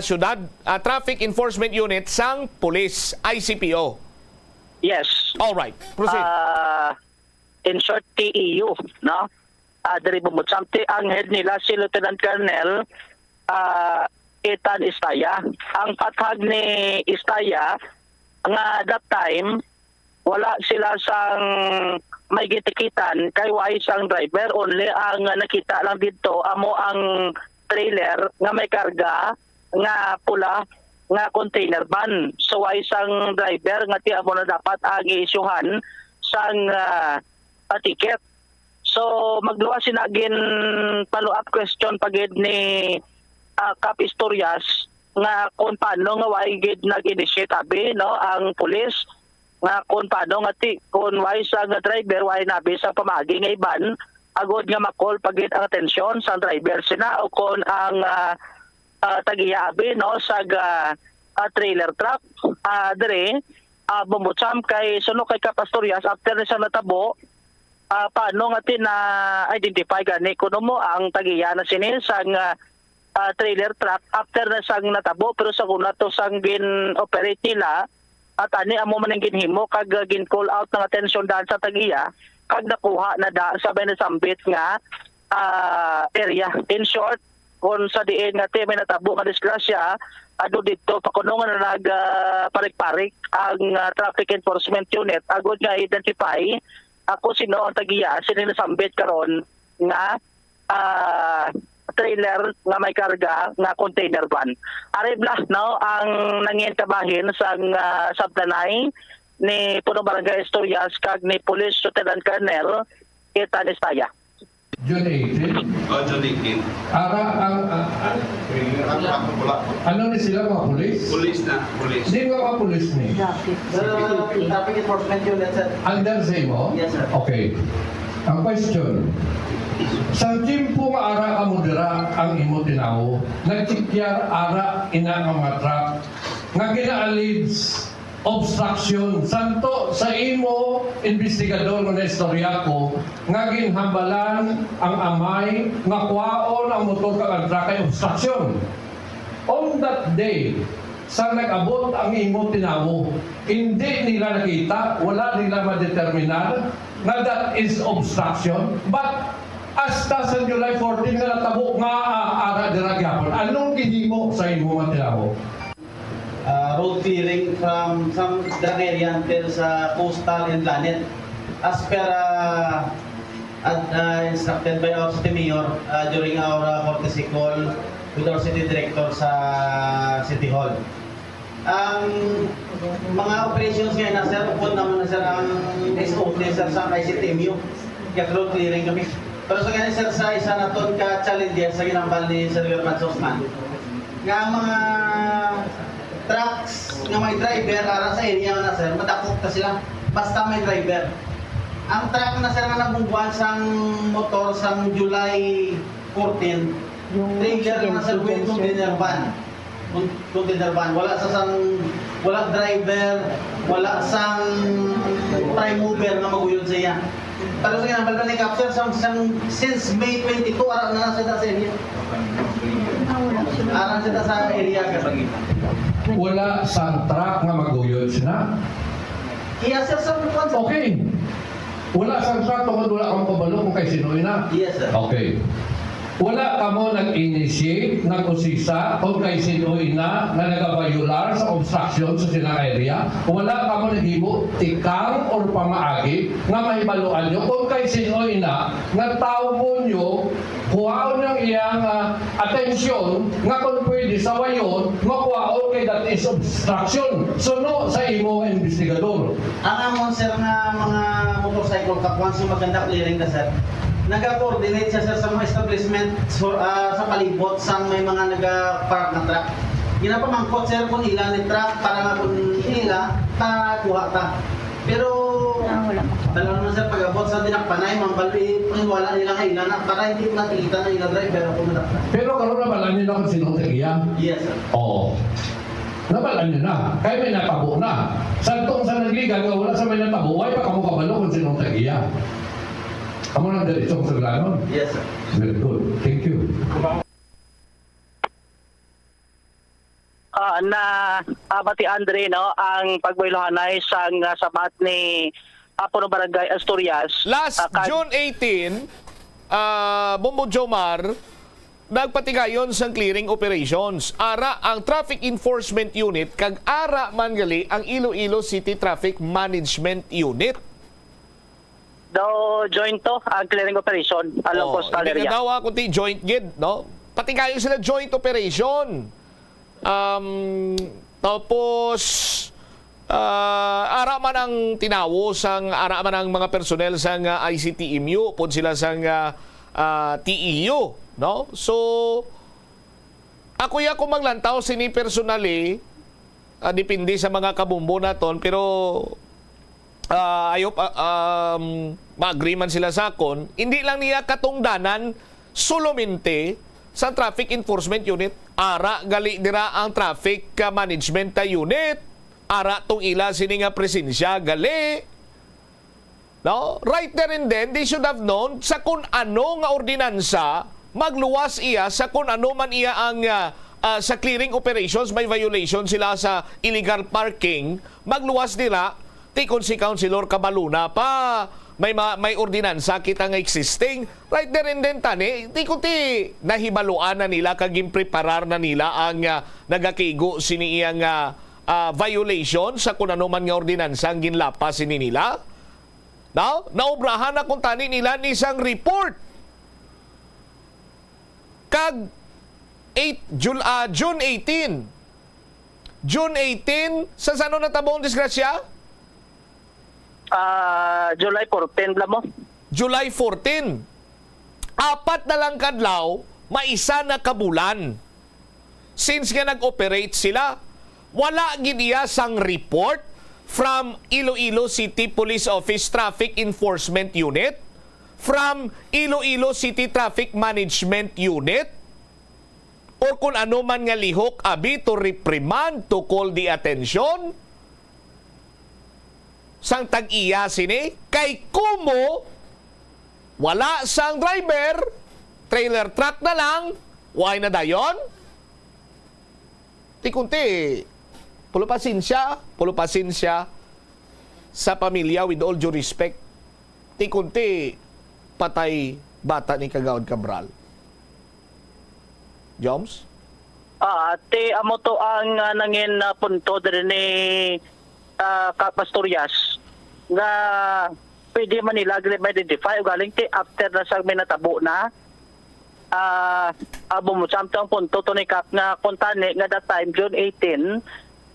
syudad, Traffic Enforcement Unit sang Police ICPO. Yes. All right. Proceed. In short, TEU, no? Dari Bobotsam, ang head nila si Lieutenant Colonel Itan Istaya. Ang patag ni Istaya, nga that time, wala sila sang may gitikitan kay why sang driver. Only ang nakita lang dito, amo ang trailer nga may karga, nga pula, nga container van. So ay isang driver nga ti amo na dapat ang iisyuhan sang ticket. So magluwa sinagin follow-up question pagid ni Cap Asturias nga kung paano nga why gid nag-initiate abi no ang pulis nga kung paano nga ti kung why sang driver why nabi sa pamagi nga iban agod nga makol pagid ang atensyon sa driver sina o kung ang tagiyabi no sa trailer truck dire Bombo Champ kay suno kay Cap Asturias after sa natabo paano nga tin na identify gani kuno mo ang tagiya na sini sang trailer truck after na sang natabo pero sa kuna to sang gin operate nila at ani amo man ang ginhimo kag gin call out ng atensyon daan sa tagiya kag nakuha na da sabay na sambit nga area. In short, kung sa diin nga may natabo nga disgrasya, ado dito pakunungan na nagparik-parik ang Traffic Enforcement Unit agud nga identify ako sino ang tagiya sino nasambit karon nga trailer nga may karga nga container van. Aribla no ang nangin kabahin sa sabtanay ni Puno Barangay Asturias kag ni Police Lieutenant Colonel Ethan Estaya. June 18? June 18. Ano ni sila mga pulis? Pulis na, pulis. Hindi ba mga pulis ni? Traffic enforcement unit, sir. Under say mo? Yes, sir. Okay. Ang question, sa timpo nga ara ka modera ang imo tinawo, nagtikyar ara ina nga mga truck, nga gina-alleged obstruction santo sa imo investigador nga istorya ko nga ginhambalan ang amay nga kwaon ang motor kag truck kay obstruction. On that day, sa nag-abot ang imo tinawo, hindi nila nakita, wala nila madeterminar na that is obstruction, but hasta sa July 14 nga natabo nga ara dira gyapon. Anong gihimo sa imo nga tinawo? Road clearing from some drug area until sa coastal and planet. As per instructed by our city mayor during our courtesy call with our city director sa City Hall. Ang mga operations ngayon na sir, upon naman na sir ang SOT sir sa ICTMU. Kaya road clearing kami. Pero sa ganyan sir, sa isa na ton ka challenges sa ginambal ni Sir German Sosman. Nga mga trucks nga may driver ara sa area na sir, madakop ka sila basta may driver. Ang truck na sir na nabungguan sang motor sang July 14, trailer na sir with container van. Container van, wala driver, wala sang prime mover na maguyod sa iya. Pero sa ginambal ni capture since May 22 ara na sa area. Ara sa area kasi. Wala sang truck nga maguyod na. Yes, sir, okay. Wala sang truck tungod wala kang kabalo kung kay sino ina. Yes, sir. Okay. Wala ka mo nag-initiate, nag-usisa kung kay sino ina na nag-violar sa obstruction sa sinang area. Wala ka mo nag-ibo, tikang or pamaagi na mahibaluan nyo kung kay sino ina na tao mo nyo kuhaon ng iyang atensyon nga kung pwede sa wayon makuhaon kay that is obstruction. So no, sa imo investigador. Ang amon sir nga mga motorcycle kapwan sa maganda clearing na sir. Nag-coordinate siya sir sa mga establishment sa palibot sa may mga nag-park na truck. Ginapamangkot sir kung ilan ni truck para nga kung ila kuha ta. Pero dalawa naman sir pag-abot sa dinakpanay, mambali, wala nila kailan para hindi nakikita na ilang driver o kumadakta. Pero karoon na pala nyo na kung sinong tagiya? Yes sir. Oo. Nabalaan nyo na. Kaya may natabo na. Santong sa nagliga, wala sa may natabo, why pa kamo kabalo kung sinong tagiya? Kamu lang dari isang saglanon? Yes sir. Very good. Thank you. Bati Andre no ang pagbaylohanay sang sabat ni Puno Barangay Asturias. Last June 18, Bombo Jomar nagpatigayon sang clearing operations. Ara ang Traffic Enforcement Unit kag ara mangali ang Iloilo City Traffic Management Unit. Daw joint to ang clearing operation along coastal area. Hindi na daw kundi joint gid, no? Patigayon sila joint operation. Tapos ara man ang tinawo sang ara man ang mga personnel sang ICTMU pud sila sang TEU, no? So ako maglantaw sini personally depende sa mga kabumbo naton pero ayop ma-agreement sila sa akon, hindi lang niya katungdanan solamente sa Traffic Enforcement Unit, ara gali dira ang Traffic Management Unit, ara tong ila sini nga presensya gali. No? Right there and then, they should have known sa kung ano nga ordinansa magluwas iya sa kung ano man iya ang sa clearing operations may violation sila sa illegal parking, magluwas nila ti kung si Councilor Cabaluna pa may ordinansa kita nga existing right there and then tani ti nahibaluan na nila kaging preparar na nila ang nagakigo sini iyang violation sa kung ano man nga ordinansa ang ginlapas sini nila. Now, naobrahan na kung tani nila ni isang report kag June 18 sa sano natabong disgrasya? July 14 lang mo. July 14. Apat na lang kadlaw, maisa na kabulan. Since nga nag-operate sila, wala gid iya sang report from Iloilo City Police Office Traffic Enforcement Unit, from Iloilo City Traffic Management Unit, or kung ano man nga lihok abi to reprimand, to call the attention sang tag-iya sini kay kumo wala sang driver, trailer truck na lang, why na dayon? Tikunti, pulo pasensya sa pamilya, with all due respect. Tikunti, patay bata ni Kagawad Cabral. Joms? Te amo to ang nangin punto din ni Pastorias nga pwede man nila identify o galing ti after na sa minatabo na bumutsam to ang punto to ni Kap nga kuntani nga that time June 18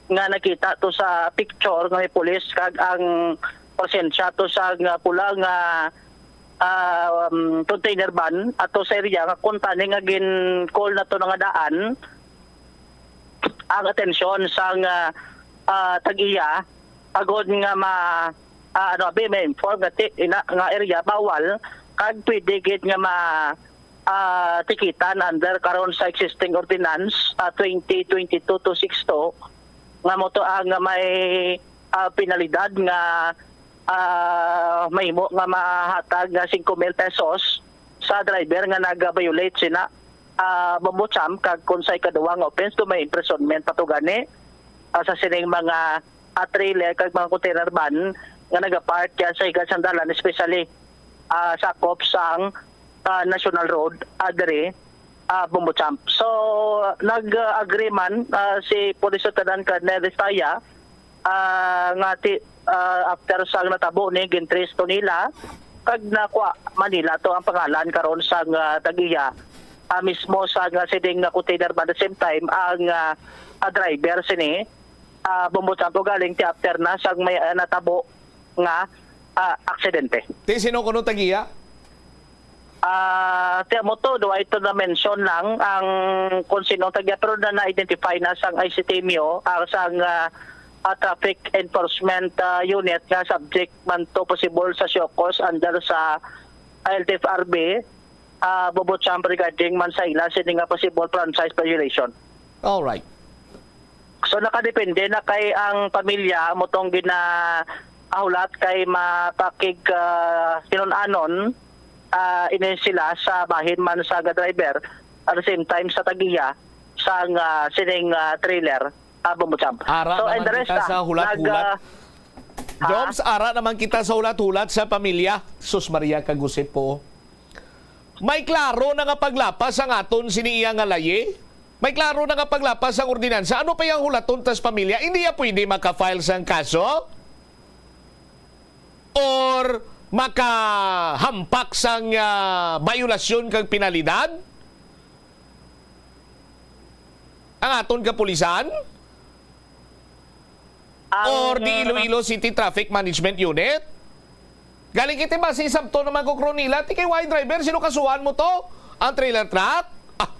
nga nakita to sa picture nga may pulis kag ang presensya to sa nga pula nga container van ato sa area nga kuntani nga gin call na to nga daan ang atensyon sa tag-iya agod nga may inform nga area bawal kag pwede gid nga tikitan under karon sa existing ordinance 2022-262 nga mo to ang may penalidad nga mahimo nga mahatag nga 5,000 pesos sa driver nga nag-violate sina bamutsam kag kung sa ikaduwa nga offense to may imprisonment patugani sa sining mga trailer kag mga container van nga nagapark yan sa higat sandalan, especially sa COP sang National Road, adre Bumbuchamp. So, nag-agree man si Police Lieutenant Colonel Estaya nga after sang natabo ni gintrace to nila, kag nakuha Manila to ang pangalan karon sang tag-iya mismo sa siding container van. At the same time, ang driver sini Bumbuchamp galing ti after na sang may natabo nga aksidente. Ti sino kuno tag-iya? Mo to, do ito na mention lang ang kung sino tag-iya pero na-identify na sang ICTMO sang Traffic Enforcement Unit nga subject man to possible sa Siokos under sa LTFRB Bumbuchamp regarding man sa ila sini nga possible franchise violation. All right. So nakadepende na kay ang pamilya mo tong ahulat kay mapakig sinunanon inin sila sa bahin man sa driver at the same time sa tag-iya sa sining trailer Bumbuchamp. So and the rest sa hulat-hulat. Jobs, ara naman kita sa hulat-hulat sa pamilya. Sus Maria Kagusip po. May klaro na nga paglapas ang aton siniya nga laye. May klaro na nga paglapas ang ordinansa. Ano pa yung hulaton tas pamilya? Hindi ya pwede maka-file sang kaso? Or makahampak sang violasyon kag penalidad? Ang aton kapulisan? Or di Iloilo City Traffic Management Unit? Galing kita ba si Sabto naman ko Kronila? Ti kay wide driver, sino kasuhan mo to? Ang trailer truck?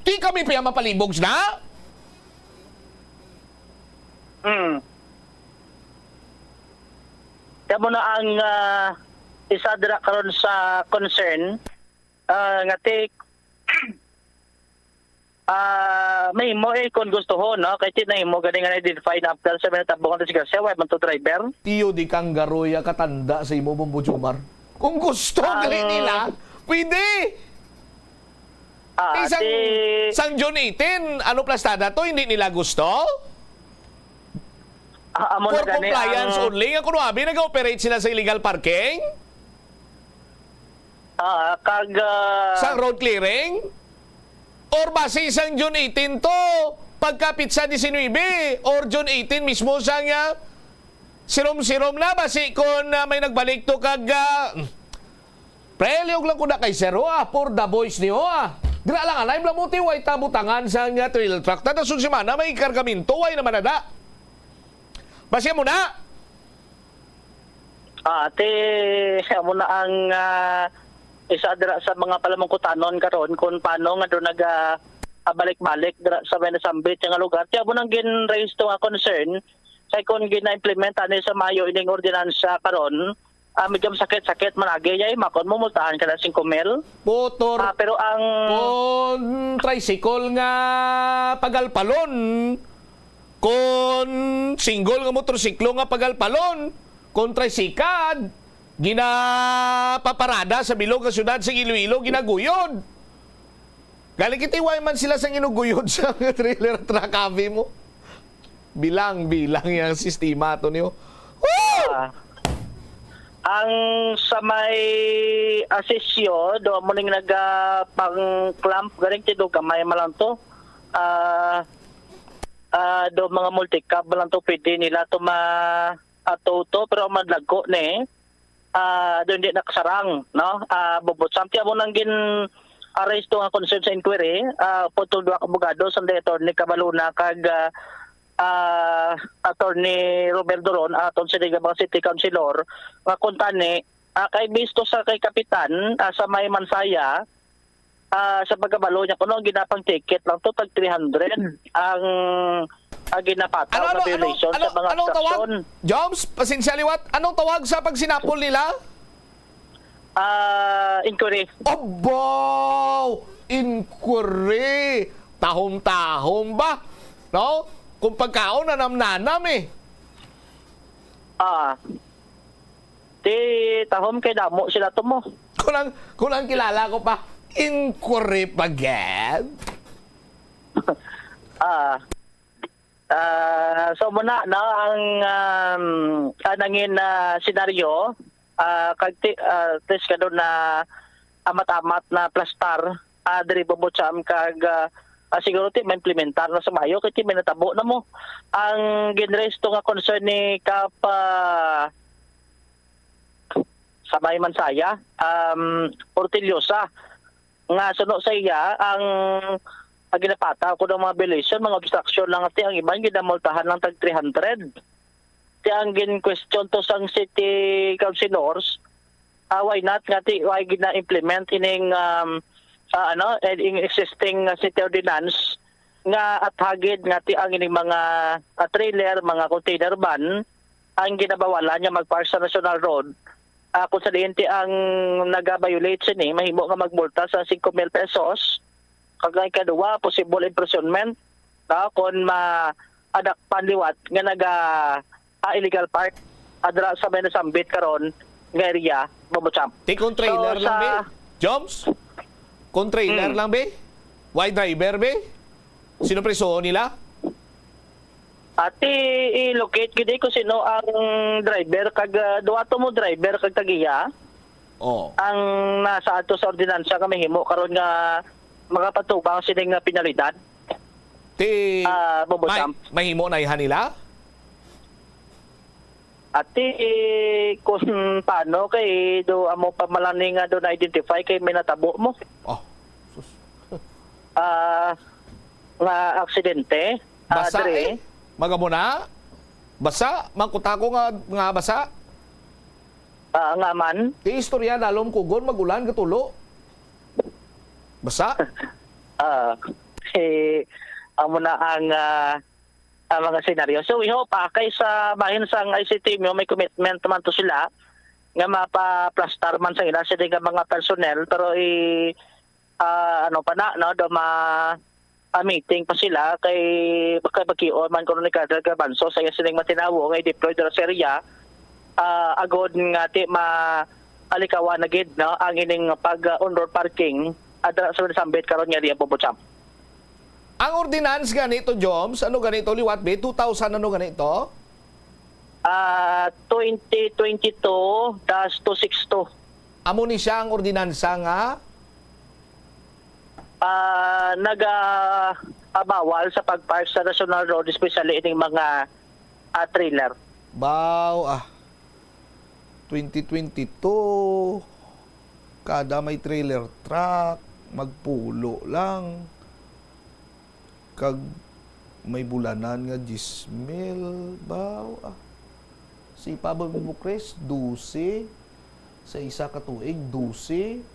Di kami pa mapalibogs na? Kamo na ang isa dira karon sa concern nga may mo kung gusto ho no kay tinay mo ganing nga identify na after sa natabo ka siya why man to driver tiyo di kang garoya katanda sa imo Bumbujumar kung gusto gali nila pwede sang June 18 ano plastada to hindi nila gusto for compliance only nga kuno abi nag-operate sila sa illegal parking kag sang road clearing or base isang June 18 to pagkapit sa 19 or June 18 mismo sang sirom-sirom na base kung may nagbalik to kag prelyog lang ko na kay Sero for the boys niyo dira lang alay blamuti way tabutangan sang trailer truck tada sun semana may kargamento way naman ada base mo na Ate, amo na ang isa dira sa mga palamangkutanon karon kung paano nga doon balik-balik dira sa Benasambit nga lugar. Tiya mo nang gin-raise to nga concern sa kung gina-implement ani sa Mayo ining ordinansa karon. Medyo sakit-sakit managi yay makon mo multahan ka na 5,000. Motor. Pero ang kung tricycle nga pagalpalon, kung single nga motorsiklo nga pagalpalon, kung tricycad, ginapaparada sa bilog nga syudad sa Iloilo, ginaguyod. Galing kitiway man sila sa ginuguyod sa trailer truck kami mo. Bilang-bilang yung sistema to niyo. ang sa may asesyo do mo ning pang clamp galing ti do gamay malang to do mga multicab malang to pwede nila to atoto pero madlago ni do hindi nakasarang no bubot samti mo nang gin arresto nga concern sa inquiry putol duha ka abogado sa attorney Cabaluna kag Attorney Robert Doron aton sa Digabang City Councilor nga kuntani kay bisto sa kay kapitan sa may Mansaya sa pagkabalo niya kuno ginapang ticket lang to tag 300 ang ginapataw na violation sa mga obstruction. Joms, pasensya liwat, anong tawag sa pagsinapol nila? Inquiry. Abo! Inquiry! Tahom-tahom ba? No? Kung pagkaon nanam-nanam eh. Di tahom kay damo sila to mo. Kulang kilala ko pa. Inquiry pagad. So muna na ang anangin senaryo kag test ka doon na amat-amat na plastar diri bobotsam kag siguro ti ma-implementar na sa Mayo kay ti minatabo na mo ang ginresto nga concern ni sa may Mansaya Portillosa nga suno sa iya ang ginapata ko ng mga violation mga obstruction lang ati ang iban ginamultahan lang tag 300 ti ang gin-question to sang city councilors why not nga ti why gina-implement ining existing city ordinance nga at hagid nga ti ang ining mga trailer, mga container van ang ginabawalan niya magpark sa National Road. Kung sa diin ti ang nag-violate sini, mahimo nga magmulta sa 5,000 pesos. Kagay kaduwa, possible imprisonment kung ma-adak panliwat nga illegal park adra sa Benasambit karon nga area, Bobotsam. Ti kung trailer lang be? Joms? Kung trailer lang be? Why driver be? Sino preso nila? Ati i-locate gid ko sino ang driver kag duha to mo driver kag tagiya. Ang nasa ato sa ordinansa kami himo karon nga makapatubang sining penalidad. Ti Bobotsam. Mahimo na ihan nila? Ati kung paano kay do amo pamalaning nga do na identify kay may natabo mo. Nga aksidente. Basa magamuna? Basa? Mangkuta ko nga basa? Nga man. Ti istorya dalom kugon magulan katulo. Basa? Amo na ang mga senaryo. So we hope kay sa bahin sang ICT may commitment man to sila nga mapa-plastar man sa ila sila nga mga personnel pero pa na no do meeting pa sila kay bakay-bakion man kuno ni Kadra Gabanso sa sining matinawo nga deploy dira sa area agod nga ti alikawan na gid no ang ining pag-on-road parking adra sa Sambit karon nga diya Bobotsam. Ang ordinance ganito, Joms, ano ganito, liwat be? 2,000 ano ganito? 2022-262. Amo ni siya ang ordinansa nga? Bawal sa pagpark sa National Road, especially ining mga trailer. 2022, kada may trailer truck, magpulo lang. Kag may bulanan nga 10,000 Si Pablo Bukres, 12. Sa isa ka tuig, 12.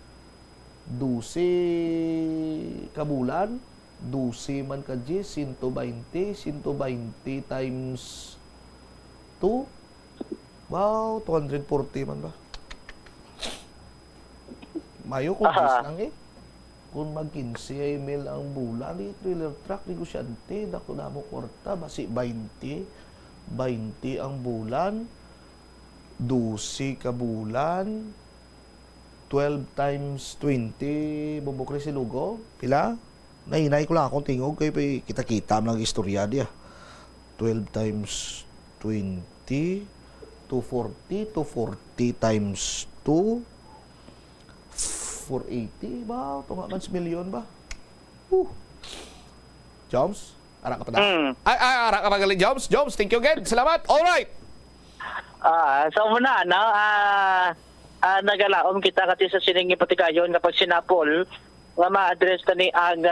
12 kabulan. 12 man ka 10, 120. 120 times 2. Wow, 240 man ba? Mayo kung lang eh. Kung mag-15 mil ang bulan, trailer truck, negosyante, dako na mo kwarta, basi 20 ang bulan, 12 ka bulan, 12 times 20, bubukre si Lugo, pila? Nahinay ko lang akong tingog, kayo kita-kita lang istorya diya. 12 times 20, 240, 240 times 2, 480 ba? Ito nga man milyon ba? Joms? Ara ka pa na? Ara ka pa galing, Joms? Joms, thank you again. Salamat. Alright. So muna, no? Nagalaom kita kasi sa siningi patikayon kapag sinapol nga ma-address na ni ang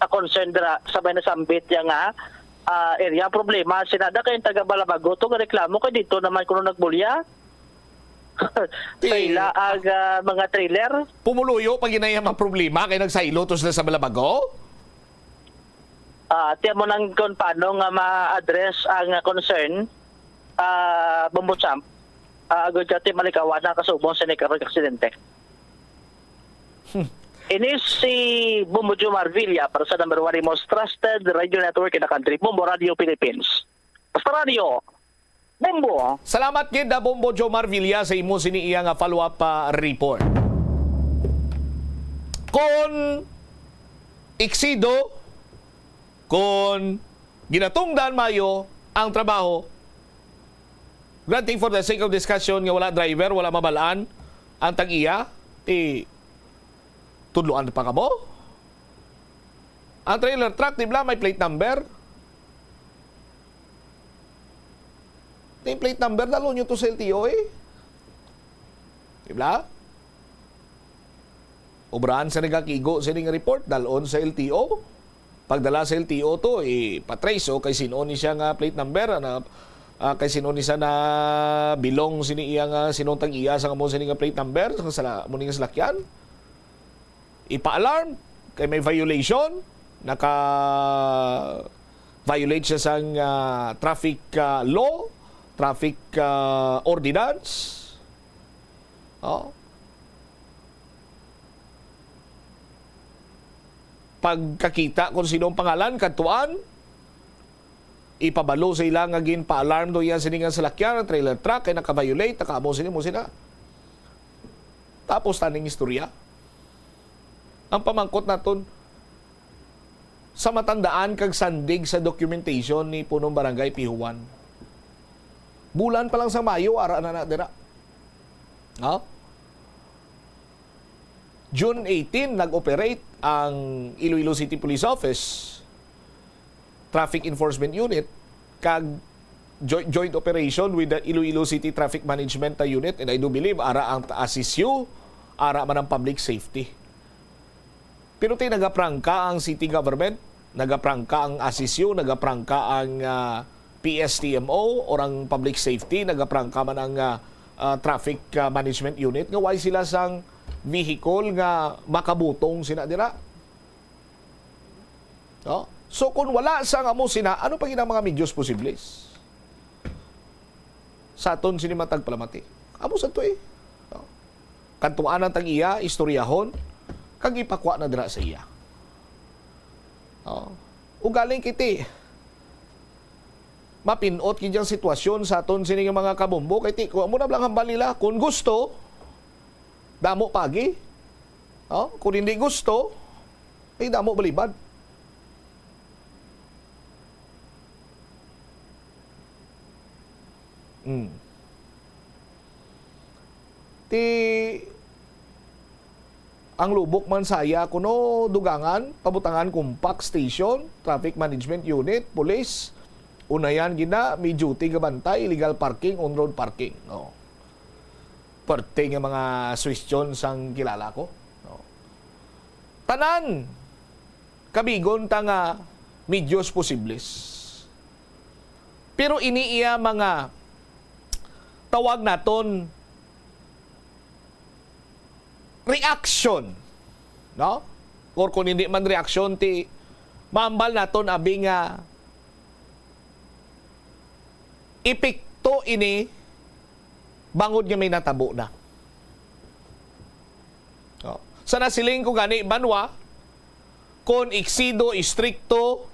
concern sabay na sambit yung area problema. Sinada kayong taga-Balabago ito reklamo kay dito naman kung nagbulya. Kaila ang mga trailer. Pumuluyo pag inayang mga problema kay nagsailo to sila sa Balabago? Tiyan mo nang kung paano nga ma-address ang concern Bombo Champ. Agad kati malikawa na kasubong sa nagkaroon aksidente. Inis si Bombo Jomar Villa para sa number 1 most trusted radio network in the country, Bombo Radio Philippines. Basta Radio, Bombo. Salamat gid na Bombo Jomar Villa sa imo siniiya nga follow-up report. Kon iksido, kon ginatungdan mayo ang trabaho, granting for the sake of discussion nga wala driver, wala mabalaan ang tag-iya, tudloan pa ka mo? Ang trailer truck, di ba may plate number? Yung plate number, dalo nyo to sa LTO eh. Di ba? Obrahan sa nagakigo sa ning report, dalon sa LTO. Pagdala sa LTO to, patrace o kay sino ni siya nga plate number, kay sino ni siya na bilong siniiya nga sinong tag-iya sa mo sa nga plate number, sa mo nga salakyan. Ipa-alarm kay may violation, naka-violate siya sa traffic law, traffic ordinance. Pagkakita kung sinong pangalan, katuan, ipabalo sa ilang agin pa-alarm do yan siningang salakyan, trailer truck, kay naka-violate, naka-amo sina. Tapos taning istorya. Ang pamangkot naton sa matandaan kag sandig sa documentation ni punong barangay Pihuan. Bulan pa lang sa Mayo, ara na dira. June 18, nag-operate ang Iloilo City Police Office Traffic Enforcement Unit kag joint operation with the Iloilo City Traffic Management Unit, and I do believe ara ang assist ara man ang public safety. Pero nagaprangka ang city government, nagaprangka ang ASISU, nagaprangka ang PSTMO or ang public safety, nagaprangka man ang traffic management unit nga why sila sang vehicle nga makabutong sina dira. So kung wala sang amo sina, ano pa ginang mga medyos posibles? Sa aton sini matagpalamati. Amo sa to kantuan ang tag-iya, istoryahon, kag ipakwa na dira sa iya. Ugaling kiti mapinot kidyang sitwasyon sa aton sini nga mga kabombo kay ti ko mo na lang hambal nila kung gusto damo pagi. Kung hindi gusto ay damo balibad. Ang lubok man saya kuno dugangan, pabutangan compact station, traffic management unit, police, unayan gina, may duty nga bantay, illegal parking, on-road parking. Parte nga mga question sang kilala ko. Tanan, kabigon ta nga medyos posibles. Pero iniiya mga tawag naton reaction, no? Or kung hindi man reaction, ti maambal naton abi nga epekto ini bangod nga may natabo na. No? Sa nasiling ko gani banwa, kung iksido, istrikto,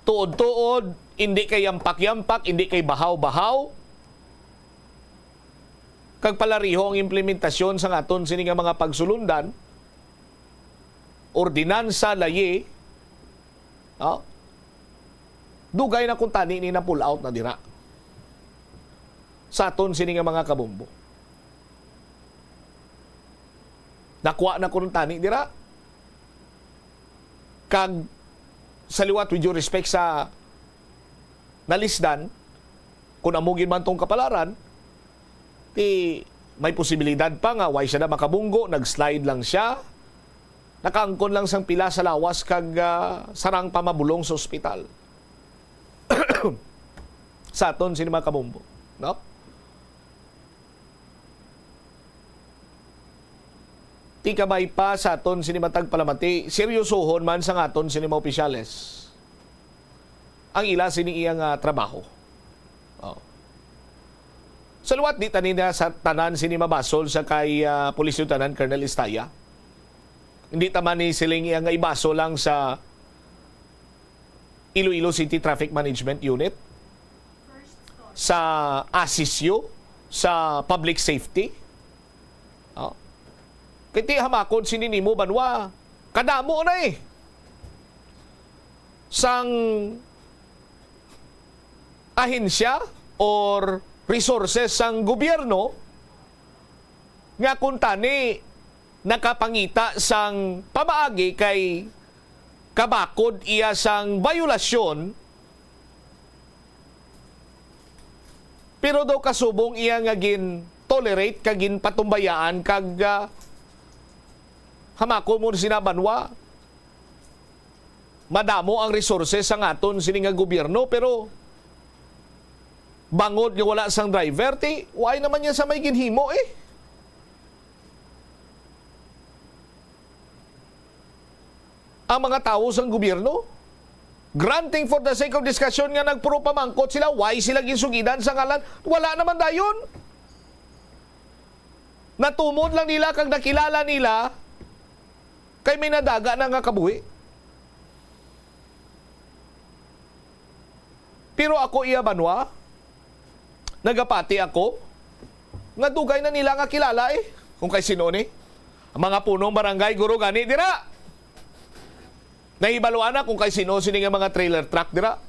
tuod-tuod, hindi kay yampak-yampak, hindi kay bahaw-bahaw, kag palariho ang implementasyon sa aton sini nga mga pagsulundan, ordinansa, laye, dugay na kung tani ni na pull out na dira sa aton sini nga mga kabumbo. Nakuha na kung tani dira. Kag sa liwat, with due respect sa nalisdan, kung amugin man tong kapalaran, ti may posibilidad pa nga why siya na makabunggo, nag-slide lang siya, nakaangkon lang sang pila sa lawas kag sarang pamabulong sa ospital. Sa aton sini mga kabumbo, no? Ti kamay pa sa aton sini matag palamati, seryosohon man sa aton sini mga opisyales ang ila sini iyang trabaho. Sa luwat di tanina sa tanan sini mabasol sa kay Police Lieutenant Colonel Istaya. Hindi taman ni siling iyang ibaso lang sa Iloilo City Traffic Management Unit, sa ASISU, sa Public Safety. Kiti hamakon sininimo banwa, kadamo na sang ahensya or resources sang gobyerno nga kung tani nakapangita sang pamaagi kay kabakod iya sang violasyon, pero daw kasubong iya nga gin tolerate kagin patumbayaan kag hamakon mo sinabanwa, madamo ang resources sa aton sini nga gobyerno, pero bangod nga wala sang driver, ti why naman yan sa may ginhimo ang mga tao sang gobyerno, granting for the sake of discussion nga nagpuro pamangkot sila, why sila ginsugidan sa ngalan, wala naman dayon. Natumod lang nila kag nakilala nila kay may nadaga na nga kabuhi. Pero ako iya banwa, nagapati ako, nga dugay na nila nga kilala kung kay sino ni. Ang mga punong barangay guro gani dira. Nahibaluan na kung kay sino nga mga trailer truck dira.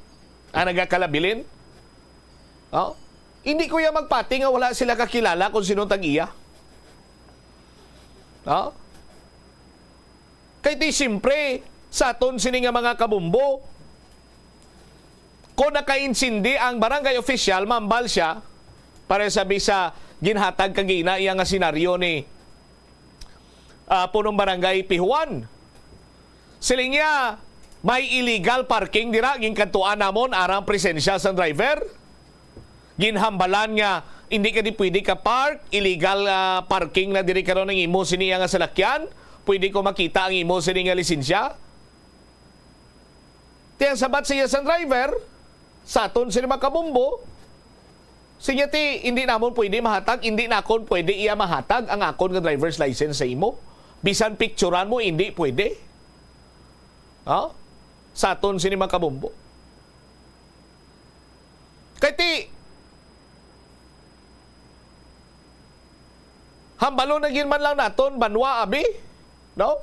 Ang nagakalabilin. Hindi ko ya magpati nga wala sila kakilala kung sino tag-iya. Kaya di siyempre, sa aton sini nga mga kabumbo, kung nakainsindi ang barangay official, mambal siya, para sabi sa ginhatag kagina iya nga senaryo ni punong barangay Pihuan. Siling niya, may illegal parking dira, ginkantuan namon, arang presensya sa driver. Ginhambalan nga, hindi ka di pwede ka park, illegal parking na diri karon ng imo sini nga salakyan, pwede ko makita ang imo sini nga lisensya. Tiyang sabat siya sa driver, sa aton sini makabumbo, siya ti hindi namon pwede mahatag, hindi na akon pwede iya mahatag ang akon nga driver's license sa imo. Bisan picturean mo, hindi pwede. Sa aton sini makabumbo. Kaya ti, hambalo na gin man lang naton, banwa abi, no?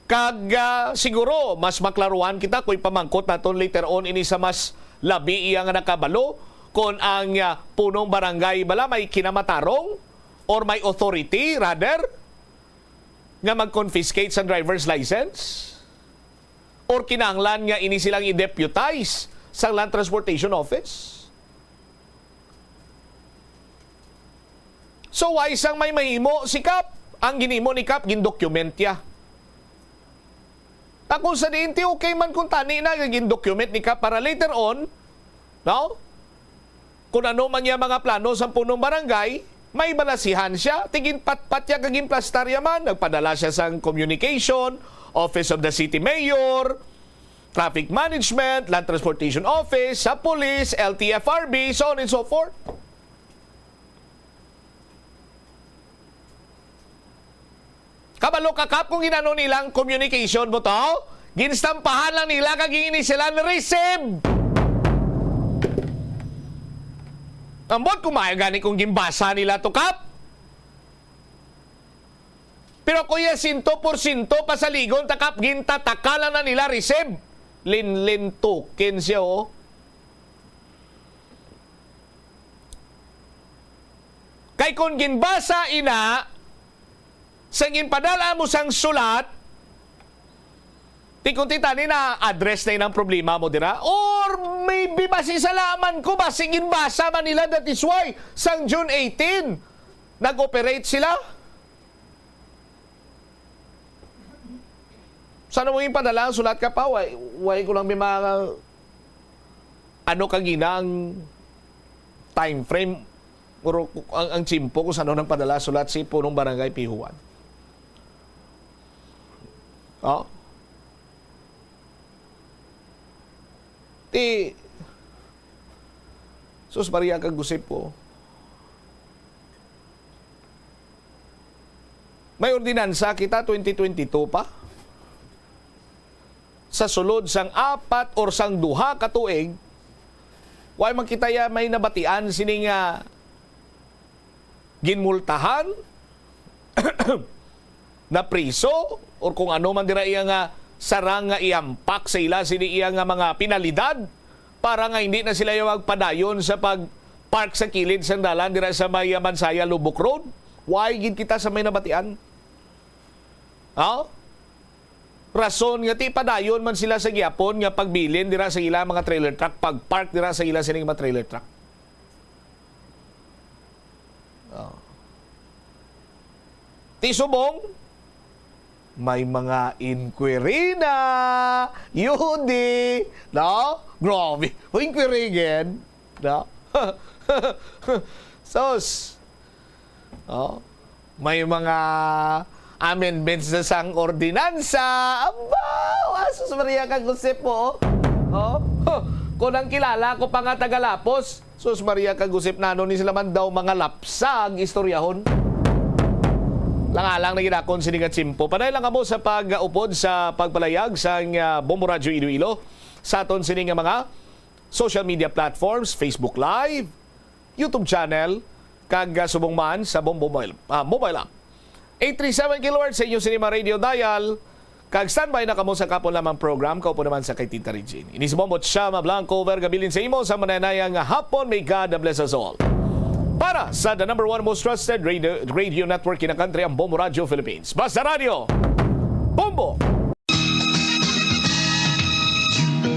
Kag siguro, mas maklaruan kita kung pamangkot naton later on ini sa mas labi iya nga nakabalo, kung ang punong barangay bala may kinamatarong or may authority rather nga mag-confiscate sa driver's license or kinahanglan nga ini silang i-deputize sa Land Transportation Office. So why isang may mahimo si Kap? Ang ginimo ni Kap, gindocumentya. Kung sa diinti, okay man kung tani na gindocument ni Kap para later on, no? kung ano man niya mga plano sa punong barangay, may balasihan siya. Tingin pat-pat niya kaging plastarya man. Nagpadala siya sa communication, Office of the City Mayor, Traffic Management, Land Transportation Office, sa Police, LTFRB, so on and so forth. Kabalo kakap kung ginano nilang communication mo to, ginstampahan lang nila kaging sila receive. Ambot kumaya gani kung gimbasa nila to kap. Pero kuya 100% pasaligon takap gintatakalan na nila receive. Lin token siya oh. Kay kung ginbasa ina sang ginpadala mo sang sulat, kung titani na address na yun ang problema mo dira, or maybe masisalaman ko ba sigin basa man nila, that is why sang June 18 nag-operate sila. Sana mo yung padala ang sulat ka pa, why ko lang may mga ano kagina ang time frame or ang tsimpo kung saan nang padala sulat si punong barangay Pihuan. Oh. Sus Maria kagusip po. May ordinansa kita 2022 pa. Sa sulod sang 4 or sang 2 ka tuig, way makitaya may nabatian sining ginmultahan na priso or kung ano man dira iya nga sarang nga iampak sa ila sini iya nga mga penalidad para nga hindi na sila yung magpadayon sa pag-park sa kilid sa dalan dira sa may Mansaya Lubuk Road. Why gid kita sa may nabatian? Rason nga ti padayon man sila sa gyapon nga pagbilin dira sa ila mga trailer truck, pag-park dira sa ila sining mga trailer truck. Ti subong may mga inquiry na. Yudi. No? Grabe. Inquiry again. No? Sos. Oh. May mga amendments na sang ordinansa. Aba! Asus Maria Kagusip po. Oh. Kung ang kilala ko pa nga tagalapos, Sus Maria Kagusip na ni sila man daw mga lapsag istoryahon. Langalang na ginakon sinigat simpo. Panay lang kamo sa pag-upod sa pagpalayag sa Bombo Radio Iloilo sa aton sining mga social media platforms, Facebook Live, YouTube channel, kag subong man sa Bombo mobile app. 837 kHz sa inyo sinima radio dial. Kag standby na kamo sa kapon lamang program. Kaupo naman sa kay Tita Regine. Inis Bombo Chama Blanco vergabilin sa imo sa mananayang hapon. May God bless us all. Para sa the number 1 most trusted radio network in the country, ang Bombo Radio Philippines. Basta Radio, Bombo!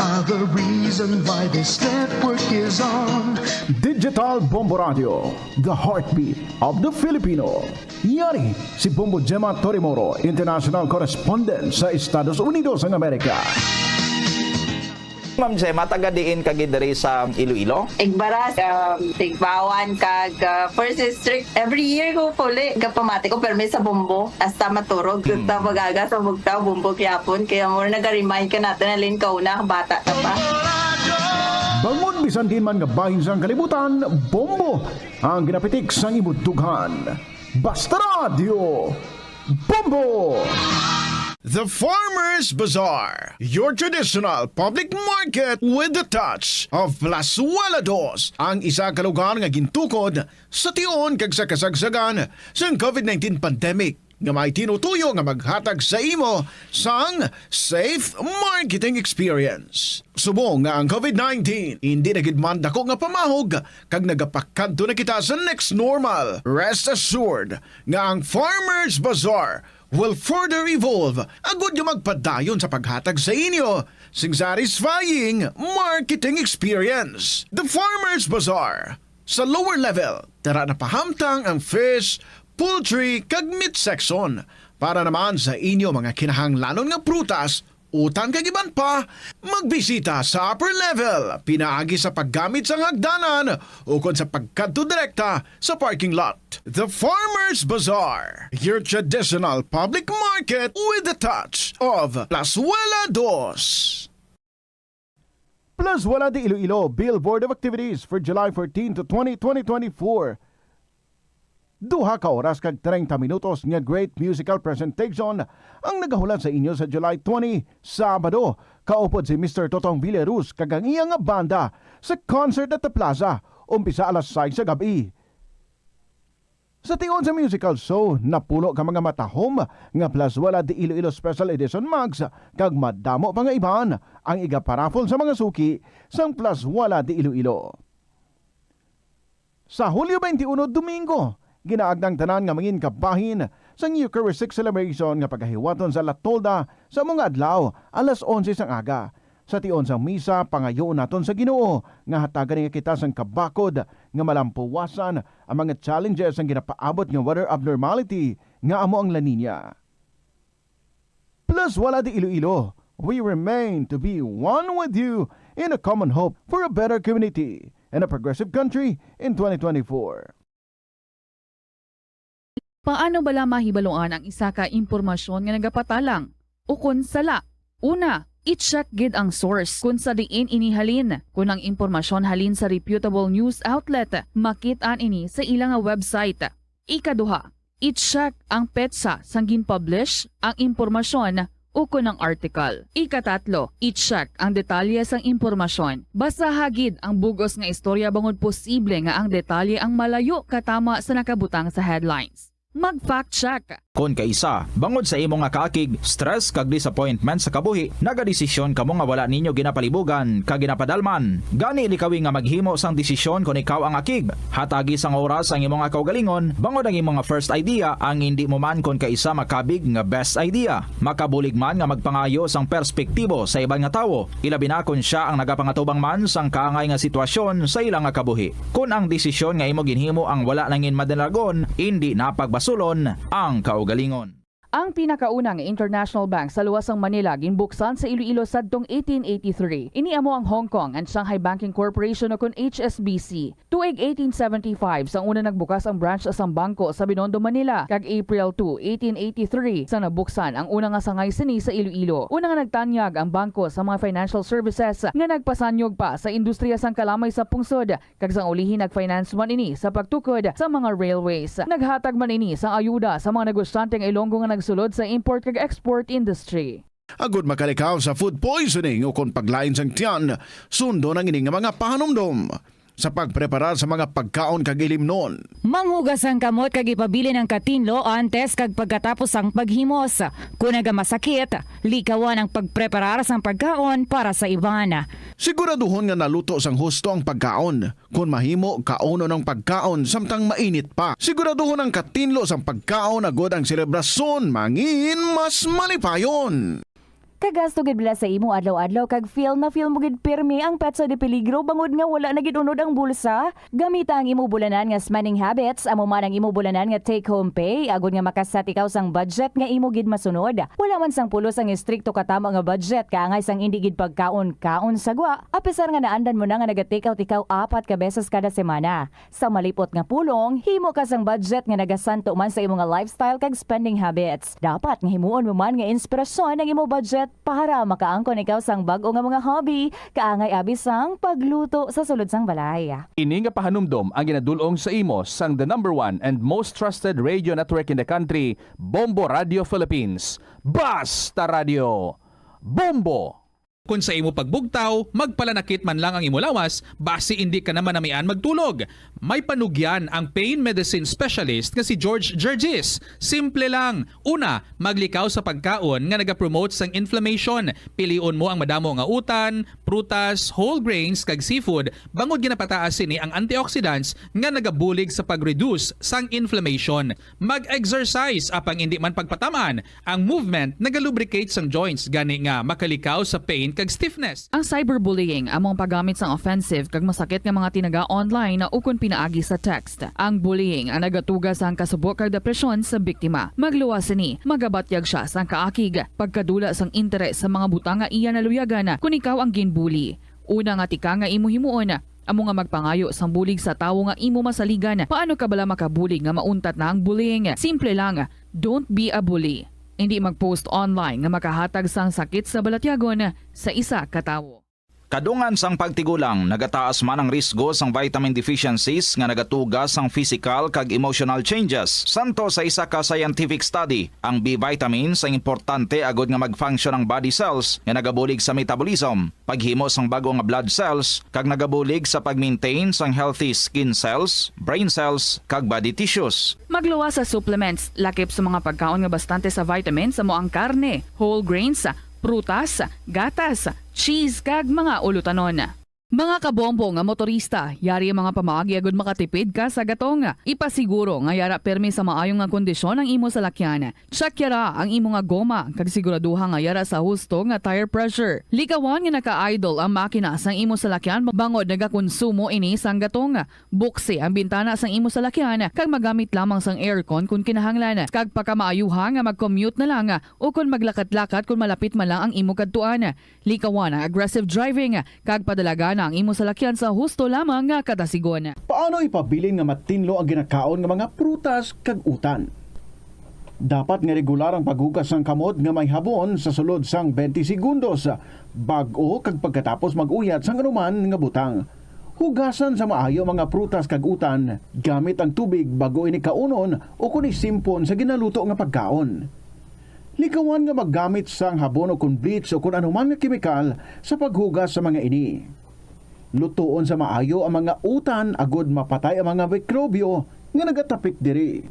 Are the reason why this network is on. Digital Bombo Radio, the heartbeat of the Filipino. Yari si Bombo Gemma Torimoro, international correspondent sa Estados Unidos ng Amerika. Ma'am Gemma, taga-diin kag diri sa Iloilo? Igbaras, tigbawan kag first district. Every year ko puli kapamati ko permi sa Bombo hasta maturog. Kita magaga sa bugtaw Bombo Quiapon. Kaya mo nag-remind ka natin na lin kauna bata ka pa. Bangon bisan din man nga bahin sang kalibutan, Bombo ang ginapitik sang ibutughan. Basta Radio, Bombo! The Farmer's Bazaar, your traditional public market with the touch of Plasuelados, ang isa ka lugar nga gintukod sa tion kag sa kasagsagan sa COVID-19 pandemic nga may tinutuyo nga maghatag sa imo sang safe marketing experience. Subong nga ang COVID-19 hindi na gid man dako nga pamahog kag nagapakadto na kita sa next normal. Rest assured nga ang Farmer's Bazaar will further evolve agud nga magpadayon sa paghatag sa inyo sing satisfying marketing experience. The Farmer's Bazaar. Sa lower level, tara na pahamtang ang fish, poultry, kag meat section para naman sa inyo mga kinahanglanon nga prutas Utan kagiban pa, magbisita sa upper level, pinaagi sa paggamit sa hagdanan o kon sa pagkadto direkta sa parking lot. The Farmers Bazaar, your traditional public market with a touch of Plazuela Dos. Plus wala di Iloilo Billboard of Activities for July 14 to 20, 2024. Duha ka oras kag 30 minutos nga great musical presentation ang nagahulat sa inyo sa July 20, Sabado. Kaupod si Mr. Totong Villaruz kag ang iyang banda sa concert at the Plaza, umpisa alas 6 sa gabi. Sa tion sa musical show, napuno ka mga matahom nga Plazuela de Iloilo Special Edition mugs kag madamo pa nga iban ang igaparafol sa mga suki sang Plazuela de Iloilo. Sa Hulyo 21, Domingo, ginaagdang tanan nga mangin kabahin sa Eucharistic celebration nga pagkahiwaton sa Latolda sa mga adlaw alas 11 sang aga. Sa tion sang misa pangayoon naton sa Ginoo nga hatagan nga kita sang kabakod nga malampuwasan ang mga challenges ang ginapaabot nga weather abnormality nga amo ang La Nina. Plus wala di Iloilo, we remain to be one with you in a common hope for a better community and a progressive country in 2024. Paano bala mahibaloan ang isa ka impormasyon nga nagapatalang? O kun sala? Una, i-check gid ang source kung sa diin inihalin. Kung ang impormasyon halin sa reputable news outlet, makit-an ini sa ilang website. Ikaduha, i-check ang petsa sang gin-publish ang impormasyon o kun ang article. Ikatatlo, i-check ang detalye sang impormasyon. Basta hagid ang bugos nga istorya bangod posible nga ang detalye ang malayo katama sa nakabutang sa headlines. Mag-fact check. Kung kaisa, bangod sa imo nga kaakig, stress kag disappointment sa kabuhi, nagadesisyon kamo nga wala ninyo ginapalibugan kag ginapadalman. Gani likawi nga maghimo sang desisyon kung ikaw ang akig. Hatagi sang oras ang imo nga kaugalingon, bangod ang imo nga first idea ang hindi mo man kung kaisa makabig nga best idea. Makabulig man nga magpangayo sang perspektibo sa ibang nga tawo, ilabi na kung siya ang nagapangatubang man sang kaangay nga sitwasyon sa ilang nga kabuhi. Kung ang desisyon nga imo ginhimo ang wala nangin madalagon, hindi napagbasulon ang kaugalingon. Ang pinakaunang international bank sa luwas ng Manila ginbuksan sa Iloilo sadtong 1883. Iniamo ang Hong Kong and Shanghai Banking Corporation o kun HSBC. Tuig 1875 sang una nagbukas ang branch sa bangko sa Binondo, Manila. Kag April 2, 1883 sang nabuksan ang una nga sangay sini sa Iloilo. Una nga nagtanyag ang bangko sa mga financial services nga nagpasanyog pa sa industriya sang kalamay sa pungsod. Kag sang ulihin nagfinance man ini sa pagtukod sa mga railways. Naghatag man ini sang ayuda sa mga negosyanteng Ilonggo nga sulod sa import kag export industry. Agud makalikaw sa food poisoning o kung paglain sang tiyan, sundo ng ining mga pahanumdom sa pagpreparar sa mga pagkaon kag ilimnon. Manghugas ang kamot kag ipabili ng katinlo antes kag pagkatapos ang paghimos. Kung nagamasakit, likawan ang pagpreparar sang pagkaon para sa iban. Siguraduhon nga naluto sang husto ang pagkaon. Kung mahimo, kauno ng pagkaon samtang mainit pa. Siguraduhon ang katinlo sang pagkaon agud ang selebrasyon mangin mas malipayon. Kagasto gid bala sa imo adlaw-adlaw kag feel mo gid pirmi ang petsa de peligro bangod nga wala na gid unod ang bulsa. Gamita ang imo bulanan nga spending habits, amo man ang imo bulanan nga take home pay agud nga makasat ikaw sang budget nga imo gid masunod. Wala man sang pulos ang istrikto katama nga budget kaangay sang indi gid pagkaon-kaon sagwa. Apisar nga naandan mo na nga naga-take out ikaw 4 ka beses kada semana. Sa malipot nga pulong, himo ka sang budget nga nagasanto man sa imo nga lifestyle kag spending habits. Dapat nga himuon mo man nga inspirasyon ang imo budget para makaangkon ikaw sang bag-o nga mga hobby, kaangay abis sang pagluto sa sulod sang balay. Ini nga pahanumdom ang ginadulong sa imo sang the #1 and most trusted radio network in the country, Bombo Radio Philippines. Basta Radio Bombo! Kung sa imo pagbugtaw, magpalanakit man lang ang imo lawas, basi hindi ka naman namian magtulog. May panugyan ang pain medicine specialist nga si George Gergis. Simple lang. Una, maglikaw sa pagkaon nga nagapromote sang inflammation. Piliun mo ang madamo nga utan, prutas, whole grains kag seafood bangod ginapataas sini ang antioxidants nga nagabulig sa pag-reduce sang inflammation. Mag-exercise apang hindi man pagpatamaan, ang movement nagalubricate sang joints gani nga makalikaw sa pain kag stiffness. Ang cyberbullying among paggamit sang offensive kag masakit nga mga tinaga online na ukon pinaagi sa text. Ang bullying ang nagatuga sang kasubok kag depresyon sa biktima. Magluwas ni, magabatyag siya sang kaakig, pagkadula sang interes sa mga butang nga iya naluyagan kung ikaw ang ginbuli. Una nga tika nga imo himuon, amo nga magpangayo sang bulig sa tawo nga imo masaligan. Paano ka bala makabulig nga mauntat na ang bullying? Simple lang, don't be a bully. Hindi mag-post online nga makahatag sang sakit sa balatyagon sa isa ka tawo. Kadungan sang pagtigulang, nagataas man ang risgo sang vitamin deficiencies nga nagatugas sang physical kag emotional changes. Santo sa isa ka scientific study, ang B vitamins ang importante agod nga mag-function ang body cells nga nagabulig sa metabolism, paghimo sang bago nga blood cells kag nagabulig sa pag-maintain sang healthy skin cells, brain cells kag body tissues. Magluwas sa supplements, lakip sa mga pagkaon nga bastante sa vitamins amo ang karne, whole grains, prutas, gatas, cheese kag mga ulutanon. Mga kabombo nga motorista, yari ang mga pamaagi agud makatipid ka sa gatong. Ipasiguro nga yara permi sa maayong nga kondisyon ang imo salakyan. Check yara ang imo nga goma kag siguraduha nga yara sa husto nga tire pressure. Likawan nga naka-idle ang makina sang imo salakyan bangod nagakonsumo ini sang gatong. Buksi ang bintana sang imo salakyan kag magamit lamang sang aircon kung kinahanglan. Kag pagkamaayuha nga mag-commute na lang o kung maglakat-lakat kung malapit man lang ang imo kadtuan. Likawan ang aggressive driving kag padalagan ang imo salakyan sa husto lamang nga kadasigon. Paano ipabilin nga matinlo ang ginakaon nga mga prutas kag utan? Dapat nga regular ang paghugas ng kamot nga may habon sa sulod sang 20 segundos bag-o kag pagkatapos mag-uyat sang anuman nga butang. Hugasan sa maayo mga prutas kag utan gamit ang tubig bago ini kaunon o kun isimpon sa ginaluto nga pagkaon. Likawan nga maggamit sang habon o kun bleach o kun anuman nga kemikal sa paghugas sa mga ini. Lutuon sa maayo ang mga utan agud mapatay ang mga mikrobyo nga nagatapik diri.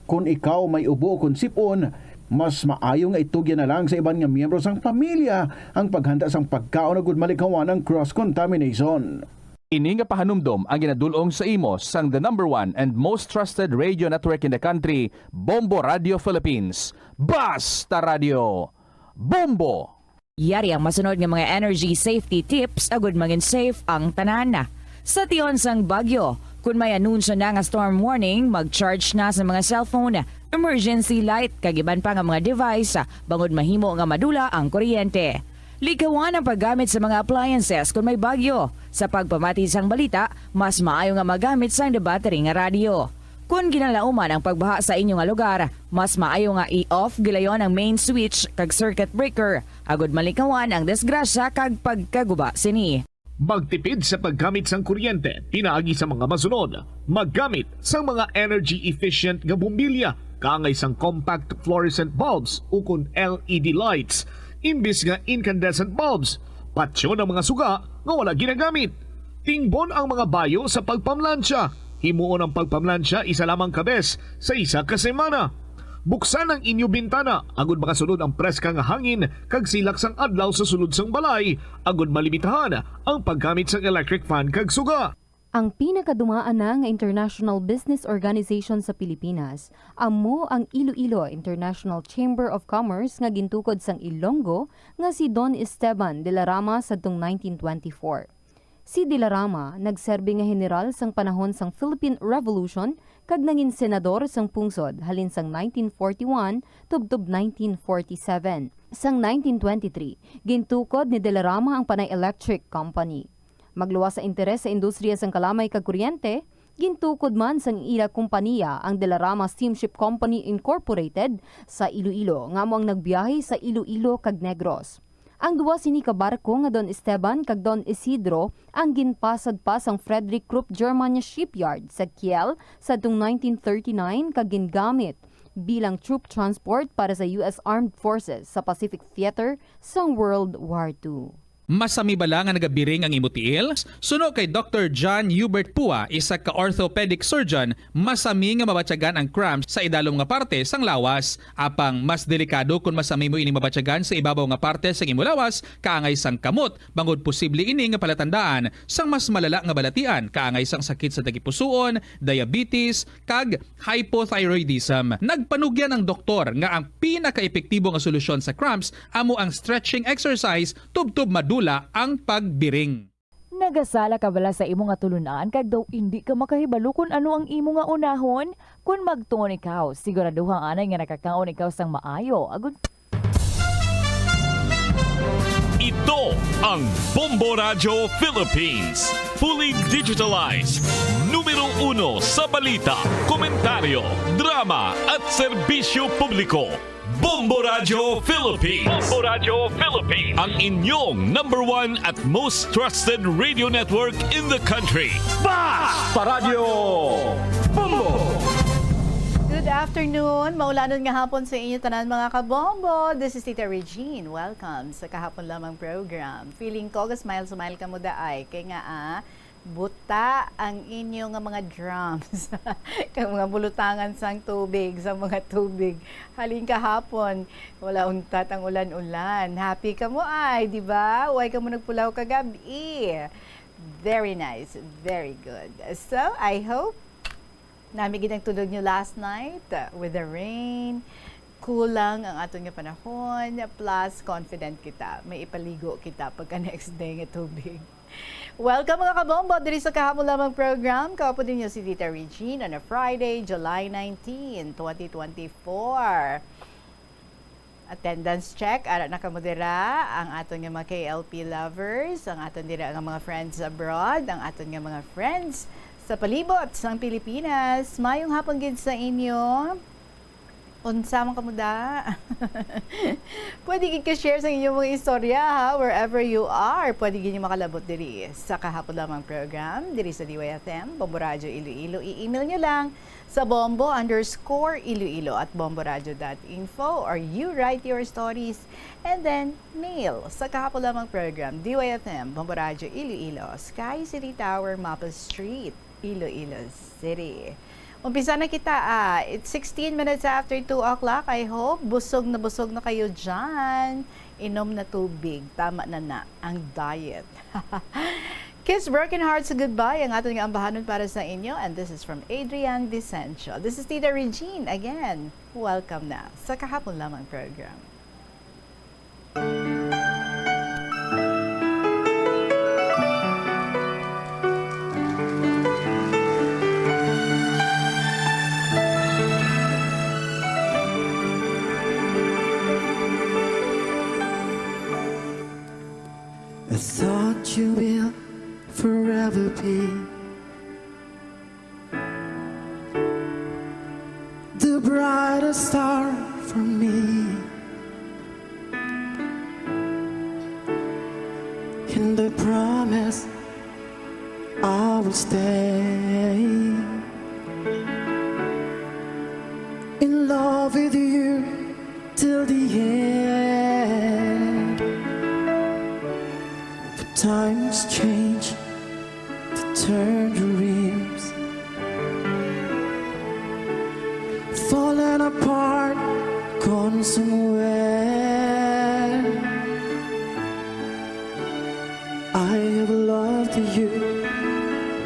Kung ikaw may ubo o kung sipon, mas maayo nga itugyan na lang sa iban nga miyembro sang pamilya ang paghanda sang pagkaon agud malikawan ang cross-contamination. Ini nga pahanumdom ang ginadulong sa imo sang the #1 and most trusted radio network in the country, Bombo Radio Philippines. Basta Radio Bombo! Yari ang masunod nga mga energy safety tips agud maging safe ang tanan. Sa tion sang bagyo, kung may anunsyo na nga storm warning, mag-charge na sa mga cellphone, emergency light, kagiban pa nga mga device, bangod mahimo nga madula ang kuryente. Likawan ang paggamit sa mga appliances kung may bagyo. Sa pagpamati sang balita, mas maayo nga magamit sang battery nga radio. Kung ginalauman ang pagbaha sa inyong lugar, mas maayo nga i-off gilayon ang main switch kag circuit breaker. Agud malikawan ang disgrasya kag pagkaguba sini. Magtipid sa paggamit sang kuryente, pinaagi sa mga masunod. Maggamit sa mga energy-efficient nga bumbilya, kaangay sang compact fluorescent bulbs o kun LED lights, imbis nga incandescent bulbs. Patsyo ng mga suga nga wala ginagamit. Tingbon ang mga bayo sa pagpamlansya. Himuon ang pagpamlansya isa lamang kabes sa isa ka semana. Buksan ang inyo bintana agud makasulod ang preska nga hangin kag silak sang adlaw sa sulod sang balay agud malimitahan ang paggamit sang electric fan kag suga. Ang pinakadumaan na nga international business organization sa Pilipinas, amo ang Iloilo International Chamber of Commerce nga gintukod sang Ilonggo nga si Don Esteban de la Rama sadtong 1924. Si De La Rama nagserbi nga general sang panahon sang Philippine Revolution kag nangin senador sang pungsod halin sang 1941 tubtob 1947. Sang 1923, gintukod ni De La Rama ang Panay Electric Company. Magluwas sa interes sa industriya sang kalamay kag kuryente, gintukod man sang ila kompanya ang De La Rama Steamship Company Incorporated sa Iloilo nga mo ang nagbiyahe sa Iloilo kag Negros. Ang duwa sini ka barko nga Don Esteban kag Don Isidro ang ginpasad pa sang Frederick Krupp Germania Shipyard sa Kiel sadtong 1939 kag gingamit bilang troop transport para sa US Armed Forces sa Pacific Theater sang World War II. Masami bala nga nagabiring ang imutiil? Suno kay Dr. John Hubert Pua, isa ka orthopedic surgeon, masami nga mabatyagan ang cramps sa idalom nga parte sang lawas. Apang mas delikado kung masami mo ini mabatyagan sa ibabaw nga parte sang imulawas, kaangay sang kamot, bangod posible ini nga palatandaan sang mas malala nga balatian, kaangay sang sakit sa tagipusoon, diabetes, kag hypothyroidism. Nagpanugyan ang doktor nga ang pinaka-epektibo nga solusyon sa cramps amo ang stretching exercise tubtub madula ang pagbiring. Nagasala ka bala sa imo nga tulunan kag daw hindi ka makahibalo kung ano ang imo nga unahon? Kung magtuon ikaw, siguraduhang anay nga nakakaon ikaw sang maayo. Agud Ito ang Bombo Radio Philippines. Fully digitalized. Numero 1 sa balita, komentaryo, drama at serbisyo publiko. Bombo Radio Philippines. Bombo Radio Philippines. Ang inyong #1 at most trusted radio network in the country. Basta Radio Bombo! Good afternoon. Maulanon nga hapon sa inyo tanan mga kabombo. This is Tita Regine. Welcome sa kahapon lamang program. Feeling ko smile ka mo daay. Kaya nga buta ang inyo nga mga drums. Kang mga bulutangan sang tubig, sa mga tubig. Halin kahapon, wala untat ang ulan-ulan. Happy ka mo ay, di ba? Huwag ka mo nagpulaw kagabi. Very nice. Very good. So, I hope namigid ang tulog nyo last night with the rain. Kulang ang atong nga panahon. Plus, confident kita. May ipaligo kita pagka next day nga tubig. Welcome mga kabombo diri sa kahapon lamang program. Kaupo din niyo si Tita Regine on a Friday, July 19, 2024. Attendance check, ara nakamodera ang aton nga mga KLP lovers, ang aton dira nga mga friends abroad, ang aton nga mga friends sa palibot sang Pilipinas. Mayong hapon gid sa inyo. Unsa man kamuda. Pwede gid ka-share sa inyong mga istorya ha, wherever you are. Pwede gid makalabot diri sa kahapon lamang program diri sa DYFM Bombo Radio Iloilo. I-email nyo lang sa bombo_Iloilo at bomboradio.info or you write your stories and then mail sa kahapon lamang program DYFM Bombo Radio Iloilo, Sky City Tower, Maple Street, Iloilo City. Umpisa na kita It's 16 minutes after 2 o'clock. I hope busog na kayo dyan. Inom na tubig. Tama na ang diet. Kiss broken hearts goodbye. Ang ating ambahanon para sa inyo. And this is from Adrian Vicencio. This is Tita Regine again. Welcome na sa kahapon lamang program. I thought you will forever be the brightest star for me, and I promise I will stay in love with you till the end. Times change to turn the rims, falling apart, gone somewhere. I have loved you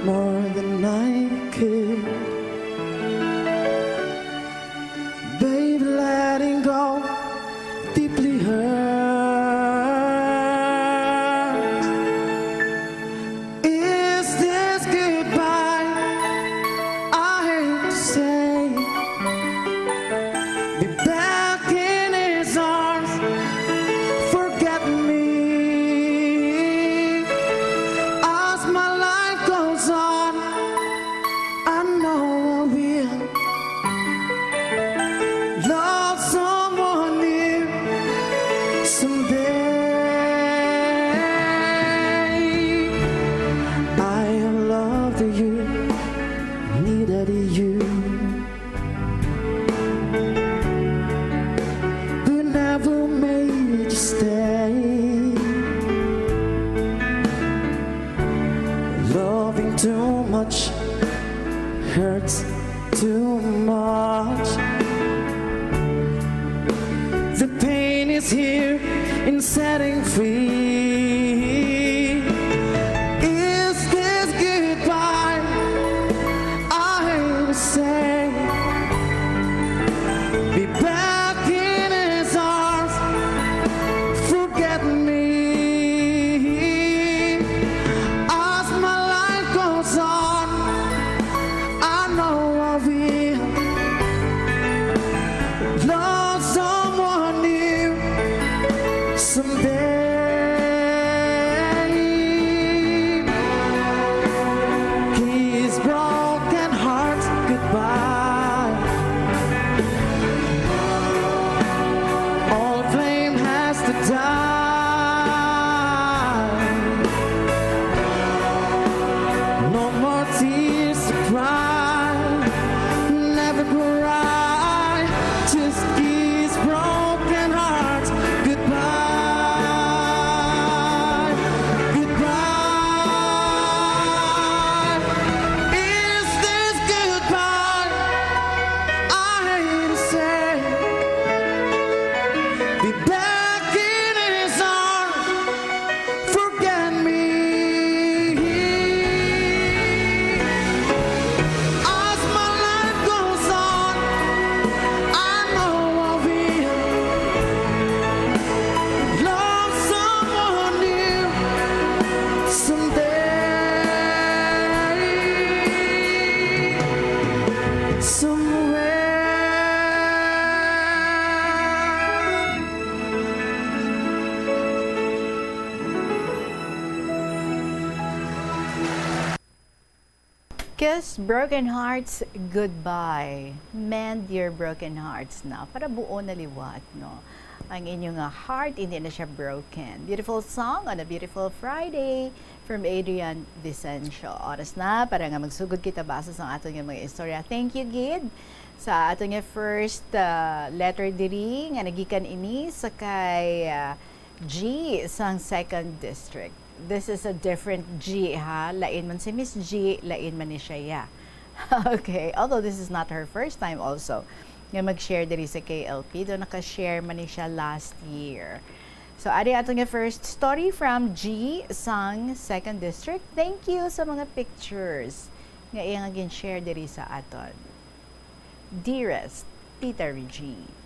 more than I could. Babe, letting go deeply hurt. Be back in his arms. too much. The pain is here in setting free. Is this goodbye? I will say, be back in his arms, forget me. As my life goes on, I know I will love someone new someday. Kiss broken hearts goodbye. All flame has to die. No more tears to cry. Never cry. Just kiss broken hearts goodbye. Goodbye. Is this goodbye? I hate to say. Be back in his arms, forget me. As my life goes on, I know I will love someone new someday, somewhere. Kiss broken hearts goodbye. Mend your broken hearts na para buo na liwat, no? Ang inyong heart, hindi na siya broken. Beautiful song on a beautiful Friday from Adrian Vicencio. Oras na para nga magsugod kita basa sa ato nga mga istorya. Thank you, Gid, sa ato nga first letter diri nga nagikan ini sa kay G sang 2nd District. This is a different G, ha? Lain man si Miss G, lain man ni siya, ya. Okay, although this is not her first time also nga mag-share diri sa KLP. Doon naka-share man ni siya last year. So, ari ato nga first story from G sang 2nd District. Thank you sa mga pictures nga iyang gin-share diri sa aton. Dearest Tita Regine.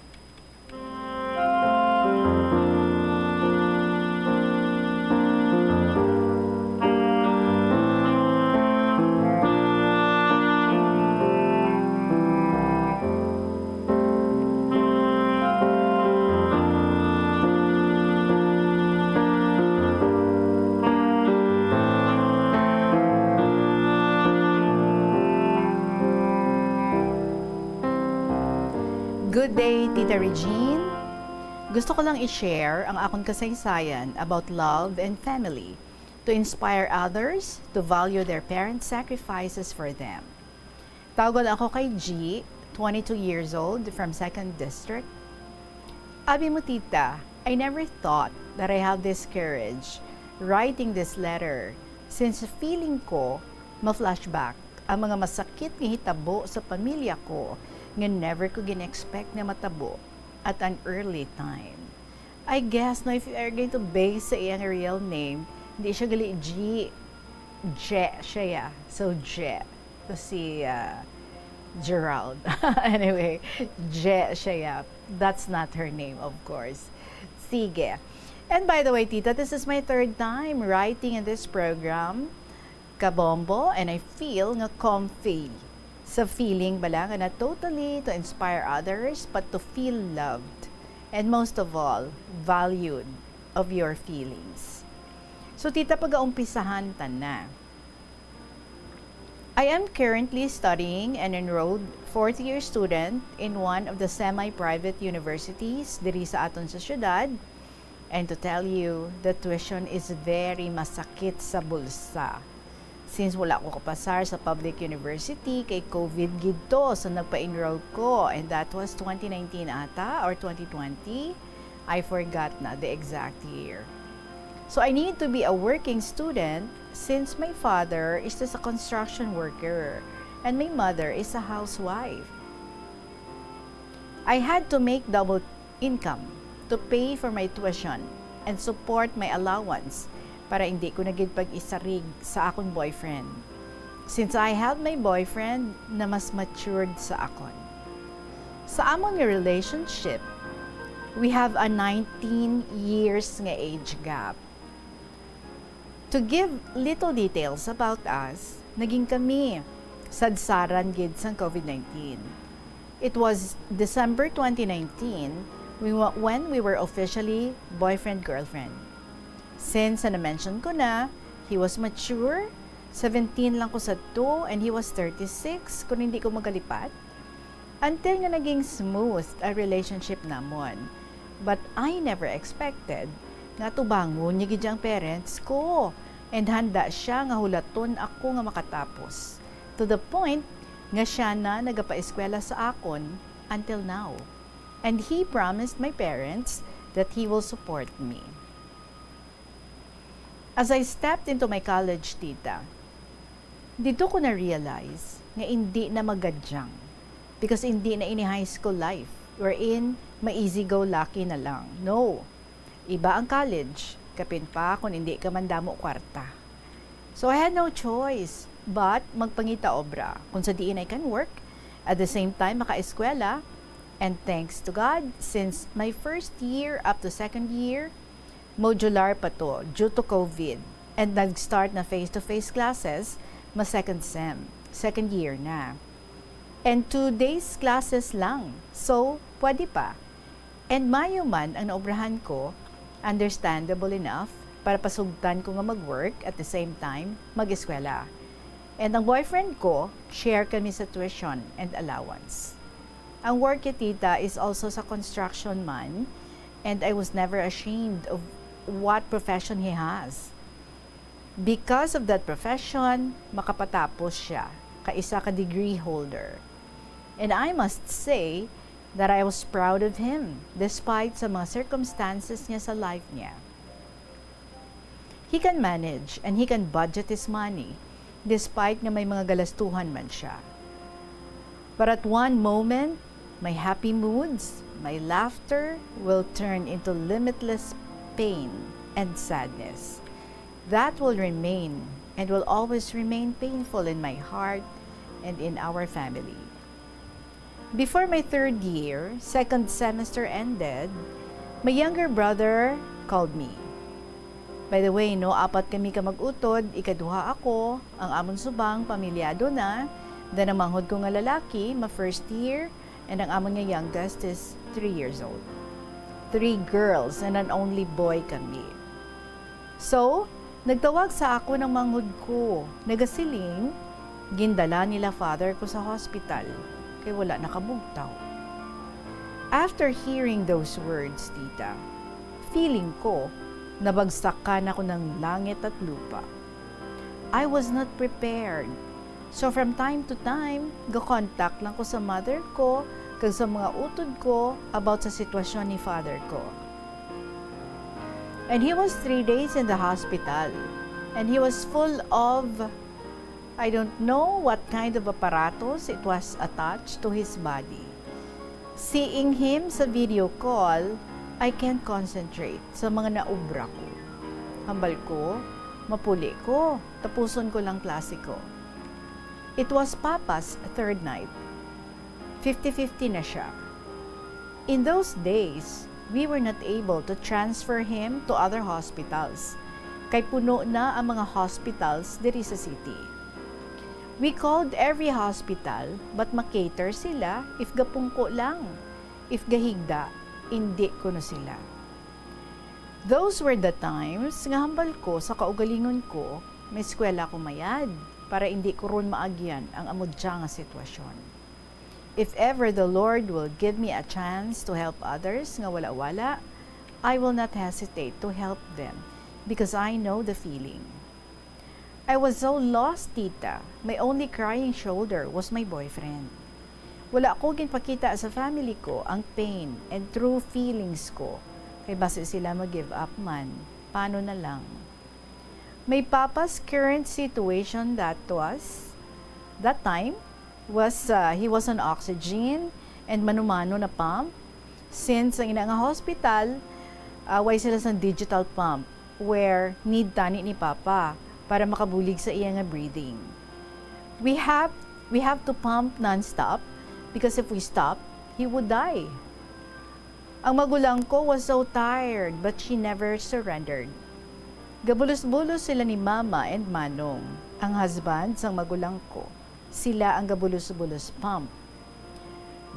Good day, Tita Regine. Gusto ko lang i-share ang akong kasaysayan about love and family to inspire others to value their parents' sacrifices for them. Tawag ako kay G, 22 years old from 2nd District. Abi mo, Tita, I never thought that I have this courage writing this letter since feeling ko ma-flashback ang mga masakit nga hitabo sa pamilya ko nga never ko gin-expect na matabo at an early time. I guess no, if you are going to base sa iyang real name, hindi siya gali G. Je siya ya. So, Je. To si Gerald. Anyway, Je siya ya. That's not her name, of course. Sige. And by the way, Tita, this is my 3rd time writing in this program, Kabombo, and I feel nga comfy sa feeling bala nga na totally to inspire others but to feel loved and most of all, valued of your feelings. So, Tita, pag-aumpisahan ta na. I am currently studying an enrolled 4th-year student in one of the semi-private universities diri sa aton sa syudad. And to tell you, the tuition is very masakit sa bulsa. Since wala ko kapasar sa public university, kay COVID gidto sa nagpa-enroll ko, and that was 2019 ata or 2020. I forgot na the exact year. So I need to be a working student since my father is just a construction worker and my mother is a housewife. I had to make double income to pay for my tuition and support my allowance para hindi ko naging pag-isarig sa akong boyfriend. Since I had my boyfriend na mas matured sa akon. Sa among relationship, we have a 19 years nga age gap. To give little details about us, naging kami sadsaran gid sa COVID-19. It was December 2019 when we were officially boyfriend-girlfriend. Since na-mention ko na, he was mature, 17 lang ko sa 2 and he was 36 kung hindi ko magalipat. Until nga naging smooth a relationship namon. But I never expected nga tubangon niya gid ang parents ko and handa siya nga hulaton ako nga makatapos. To the point nga siya na nagapaeskwela sa akon until now. And he promised my parents that he will support me. As I stepped into my college, tita, dito ko na-realize nga hindi na magadyang because hindi na ini high school life wherein ma-easy-go-lucky na lang. No. Iba ang college. Kapin pa kung hindi ka mandamo kwarta. So I had no choice but magpangita obra kung sa diin I can work at the same time maka-eskwela. And thanks to God, since my first year up to second year, modular pa to due to COVID. And nag-start na face-to-face classes, second sem, second year na. And 2 days classes lang. So, pwede pa. And mayo man ang naobrahan ko, understandable enough, para pasugtan ko nga mag-work at the same time, mag-eskwela. And ang boyfriend ko, share kami sa tuition and allowance. Ang work ni tita is also sa construction man, and I was never ashamed of what profession he has. Because of that profession, makapatapos siya, kaisa ka degree holder. And I must say that I was proud of him despite sa mga circumstances niya sa life niya. He can manage and he can budget his money despite nga may mga galastuhan man siya. But at one moment, my happy moods, my laughter will turn into limitless pain and sadness. That will remain and will always remain painful in my heart and in our family. Before my third year, second semester ended, my younger brother called me. By the way, no, 4 kami ka mag-utod, ikaduha ako, ang amon subang pamilyado na, then ang manghod ko nga lalaki, ma-first year, and ang amon nga youngest is 3 years old. 3 girls and an only boy kami. So, nagtawag sa ako ng manghod ko, nagasiling, gindala nila father ko sa hospital, kay wala nakabugtaw. After hearing those words, tita, feeling ko, nabagsakan ako ng langit at lupa. I was not prepared. So from time to time, ga-contact lang ko sa mother ko kag sa mga utod ko about sa sitwasyon ni father ko. And he was 3 days in the hospital. And he was full of, I don't know what kind of apparatus it was attached to his body. Seeing him sa video call, I can't concentrate sa mga naubra ko. Hambal ko, mapuli ko, tapuson ko lang klase ko. It was Papa's third night. 50-50 na siya. In those days, we were not able to transfer him to other hospitals. Kay puno na ang mga hospitals diri sa city. We called every hospital but makater sila if gapungko lang. If gahigda, hindi ko na sila. Those were the times nga hambal ko sa kaugalingon ko, may eskwela ko mayad para hindi ko ron maagyan ang amudya nga sitwasyon. If ever the Lord will give me a chance to help others nga wala-wala, I will not hesitate to help them because I know the feeling. I was so lost, tita. My only crying shoulder was my boyfriend. Wala ko ginpakita sa family ko ang pain and true feelings ko. Kay base sila mag-give up man. Paano na lang? My papa's current situation that time, he was on oxygen and manumano na pump. Since ang ina nga hospital, way sila sa digital pump where need tani ni Papa para makabulig sa iya nga breathing. We have to pump non-stop because if we stop, he would die. Ang magulang ko was so tired but she never surrendered. Gabulos-bulos sila ni Mama and Manong. Ang husband sang magulang ko, sila ang gabulos-bulos pump.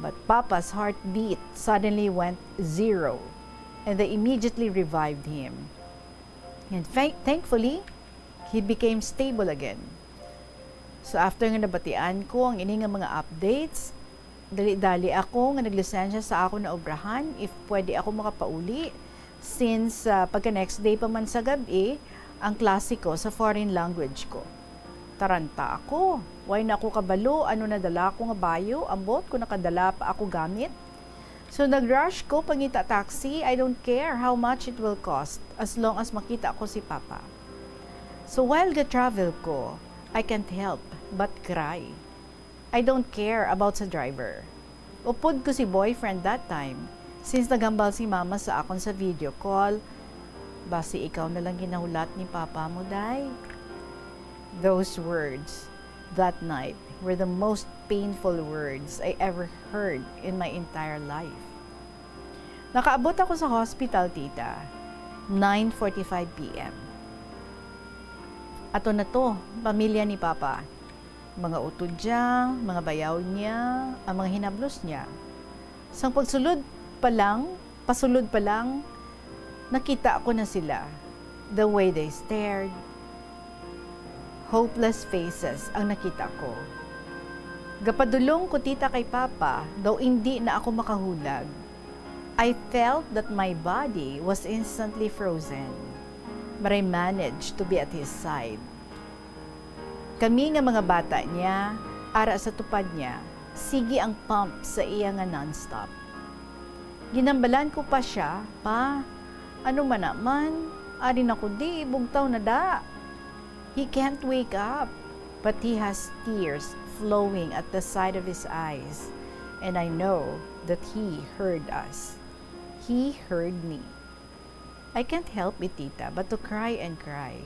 But Papa's heartbeat suddenly went 0 and they immediately revived him. And thankfully, he became stable again. So after nga nabatian ko ang ini nga mga updates, dali-dali ako nga naglisensya sa ako na obrahan if pwede ako makapauli since pagka next day pa man sa gabi, ang klase ko sa foreign language ko. Taranta ako. Why na ako kabalo? Ano nadala ko nga bayo? Ambot ko nakadala pa ako gamit? So nag-rush ko pangita taxi. I don't care how much it will cost as long as makita ko si Papa. So while ga-travel ko, I can't help but cry. I don't care about sa driver. Upod ko si boyfriend that time since nagambal si Mama sa akon sa video call. Basi ikaw na lang ginahulat ni Papa mo, day. Those words that night were the most painful words I ever heard in my entire life. Nakaabot ako sa hospital, tita, 9:45 p.m. Ato na to, pamilya ni Papa. Mga utod niya, mga bayaw niya, ang mga hinablos niya. Sang pasulod pa lang, nakita ko na sila. The way they stared, hopeless faces ang nakita ko. Gapadulong ko tita kay Papa, daw hindi na ako makahulag. I felt that my body was instantly frozen, but I managed to be at his side. Kami nga mga bata niya, ara sa tupad niya, sige ang pump sa iya nga non-stop. Ginambalan ko pa siya, pa, ano man naman, arin ako di, bugtaw na da. He can't wake up, but he has tears flowing at the side of his eyes, and I know that he heard us. He heard me. I can't help it, tita, but to cry and cry.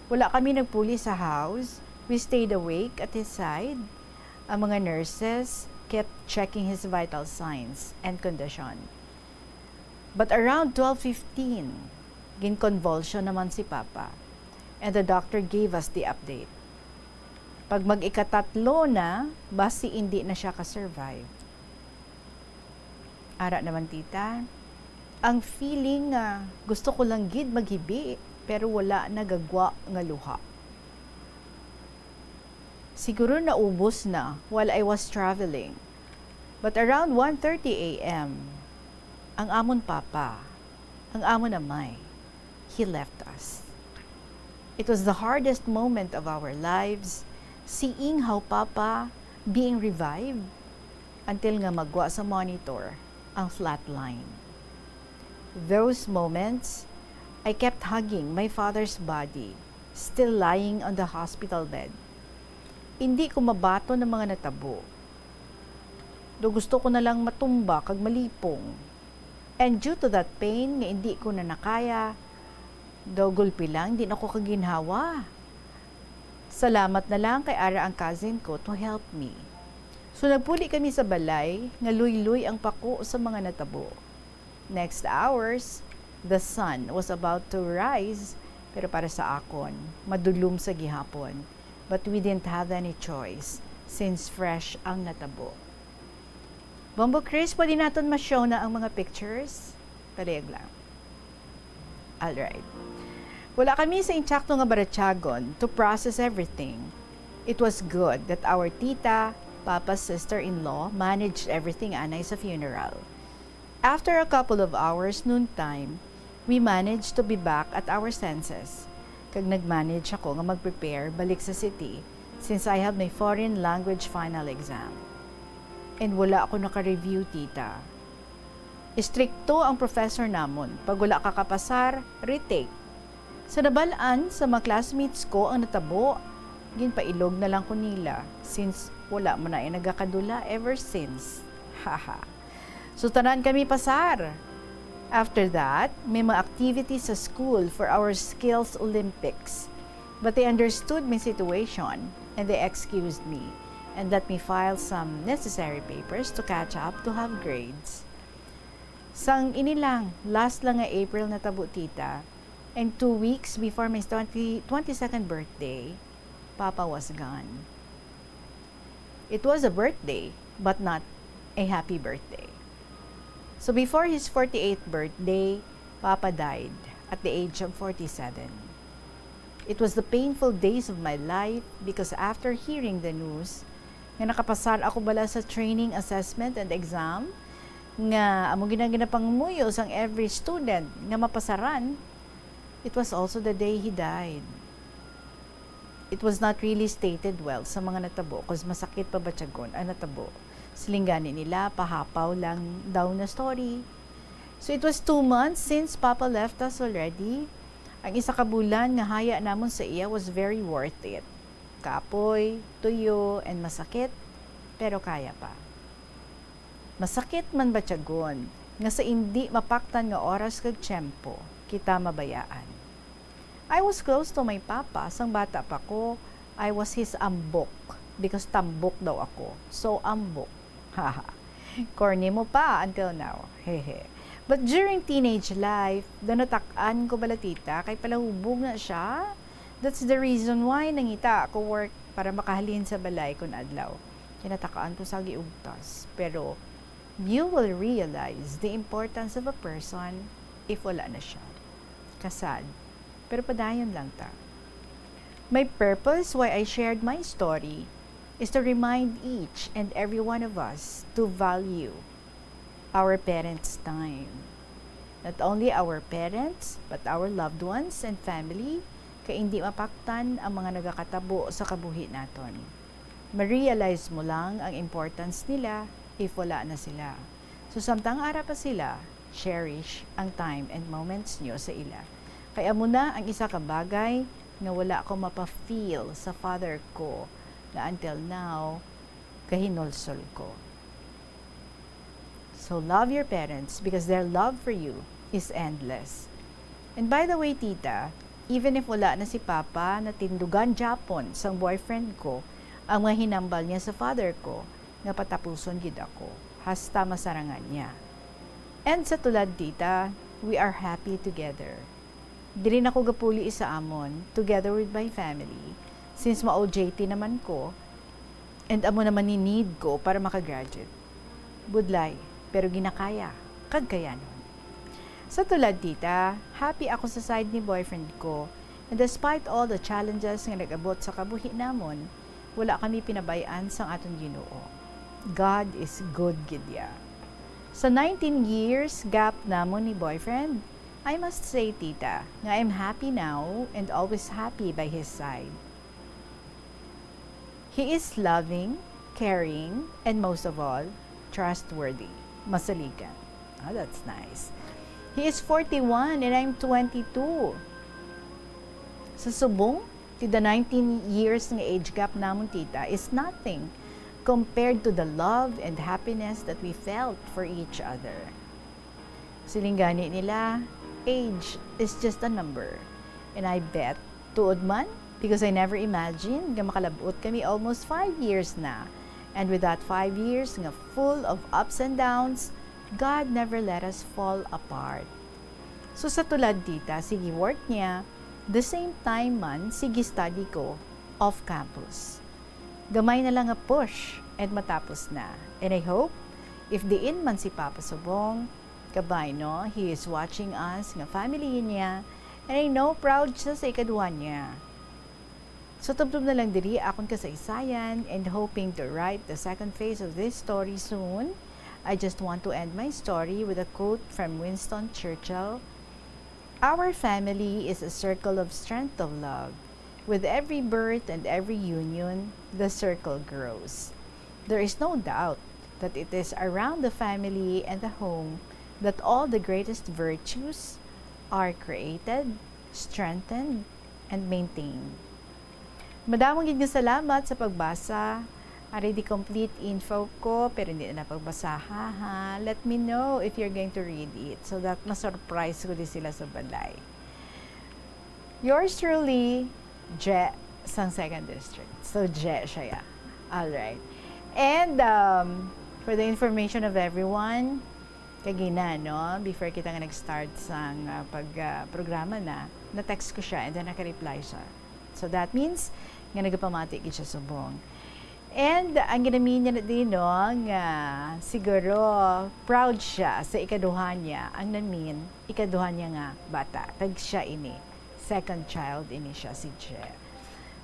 Wala kami nagpuli sa house. We stayed awake at his side. Ang mga nurses kept checking his vital signs and condition. But around 12:15, gin-convulsion naman si Papa. And the doctor gave us the update. Pag mag-ikatatlo na, basi hindi na siya ka-survive. Ara naman, tita, ang feeling nga gusto ko lang gid maghibi, pero wala nagagwa nga luha. Siguro naubos na while I was traveling. But around 1:30 a.m., ang amon Papa, ang amon amay, he left us. It was the hardest moment of our lives, seeing how Papa being revived until nga magwa sa monitor ang flat line. Those moments, I kept hugging my father's body, still lying on the hospital bed. Hindi ko mabato ng mga natabo. Do gusto ko na lang matumba kag malipong. And due to that pain nga hindi ko na nakaya, daw gulpi lang, di na ako kaginhawa. Salamat na lang kay Ara ang cousin ko to help me. So nagpuli kami sa balay, nga luy-luy ang pako sa mga natabo. Next hours, the sun was about to rise, pero para sa akon, madulom sa gihapon. But we didn't have any choice, since fresh ang natabo. Bombo Chris, pwede natin ma-show na ang mga pictures? Taliyag lang. Alright. Wala kami sa intakto nga Baratyagon to process everything. It was good that our tita, Papa's sister-in-law, managed everything anay sa funeral. After a couple of hours noontime, we managed to be back at our senses. Kag nag-manage ako nga mag-prepare balik sa city since I have my foreign language final exam. And wala ako naka-review, tita. Istrikto ang professor namon. Pag wala ka kapasar, retake. Sa nabalaan sa mga classmates ko ang natabo, ginpailog na lang ko nila since wala mo na nagakadula ever since. Haha. So tanan kami pasar. After that, may mga activities sa school for our skills Olympics. But they understood my situation and they excused me and let me file some necessary papers to catch up to have grades. Sang inilang, last lang nga April na tabo tita, and 2 weeks before my 22nd birthday, Papa was gone. It was a birthday, but not a happy birthday. So before his 48th birthday, Papa died at the age of 47. It was the painful days of my life because after hearing the news, nga nakapasar ako bala sa training, assessment, and exam, nga amo ginapang muyo sang every student nga mapasaran, it was also the day he died. It was not really stated well sa mga natabo cause masakit pa batyagon ang natabo. Silingani nila, pahapaw lang daw na story. So it was 2 months since Papa left us already. Ang isa ka bulan nga haya namon sa iya was very worth it. Kapoy, tuyo, and masakit, pero kaya pa. Masakit man batyagon, nga sa hindi mapaktan nga oras kag tiyempo, kita mabayaan. I was close to my papa, sang bata pa ko, I was his ambok, because tambok daw ako. So ambok. Haha. Corny mo pa until now. Hehe. But during teenage life, danatakan ko bala tita, kay palahubog na siya. That's the reason why nangita ako work para makahalin sa balay kun adlaw. Kinatakaan ko sa giugtas. Pero you will realize the importance of a person if wala na siya. Kasad. Pero padayon lang ta. My purpose why I shared my story is to remind each and every one of us to value our parents' time. Not only our parents, but our loved ones and family, kaya hindi mapaktan ang mga nagakatabo sa kabuhi naton. Ma-realize mo lang ang importance nila if wala na sila. So samtang ara pa sila, cherish ang time and moments nyo sa ila. Kaya muna ang isa ka bagay na wala ko mapa-feel sa father ko na until now, kahinolsol ko. So love your parents because their love for you is endless. And by the way, tita, even if wala na si Papa na tindugan Japon sang boyfriend ko, ang mga hinambal niya sa father ko, nga patapuson gid ako, hasta masarangan niya. And sa tulad tita, we are happy together. Dili na ko gapuli sa amon, together with my family, since ma-OJT naman ko, and amo naman ni need ko para makagraduate. Budlay, pero ginakaya, kagkayanon. Sa tulad tita, happy ako sa side ni boyfriend ko, and despite all the challenges nga nag-abot sa kabuhi namon, wala kami pinabayaan sang aton Ginoo. God is good gidya. Sa 19 years gap namon ni boyfriend, I must say, tita, nga I'm happy now and always happy by his side. He is loving, caring, and most of all, trustworthy. Masaligan. Oh, that's nice. He is 41 and I'm 22. Sa subong, the 19 years ng age gap namon tita is nothing compared to the love and happiness that we felt for each other. Silinggani nila, age is just a number. And I bet, tuod man, because I never imagined nga makalabot kami almost 5 years na. And with that 5 years nga full of ups and downs, God never let us fall apart. So sa tulad tita, sige work niya, the same time man, sige study ko off campus. Gamay na lang nga push and matapos na. And I hope, if diin man si Papa Subong, kabay no, he is watching us, nga family niya, and I know proud siya sa ikadwa niya. So tubtub na lang diri akong kasaysayan and hoping to write the second phase of this story soon. I just want to end my story with a quote from Winston Churchill. Our family is a circle of strength of love. With every birth and every union, the circle grows. There is no doubt that it is around the family and the home that all the greatest virtues are created, strengthened, and maintained. Madamong gid nga salamat sa pagbasa. Ari di complete info ko, pero hindi na pagbasaha ha. Let me know if you're going to read it so that ma-surprise ko din sila sa balay. Yours truly, Je, sang 2nd District. So, Je siya ya. Alright. And, for the information of everyone, kagina, no? Before kita nga nag-start sa programa na-text ko siya and then naka-reply siya. So, that means, nga nagpamati siya subong. And ang ginamin niya na din, no, nga siguro proud siya sa ikaduhan niya. Ang namin, ikaduhan niya nga bata. Tag siya ini. Second child ini siya si Je.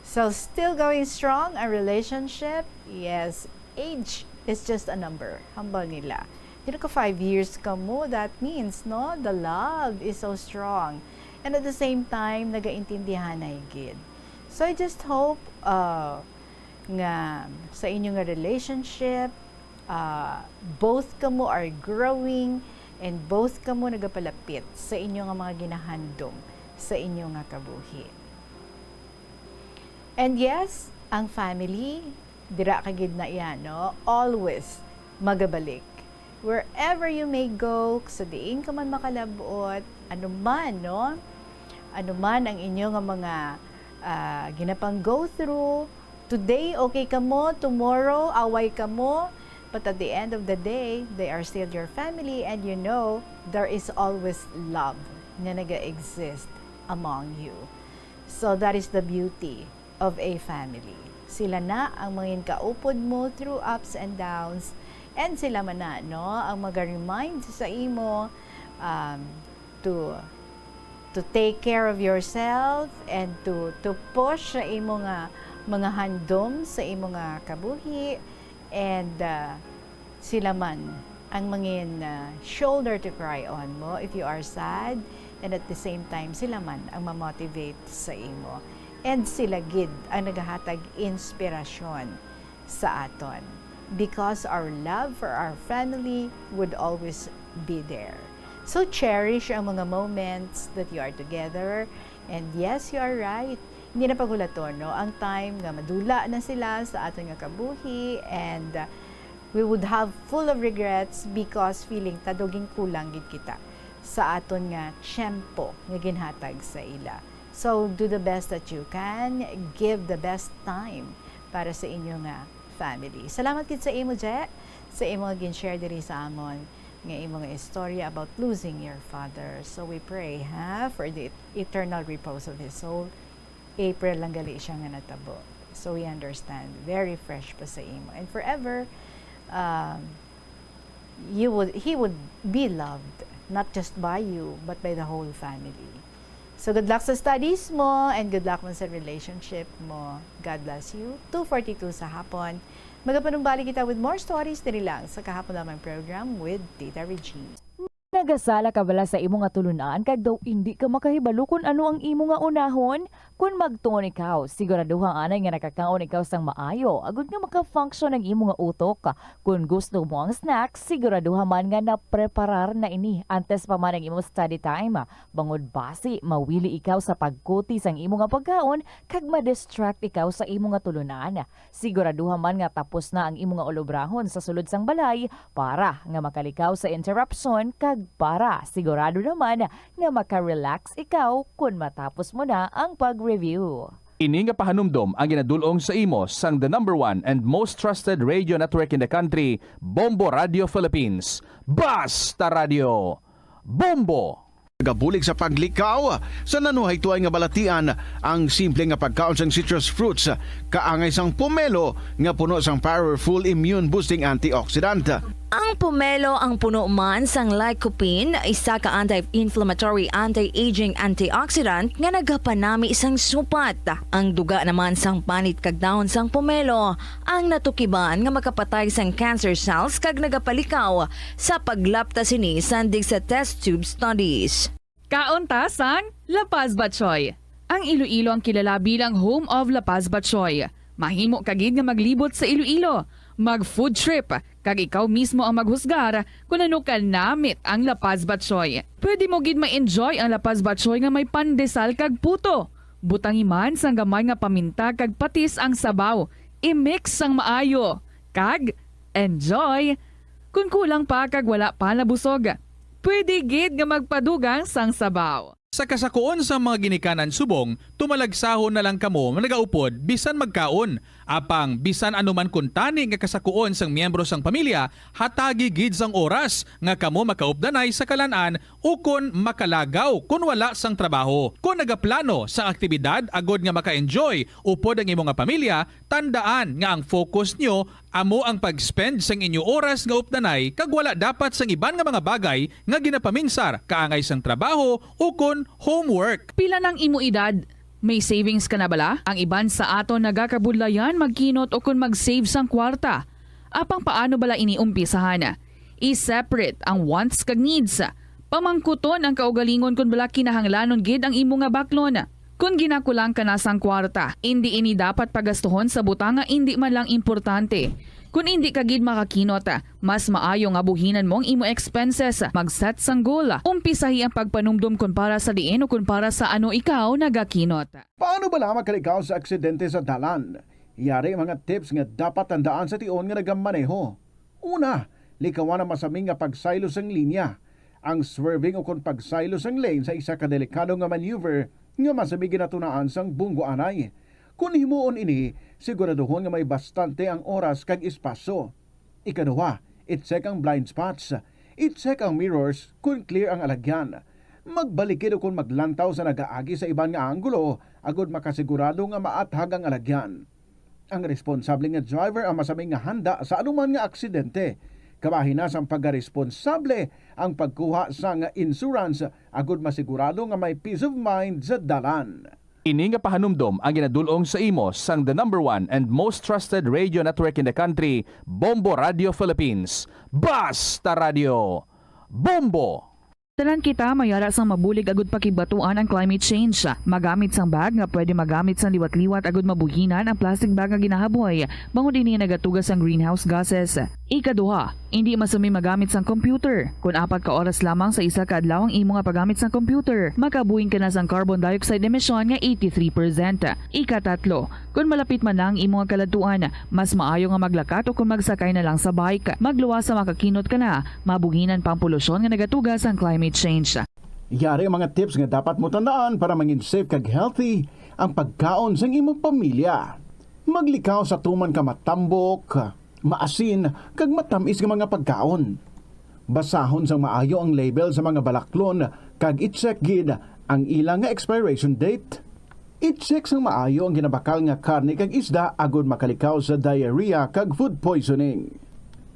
So still going strong ang relationship. Yes, age is just a number. Humble nila. Dito ka 5 years ka mo, that means, no, the love is so strong. And at the same time, nagaintindihan na higit. So I just hope, nga sa inyong relationship, both kamo are growing and both kamo nagapalapit sa inyong mga ginahandom sa inyong kabuhi. And yes, ang family, dira kagid na yan, no? Always magabalik. Wherever you may go, sa diin ka man makalabot, anuman, no? Anuman ang inyong mga ginapang go through, today, okay ka mo. Tomorrow, away ka mo. But at the end of the day, they are still your family and you know there is always love na nag-exist among you. So that is the beauty of a family. Sila na ang mga kaupod mo through ups and downs and sila man na, no, ang mag-remind sa imo to take care of yourself and to push sa imo nga mga handom sa imong kabuhi and sila man ang mangin shoulder to cry on mo if you are sad and at the same time sila man ang ma-motivate sa imo and sila gid ang nagahatag inspirasyon sa aton because our love for our family would always be there. So cherish ang mga moments that you are together and yes, you are right. Hindi na pagulaton, no? Ang time nga madula na sila sa aton nga kabuhi and we would have full of regrets because feeling tadoging kulang gid kita sa aton nga tiyempo nga ginhatag sa ila. So do the best that you can, give the best time para sa inyo nga family. Salamat gid sa imo, Je, sa imo nga gin-share diri sa amon nga imo nga istorya about losing your father. So we pray for the eternal repose of his soul. April lang gali siya nga natabo. So we understand. Very fresh pa sa imo. And forever, he would be loved, not just by you, but by the whole family. So good luck sa studies mo and good luck man sa relationship mo. God bless you. 2:42 sa hapon. Magapanumbalik kita with more stories diri lang sa kahapon namang program with Tita Regine. Nagasala ka bala sa imo nga tulunan kag daw hindi ka makahibalo kung ano ang imo nga unahon? Kung magtuon ikaw, siguraduhang anay nga nakakaon ikaw sang maayo, agud nga maka-function ang imo nga utok. Kung gusto mo ang snacks, siguraduhan man nga na-preparar na ini antes pa man ang imo study time. Bangod basi, mawili ikaw sa pagkuti sang imo nga pagkaon kag ma-distract ikaw sa imo nga tulunan. Siguraduhan man nga tapos na ang imo nga ulobrahon sa sulod sang balay para nga makalikaw sa interruption kag para sigurado naman nga maka-relax ikaw kung matapos mo na ang pag-review. Ini nga pahanumdom ang ginadulong sa imo sang the #1 and most trusted radio network in the country, Bombo Radio Philippines. Basta Radio! Bombo! Gabulig sa paglikaw sa nanuhay tuay nga balatian ang simple nga pagkaon sang citrus fruits kaangay sang pomelo nga puno sang powerful immune boosting antioxidant. Ang pomelo ang puno man sang lycopene, isa ka anti-inflammatory, anti-aging antioxidant nga nagapanami isang supat. Ang duga naman sang panit kag dahon sang pomelo ang natukiban nga makapatay sang cancer cells kag nagapalikaw sa paglapta sini sandig sa test tube studies. Kaunta sang La Paz Batchoy. Ang Iloilo ang kilala bilang home of La Paz Batchoy. Mahimo kagid nga maglibot sa Iloilo, mag-food trip, kag ikaw mismo ang maghusgar kung ano ka namit ang La Paz Batchoy. Pwede mo gid ma-enjoy ang La Paz Batchoy nga may pandesal kag puto. Butangi man sang gamay nga paminta kag patis ang sabaw. I-mix ang maayo, kag enjoy. Kung kulang pa kag wala pa nabusog, pwede gid nga magpadugang sang sabaw. Sa kasakuon sa mga ginikanan subong, tumalagsahon na lang kamo nagaupod bisan magkaon. Apang bisan anuman kun tani nga kasakuon sang miyembro sang pamilya, hatagi gid sang oras nga kamo makaupdanay sa kalan-an o kun makalagaw kun wala sang trabaho. Kung nagaplano sa aktibidad agod nga maka-enjoy upod ang imong nga pamilya, tandaan nga ang focus nyo amo ang pag-spend sang inyo oras nga updanay kag wala dapat sang iban nga mga bagay nga ginapaminsar kaangay sang trabaho o kun homework. Pila ng imo edad? May savings ka na bala? Ang iban sa ato nagakabudlayan magkinot o kung mag-save sang kwarta. Apang paano bala iniumpisahan? I-separate ang wants kag needs. Pamangkuton ang kaugalingon kung bala kinahanglanon gid ang imo nga baklon. Kung ginakulang ka na sang kwarta, hindi ini dapat pagastuhon sa butanga hindi man lang importante. Kung hindi ka gid makakinot, mas maayo nga buhinan mong imo expenses. Mag-set sang goal. Umpisahi ang pagpanumdum kung para sa diin o kung para sa ano ikaw nagakinot. Paano ba lamang kalikaw sa aksidente sa dalan? Yari mga tips nga dapat tandaan sa tion nga nagamaneho. Una, likawan ang masaming nga pagsaylo sang linya. Ang swerving o kung pagsaylo sang lane sa isa ka delikado nga maneuver nga masaming ginatunaan sang bunggo anay. Kung himuon ini, siguraduhon nga may bastante ang oras kag espasyo. Ikaduha, i-check ang blind spots. I-check ang mirrors kung clear ang alagyan. Magbalikid o kung maglantaw sa nagaagi sa ibang nga anggulo agod makasigurado nga maathag ang alagyan. Ang responsable nga driver ang masaming nga handa sa anuman nga aksidente. Kabahin na sang pagkaresponsable ang pagkuha sa nga insurance agod masigurado nga may peace of mind sa dalan. Ini nga pahanumdom ang ginadulong sa imo sang the #1 and most trusted radio network in the country, Bombo Radio Philippines. Basta Radio! Bombo! Tanan kita mayara sang mabulig agud pakibatuan ang climate change. Magamit sang bag nga pwede magamit sang liwat-liwat agud mabuhinan ang plastic bag nga ginahaboy. Bangod ini nagatugas ang greenhouse gases. Ikaduha, hindi masumi magamit sang computer. Kung 4 ka oras lamang sa isa ka adlaw ang imo nga paggamit sang computer, makabuhing ka na sang carbon dioxide emission nga 83%. Ikatatlo, kung malapit man lang imo nga kaladuan, mas maayo nga maglakat o kung magsakay na lang sa bike. Magluwas sa makakinot ka na, mabuhinan pang polusyon nga nagatugas ang climate change. Yari ang mga tips nga dapat mo tandaan para mangin safe kag healthy ang pagkaon sa imong pamilya. Maglikaw sa tuman ka matambok, maasin, kag matamis nga mga pagkaon. Basahon sang maayo ang label sa mga balaklon kag i-check gid ang ilang nga expiration date. I-check sang maayo ang ginabakal nga karne kag isda agud makalikaw sa diarrhea kag food poisoning.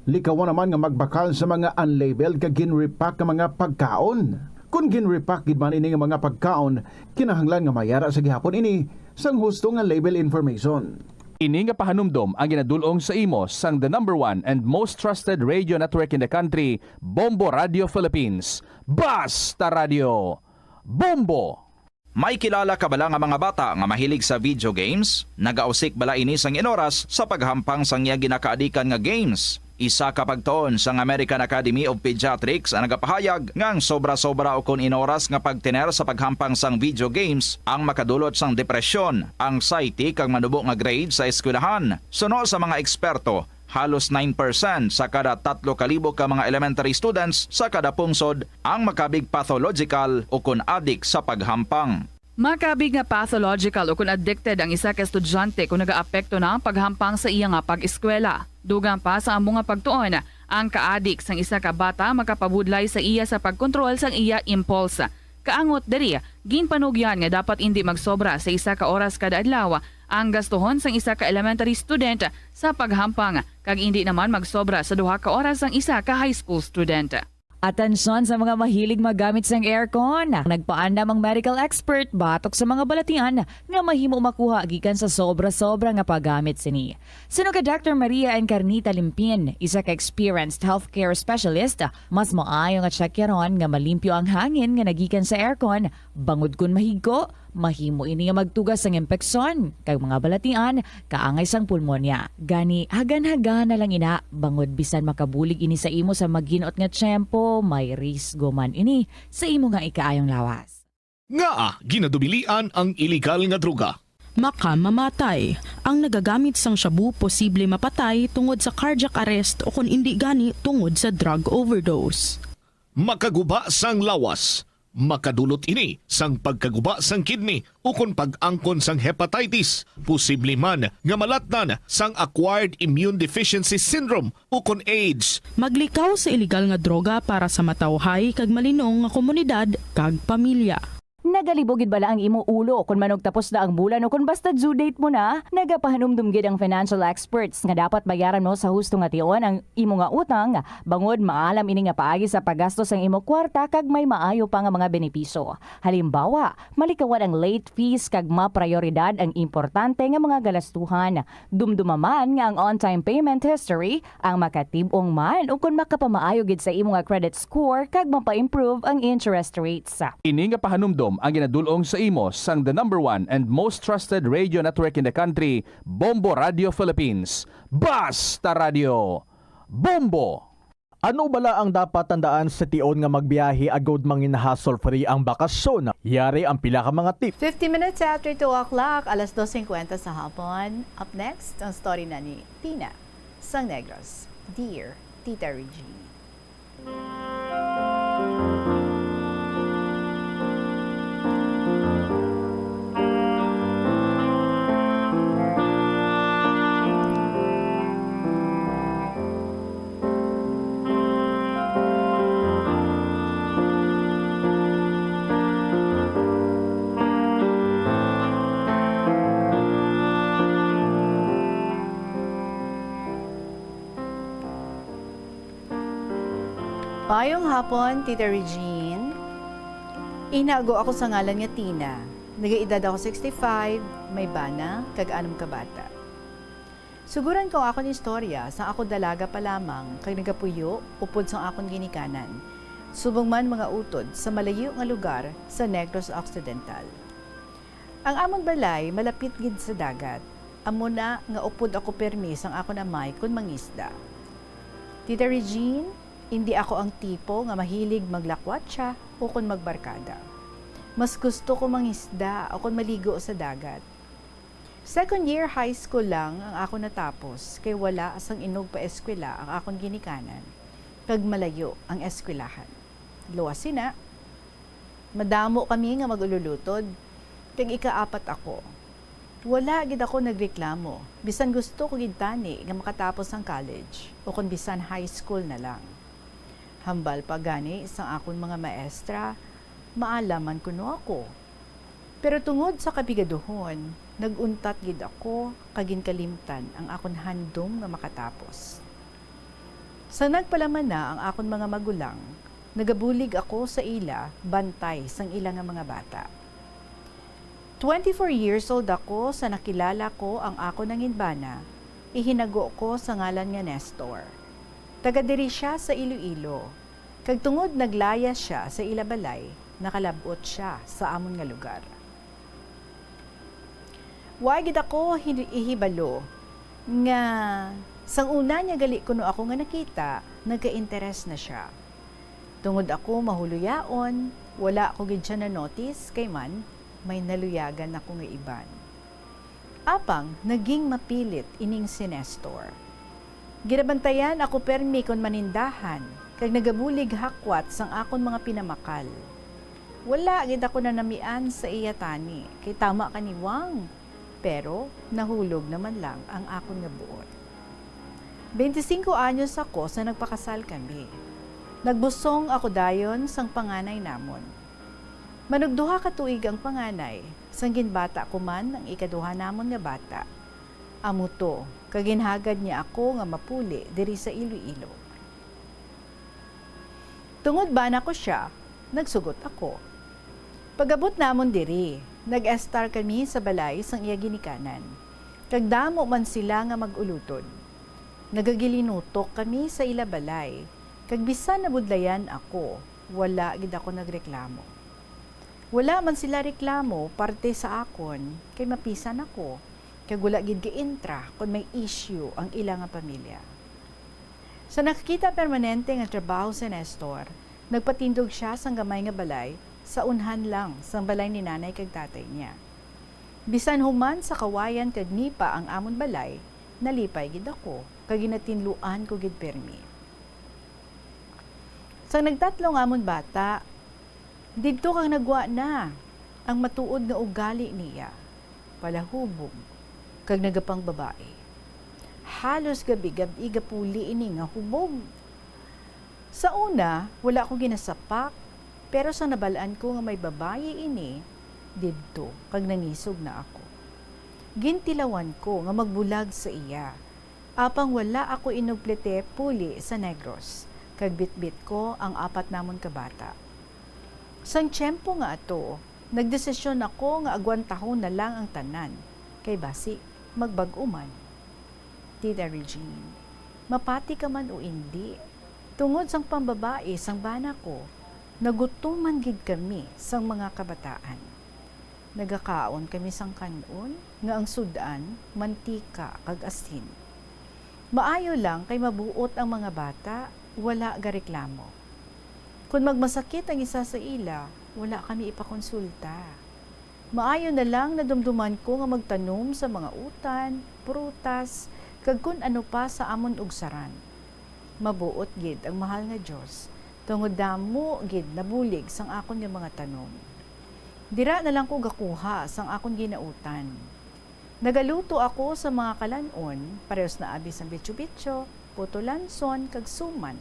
Likawan naman nga magbakal sa mga unlabeled kag ginrepack nga mga pagkaon. Kung ginrepack gid man ini nga mga pagkaon, kinahanglan nga mayara sa gihapon ini sang husto nga label information. Ini nga pahanumdom ang ginadulong sa imo sang the #1 and most trusted radio network in the country, Bombo Radio Philippines. Basta Radio! Bombo! May kilala ka bala nga mga bata nga mahilig sa video games? Nagausik bala ini sang inoras sa paghampang sang iya ginakaadikan nga games. Isa ka pagtuon sang American Academy of Pediatrics ang nagapahayag ngang sobra-sobra o kun inoras nga pagtiner sa paghampang sang video games ang makadulot sang depresyon, anxiety kag manubo nga grade sa eskwelahan. Suno sa mga eksperto, halos 9% sa kada 3,000 ka mga elementary students sa kada pungsod ang makabig pathological o kun addict sa paghampang. Makabig nga pathological o kung addicted ang isa ka estudyante kung nagaapekto na ang paghampang sa iya nga pag-eskwela. Dugang pa sa among nga pagtuon, ang ka-addict sang isa ka bata makapabudlay sa iya sa pagkontrol sang iya impulse. Kaangot diri, ginpanugyan nga dapat hindi magsobra sa isa ka oras kada adlaw ang gastuhon sang isa ka elementary student sa paghampang kag hindi naman magsobra sa 2 ka oras ang isa ka high school student. Atensyon sa mga mahilig magamit sang aircon. Nagpaandam ang medical expert batok sa mga balatian nga mahimo makuha gikan sa sobra-sobra nga paggamit sini. Sino ka Dr. Maria Encarnita Limpin, isa ka experienced healthcare specialist, mas maayo nga checkyaron nga malimpyo ang hangin nga nagikan sa aircon bangod kun mahigko. Mahimo ini nga magtugas sang impeksyon kay mga balatian kaangay sang pulmonya. Gani hagan-hagan na lang ina bangod bisan makabulig ini sa imo sa maginot nga tiyempo, may risgo man ini sa imo nga ikaayong lawas. Nga ginadubilian ang illegal nga droga. Makamamatay. Ang nagagamit sang shabu posible mapatay tungod sa cardiac arrest o kung hindi gani tungod sa drug overdose. Makaguba sang lawas. Makadulot ini sang pagkaguba sang kidney o kung pag-angkon sang hepatitis. Posible man nga malatnan sang acquired immune deficiency syndrome o kung AIDS. Maglikaw sa illegal nga droga para sa matawhay kag malinong nga komunidad kag pamilya. Nagalibogid bala ang imo ulo kung manog tapos na ang bulan o kung basta due date mo na, nagapahanumdumgid ang financial experts nga dapat bayaran mo sa husto nga tion ang imo nga utang, bangod maalam ini nga paagi sa paggastos ang imo kwarta kag may maayo pa nga mga benepisyo. Halimbawa, malikawan ang late fees kag maprioridad ang importante nga mga galastuhan. Dumdumaman nga ang on-time payment history ang makatibong man o kung makapamaayo gid sa imo nga credit score kag mapa-improve ang interest rates. Ini nga pahanumdom ang ginadulong sa imo sang the #1 and most trusted radio network in the country, Bombo Radio Philippines. Basta Radio Bombo! Ano bala ang dapat tandaan sa tion nga magbiyahe agod mangin hassle-free ang bakasyon? Yari ang pila ka mga tip. 50 minutes after 2 o'clock, alas 2:50 sa hapon. Up next, ang story na ni Tina Sang Negros. Dear Tita Regine. Mayong hapon, Tita Regine. Inago ako sa ngalan nga Tina. Nagaedad ako 65, may bana, kag-anom ka bata. Suguran ko ako ni istorya sa ako dalaga pa lamang kag nagapuyo upod sa akong ginikanan. Subong man mga utod sa malayo nga lugar sa Negros Occidental. Ang amon balay malapit gid sa dagat. Amo na nga upod ako permis ang ako na may kun mangisda. Tita Regine, hindi ako ang tipo nga mahilig maglakwatsa o kung magbarkada. Mas gusto ko mangisda o kung maligo sa dagat. Second year high school lang ang ako natapos kay wala asang inog pa eskwela ang akong ginikanan. Kag malayo ang eskwelahan. Luwas sina. Madamo kami nga magululutod. Kag ikaapat ako. Wala gid ako nagreklamo. Bisan gusto ko gid tani nga makatapos ang college o kung bisan high school na lang. Hambal pa gani sa akong mga maestra, maalaman kuno ako. Pero tungod sa kabigaduhon, naguntat gid ako kagin kalimtan ang akong handom nga makatapos. Sa nagpalaman na ang akong mga magulang, nagabulig ako sa ila bantay sang ilang nga mga bata. 24 years old ako sa nakilala ko ang ako ng inbana, ihinago ko sa ngalan nga Nestor. Taga-diri siya sa Iloilo. Kag tungod naglaya siya sa Ilabalay, nakalabot siya sa amon nga lugar. Wagid ako ihibalo nga sang una niya gali kuno ako nga nakita, nagka-interes na siya. Tungod ako mahuluyaon, wala ako gid siya na notice kay man may naluyagan ako nga iban. Apang naging mapilit ining si Nestor. Ginabantayan ako permi kon manindahan, kag nagabulig hakwat sang akon mga pinamakal. Wala gid ako nanamian sa iya tani, kay tama kaniwang, pero nahulog naman lang ang akon nga buot. 25 anyos ako sa nagpakasal kami. Nagbusong ako dayon sang panganay namon. Manugduha ka tuig ang panganay, sang ginbata ko man ang ikaduha namon nga bata. Amuto, kaginhagad niya ako nga mapuli diri sa Iloilo. Tungod bana ko siya, nagsugot ako. Pagabot namon diri, nag-estar kami sa balay sang iya ginikanan. Kagdamo man sila nga mag-ulutod. Nagagilinutok kami sa ila balay. Kag bisan nabudlayan ako, wala gid ako nagreklamo. Wala man sila reklamo parte sa akon, kay mapisan ako. Kag wala gid gi-intra kung may issue ang ilang nga pamilya. Sa nakikita permanente nga trabaho sa Nestor, nagpatindog siya sang gamay nga balay sa unhan lang sang balay ni nanay kag tatay niya. Bisan human sa kawayan kag nipa ang amon balay, nalipay gid ako, kag ginatinluan ko gid permi. Sang nagtatlo nga amon bata, didto kang nagwa na ang matuod nga ugali niya, palahubog, kag nagapang babae. Halos gabi-gabi gapuli ini nga hubog. Sa una, wala ko ginasapak, pero sa nabalaan ko nga may babae ini, didto kag nangisog na ako. Gintilawan ko nga magbulag sa iya. Apang wala ako inugplete puli sa Negros, kag bitbit ko ang 4 namon ka bata. Sang tiyempo nga ato, nagdesisyon ako nga agwantahon na lang ang tanan, kay basi magbag-uman. Tita Regine, mapati ka man o hindi, tungod sang pambabae sang bana ko, nagutuman gid kami sang mga kabataan. Nagakaon kami sang kanon nga ang sudan, mantika kag asin. Maayo lang kay mabuot ang mga bata, wala ga reklamo. Kung magmasakit ang isa sa ila, wala kami ipakonsulta. Maayo na lang na dumduman ko nga magtanom sa mga utan, prutas, kag kun ano pa sa amon ugsaran. Mabuot gid ang mahal nga Dios, tungod damo gid nabulig sang akon nga mga tanom. Dira na lang ko gakuha sang akon ginautan. Nagaluto ako sa mga kalanon, parehas na abis ang bitso-bitso, putulanson, kag suman,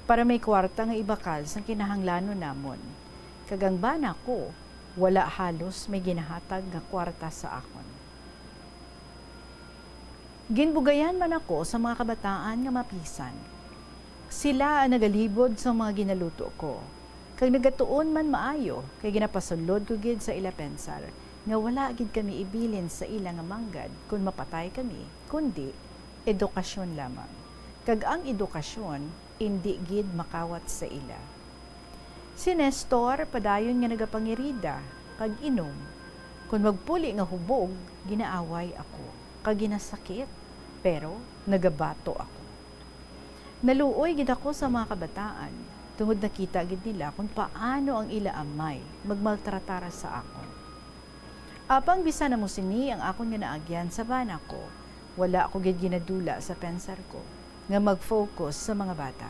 para may kwarta nga ibakal sang kinahanglano namon. Kagang bana ko, wala halos may ginahatag nga kwarta sa akon. Ginbugayan man ako sa mga kabataan nga mapisan. Sila ang nagalibod sa mga ginaluto ko. Kag nagatuon man maayo, kay ginapasulod ko gid sa ila pensar, nga wala gid kami ibilin sa ila nga manggad kung mapatay kami, kundi edukasyon lamang. Kag ang edukasyon, hindi gid makawat sa ila. Si Nestor, padayon nga nagapangirida, kag inom. Kung magpuli nga hubog, ginaaway ako, kag ginasakit, pero nagabato ako. Naluoy gid ako sa mga kabataan, tungod nakita gid nila kung paano ang ila amay magmaltratara sa akon. Apang bisan na mo sini ang akon nga naagyan sa bana ko, wala ako gid ginadula sa pensar ko nga mag-focus sa mga bata.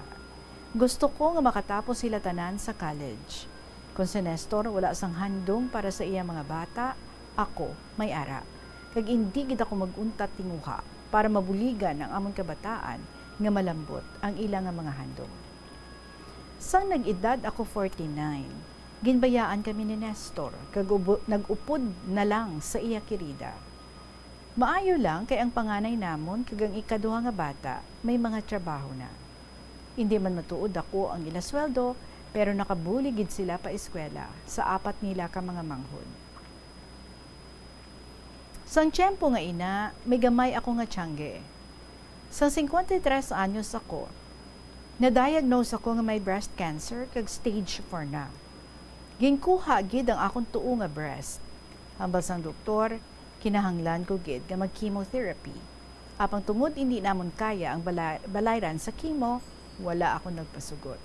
Gusto ko nga makatapos sila tanan sa college. Kung si Nestor wala sang handong para sa iya mga bata, ako may ara. Kag hindi gid ako maguntat tinguha para mabuligan ang amon kabataan nga malambot ang ilang nga mga handong. Sang nag-edad ako 49, ginbayaan kami ni Nestor, kag nag-upod na lang sa iya kirida. Maayo lang kay ang panganay namon kag ang ikaduha nga bata may mga trabaho na. Hindi man matuod ako ang ila sweldo, pero nakabuli gid sila pa eskwela sa 4 nila ka mga manghod. Sang tiyempo nga ina, may gamay ako nga tiyangge. Sang 53 anyos ako, na-diagnose ako nga may breast cancer kag stage 4 na. Ginkuha gid ang akong tuo nga breast. Hambal sang doktor, kinahanglan ko gid nga mag-chemotherapy. Apang tungod hindi namon kaya ang balayran sa chemo, wala ako nagpasugot.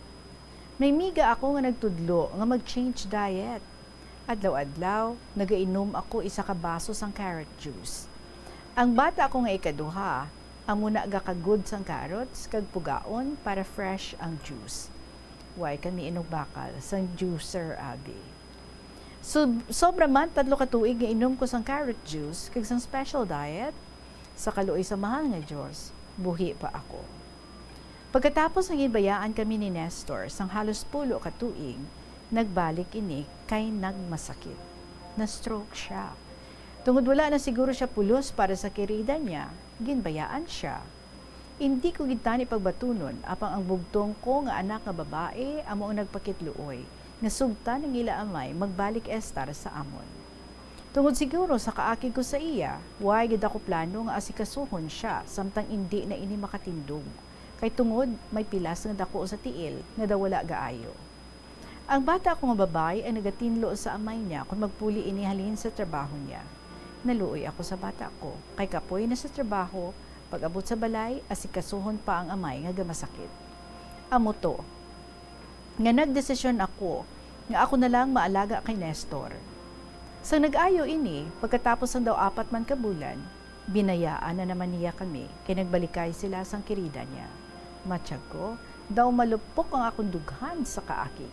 May miga ako nga nagtudlo nga mag-change diet. Adlaw-adlaw, nagainom ako 1 ka baso sang carrot juice. Ang bata ko nga ikaduha, amo na gakagud sang carrots kag pugaon para fresh ang juice. Way kami inugbakal sang juicer abi. So, sobra man 3 ka tuig nga inom ko sang carrot juice kag sang special diet, sa kaluoy sa mahal nga Diyos, buhi pa ako. Pagkatapos ng ibayaan kami ni Nestor sang halos 10 ka tuig, nagbalik ini kay nagmasakit. Na-stroke siya. Tungod wala na siguro siya pulos para sa kirida niya, ginbayaan siya. Hindi ko gitani pagbatunon, apang ang bugtong ko nga anak nga babae amo ang nagpakitluoy, nga sugta ng ila amay magbalik estar sa amon. Tungod siguro sa kaakig ko sa iya, way gid ako plano nga asikasuhon siya samtang hindi na ini makatindog. Kay tungod may pilas nga dako sa tiil nga dawala gaayo. Ang bata ko nga babae ay nagatinlo sa amay niya kung magpuli ini halin sa trabaho niya. Naluoy ako sa bata ko, kay kapoy na sa trabaho, pag-abot sa balay, asikasuhon pa ang amay nga gamasakit. Amo to, nga nagdesisyon ako, nga ako na lang maalaga kay Nestor. Sa nag-ayo ini, pagkatapos ng daw 4 man kabulan, binayaan na naman niya kami, kay nagbalikay sila sang kirida niya. Matsyag ko, daw malupok ang akong dughan sa kaakig.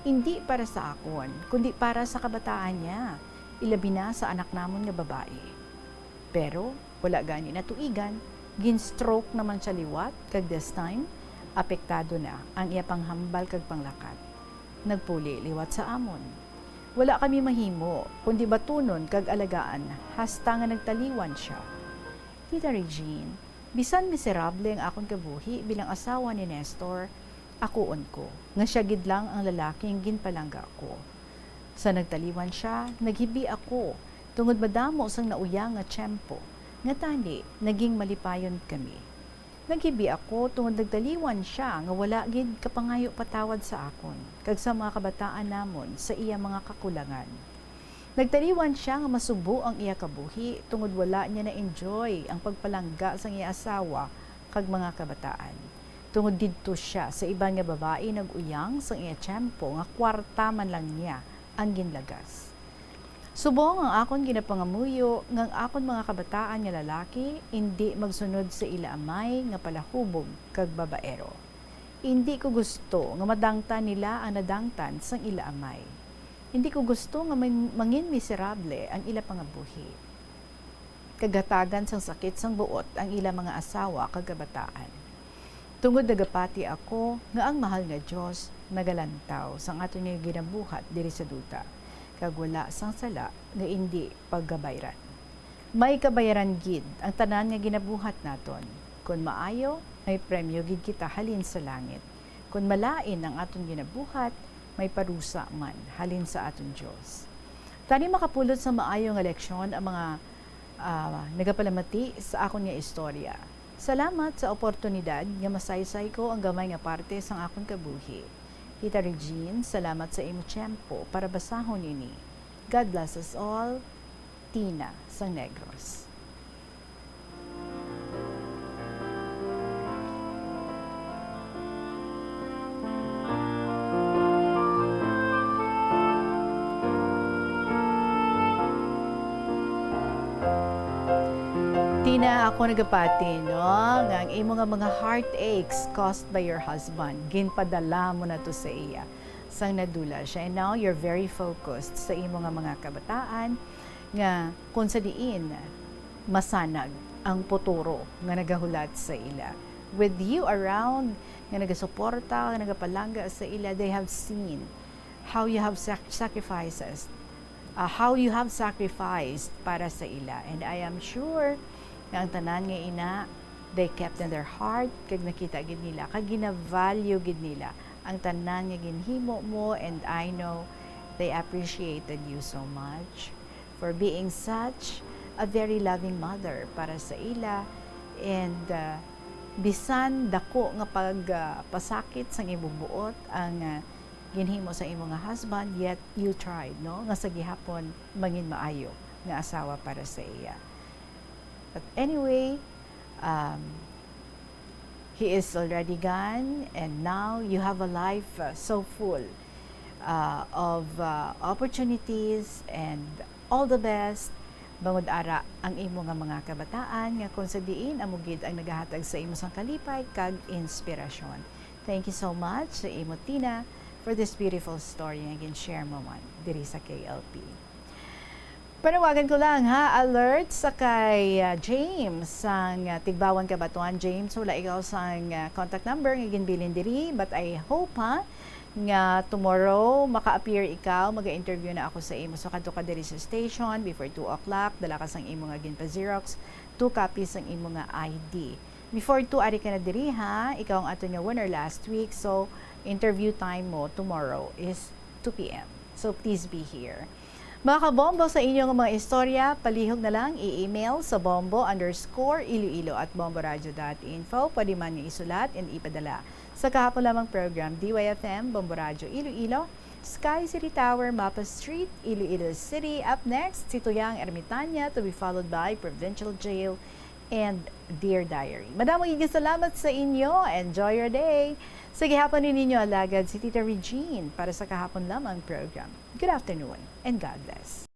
Hindi para sa akon, kundi para sa kabataan niya, ilabi na sa anak namon nga babae. Pero, wala gani na tuigan, gin-stroke naman siya liwat, kag this time, apektado na ang iya panghambal kag panglakat. Nagpuli liwat sa amon. Wala kami mahimo, kundi batunon kag alagaan, hasta nga nagtaliwan siya. Tita Regine, bisan miserable ang akong kabuhi bilang asawa ni Nestor, akuon ko, nga siya gid lang ang lalaking ginpalangga ko. Sa nagtaliwan siya, naghibi ako, tungod madamo sang nauyang nga tiyempo, nga tani, naging malipayon kami. Naghibi ako tungod nagtaliwan siya nga wala gid kapangayo patawad sa akon, kag sa mga kabataan namon sa iya mga kakulangan. Nagtaliwan siya nga masubo ang iya kabuhi tungod wala niya na-enjoy ang pagpalangga sa iya asawa kag mga kabataan. Tungod didto siya sa iban nga babae nag-uyang sa iya tiyempo nga kwarta man lang niya ang ginlagas. Subong ang akon ginapangamuyo ngang akon mga kabataan nga lalaki hindi magsunod sa ila amay nga palahubog kag babaero. Hindi ko gusto nga madangtan nila ang nadangtan sang ila amay. Hindi ko gusto nga mangin miserable ang ila pangabuhi. Kagatagan sang sakit sang buot ang ila mga asawa kag kabataan. Tungod nagapati ako nga ang mahal nga Dios nagalantaw sang aton nga ginabuhat diri sa duta. Kag wala sang sala nga hindi paggabayran. May kabayaran gid ang tanan nga ginabuhat naton. Kung maayo, may premyo gid kita halin sa langit. Kung malain ang aton ginabuhat, may parusa man halin sa aton Dios. Tani makapulot sa maayo nga leksyon ang mga nagapalamati sa akon nga istorya. Salamat sa oportunidad nga masaysay ko ang gamay nga parte sang akon kabuhi. Tita Regine, salamat sa imo tiyempo para basahon ini. God bless us all. Tina sang Negros. Tina, ako nagapati, no? Nga ang imo nga mga heartaches caused by your husband, ginpadala mo na to sa iya. Sang nadula siya. And now, you're very focused sa imo nga mga kabataan, nga kung sa diin, masanag ang puturo nga nagahulat sa ila. With you around, nga nagasuporta, nga nagapalangga sa ila, they have seen how you have sacrificed para sa ila. And I am sure nga ang tanan nga ina, they kept in their heart, kag nakita gid nila, kag gina-value gid nila ang tanan nga ginhimo mo, and I know they appreciated you so much for being such a very loving mother para sa ila, and bisan dako nga pagpasakit sang ibubuot ang ginhimo sa imo nga husband, yet you tried, no? Nga sa gihapon mangin maayo nga asawa para sa iya. But anyway, he is already gone, and now you have a life so full of opportunities, and all the best. Bangod ara ang imo nga mga kabataan nga kung sa diin amugid ang nagahatag sa imo sang kalipay kag inspirasyon. Thank you so much sa imo Tina for this beautiful story nga gin-share mo man diri sa KLP. Panawagan ko lang ha, alert sa kay James sang Tigbawan Kabatuan. James, wala ikaw sang contact number nga ginbilin diri, but I hope ha nga tomorrow maka-appear ikaw, maga-interview na ako sa imo. So kadto ka diri sa station before 2 o'clock, dala ka sang imo nga ginpa-Xerox, 2 copies sang imo nga ID. Before 2 ari ka na diri ha, ikaw ang ato nga winner last week. So interview time mo tomorrow is 2 p.m. So please be here. Mga kabombo, sa inyong mga istorya, palihog na lang i-email sa bombo_iloilo@bomboradio.info. Pwede man niyo isulat and ipadala sa kahapon lamang program DYFM, Bombo Radio Iloilo, Sky City Tower, Mapa Street, Iloilo City. Up next, si Tuyang Ermitanya, to be followed by Provincial Jail and Dear Diary. Madamang higit salamat sa inyo. Enjoy your day. Sa gihapon ninyo alagad si Tita Regine para sa kahapon lamang program. Good afternoon and God bless.